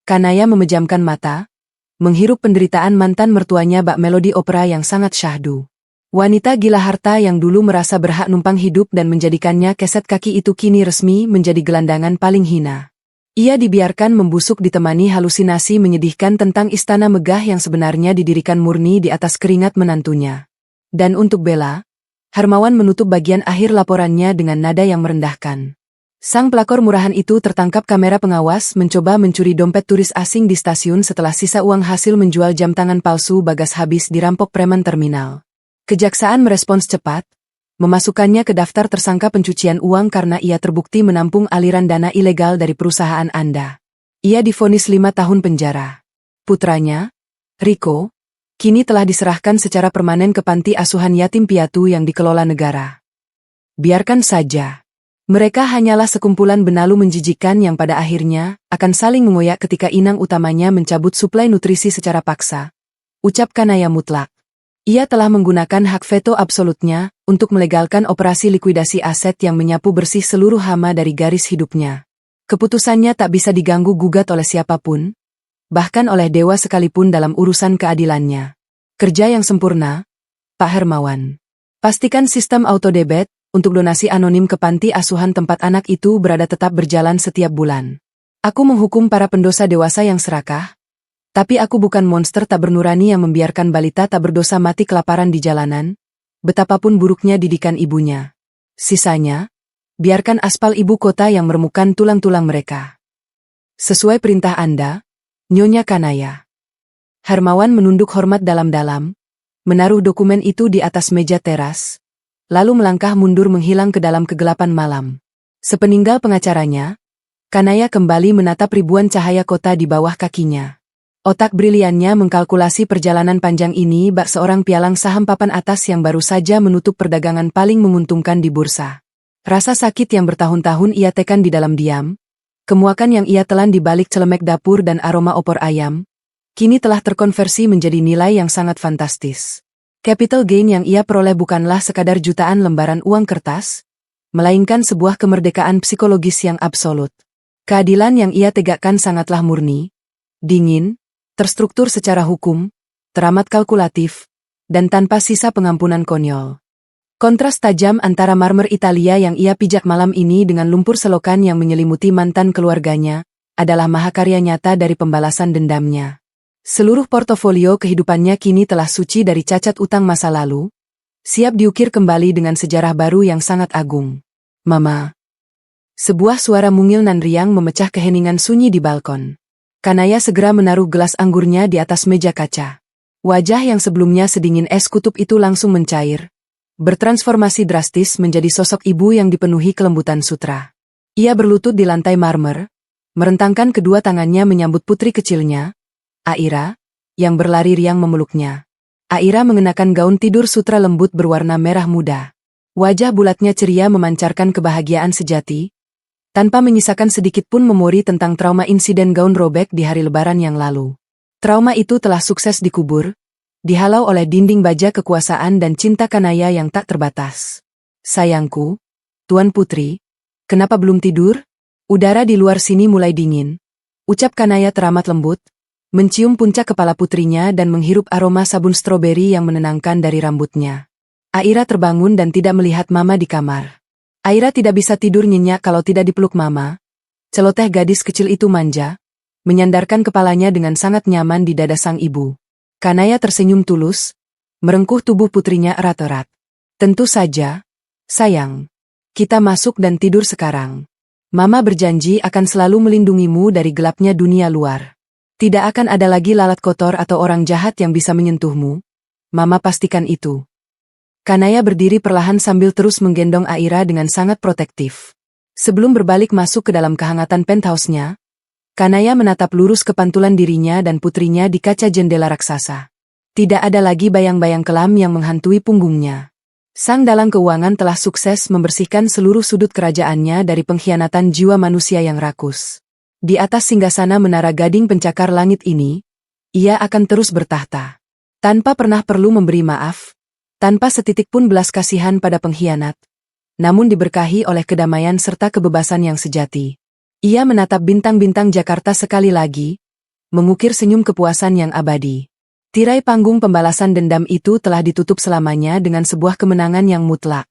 Kanaya memejamkan mata, menghirup penderitaan mantan mertuanya bak melodi opera yang sangat syahdu. Wanita gila harta yang dulu merasa berhak numpang hidup dan menjadikannya keset kaki itu kini resmi menjadi gelandangan paling hina. Ia dibiarkan membusuk ditemani halusinasi menyedihkan tentang istana megah yang sebenarnya didirikan murni di atas keringat menantunya. Dan untuk Bella, Hermawan menutup bagian akhir laporannya dengan nada yang merendahkan. Sang pelakor murahan itu tertangkap kamera pengawas mencoba mencuri dompet turis asing di stasiun setelah sisa uang hasil menjual jam tangan palsu Bagas habis dirampok preman terminal. Kejaksaan merespons cepat, memasukkannya ke daftar tersangka pencucian uang karena ia terbukti menampung aliran dana ilegal dari perusahaan Anda. Ia divonis 5 tahun penjara. Putranya, Riko, kini telah diserahkan secara permanen ke panti asuhan yatim piatu yang dikelola negara. Biarkan saja. Mereka hanyalah sekumpulan benalu menjijikkan yang pada akhirnya akan saling mengoyak ketika inang utamanya mencabut suplai nutrisi secara paksa. Ucap Kanaya mutlak. Ia telah menggunakan hak veto absolutnya untuk melegalkan operasi likuidasi aset yang menyapu bersih seluruh hama dari garis hidupnya. Keputusannya tak bisa diganggu-gugat oleh siapapun, bahkan oleh dewa sekalipun dalam urusan keadilannya. Kerja yang sempurna, Pak Hermawan. Pastikan sistem autodebit untuk donasi anonim ke panti asuhan tempat anak itu berada tetap berjalan setiap bulan. Aku menghukum para pendosa dewasa yang serakah, tapi aku bukan monster tak bernurani yang membiarkan balita tak berdosa mati kelaparan di jalanan, betapapun buruknya didikan ibunya. Sisanya, biarkan aspal ibu kota yang meremukkan tulang-tulang mereka. Sesuai perintah Anda, Nyonya Kanaya. Hermawan menunduk hormat dalam-dalam, menaruh dokumen itu di atas meja teras, lalu melangkah mundur menghilang ke dalam kegelapan malam. Sepeninggal pengacaranya, Kanaya kembali menatap ribuan cahaya kota di bawah kakinya. Otak briliannya mengkalkulasi perjalanan panjang ini bak seorang pialang saham papan atas yang baru saja menutup perdagangan paling menguntungkan di bursa. Rasa sakit yang bertahun-tahun ia tekan di dalam diam, kemuakan yang ia telan di balik celemek dapur dan aroma opor ayam, kini telah terkonversi menjadi nilai yang sangat fantastis. Capital gain yang ia peroleh bukanlah sekadar jutaan lembaran uang kertas, melainkan sebuah kemerdekaan psikologis yang absolut. Keadilan yang ia tegakkan sangatlah murni, dingin, terstruktur secara hukum, teramat kalkulatif, dan tanpa sisa pengampunan konyol. Kontras tajam antara marmer Italia yang ia pijak malam ini dengan lumpur selokan yang menyelimuti mantan keluarganya, adalah mahakarya nyata dari pembalasan dendamnya. Seluruh portofolio kehidupannya kini telah suci dari cacat utang masa lalu, siap diukir kembali dengan sejarah baru yang sangat agung. Mama. Sebuah suara mungil nan riang memecah keheningan sunyi di balkon. Kanaya segera menaruh gelas anggurnya di atas meja kaca. Wajah yang sebelumnya sedingin es kutub itu langsung mencair, bertransformasi drastis menjadi sosok ibu yang dipenuhi kelembutan sutra. Ia berlutut di lantai marmer, merentangkan kedua tangannya menyambut putri kecilnya, Aira, yang berlari riang memeluknya. Aira mengenakan gaun tidur sutra lembut berwarna merah muda. Wajah bulatnya ceria memancarkan kebahagiaan sejati, tanpa menyisakan sedikit pun memori tentang trauma insiden gaun robek di hari lebaran yang lalu. Trauma itu telah sukses dikubur, dihalau oleh dinding baja kekuasaan dan cinta Kanaya yang tak terbatas. Sayangku, Tuan Putri, kenapa belum tidur? Udara di luar sini mulai dingin, ucap Kanaya teramat lembut, mencium puncak kepala putrinya dan menghirup aroma sabun stroberi yang menenangkan dari rambutnya. Aira terbangun dan tidak melihat Mama di kamar. Aira tidak bisa tidur nyenyak kalau tidak dipeluk Mama. Celoteh gadis kecil itu manja, menyandarkan kepalanya dengan sangat nyaman di dada sang ibu. Kanaya tersenyum tulus, merengkuh tubuh putrinya erat-erat. Tentu saja, sayang. Kita masuk dan tidur sekarang. Mama berjanji akan selalu melindungimu dari gelapnya dunia luar. Tidak akan ada lagi lalat kotor atau orang jahat yang bisa menyentuhmu. Mama pastikan itu. Kanaya berdiri perlahan sambil terus menggendong Aira dengan sangat protektif. Sebelum berbalik masuk ke dalam kehangatan penthouse-nya, Kanaya menatap lurus ke pantulan dirinya dan putrinya di kaca jendela raksasa. Tidak ada lagi bayang-bayang kelam yang menghantui punggungnya. Sang dalang keuangan telah sukses membersihkan seluruh sudut kerajaannya dari pengkhianatan jiwa manusia yang rakus. Di atas singgasana menara gading pencakar langit ini, ia akan terus bertahta. Tanpa pernah perlu memberi maaf, tanpa setitik pun belas kasihan pada pengkhianat, namun diberkahi oleh kedamaian serta kebebasan yang sejati. Ia menatap bintang-bintang Jakarta sekali lagi, mengukir senyum kepuasan yang abadi. Tirai panggung pembalasan dendam itu telah ditutup selamanya dengan sebuah kemenangan yang mutlak.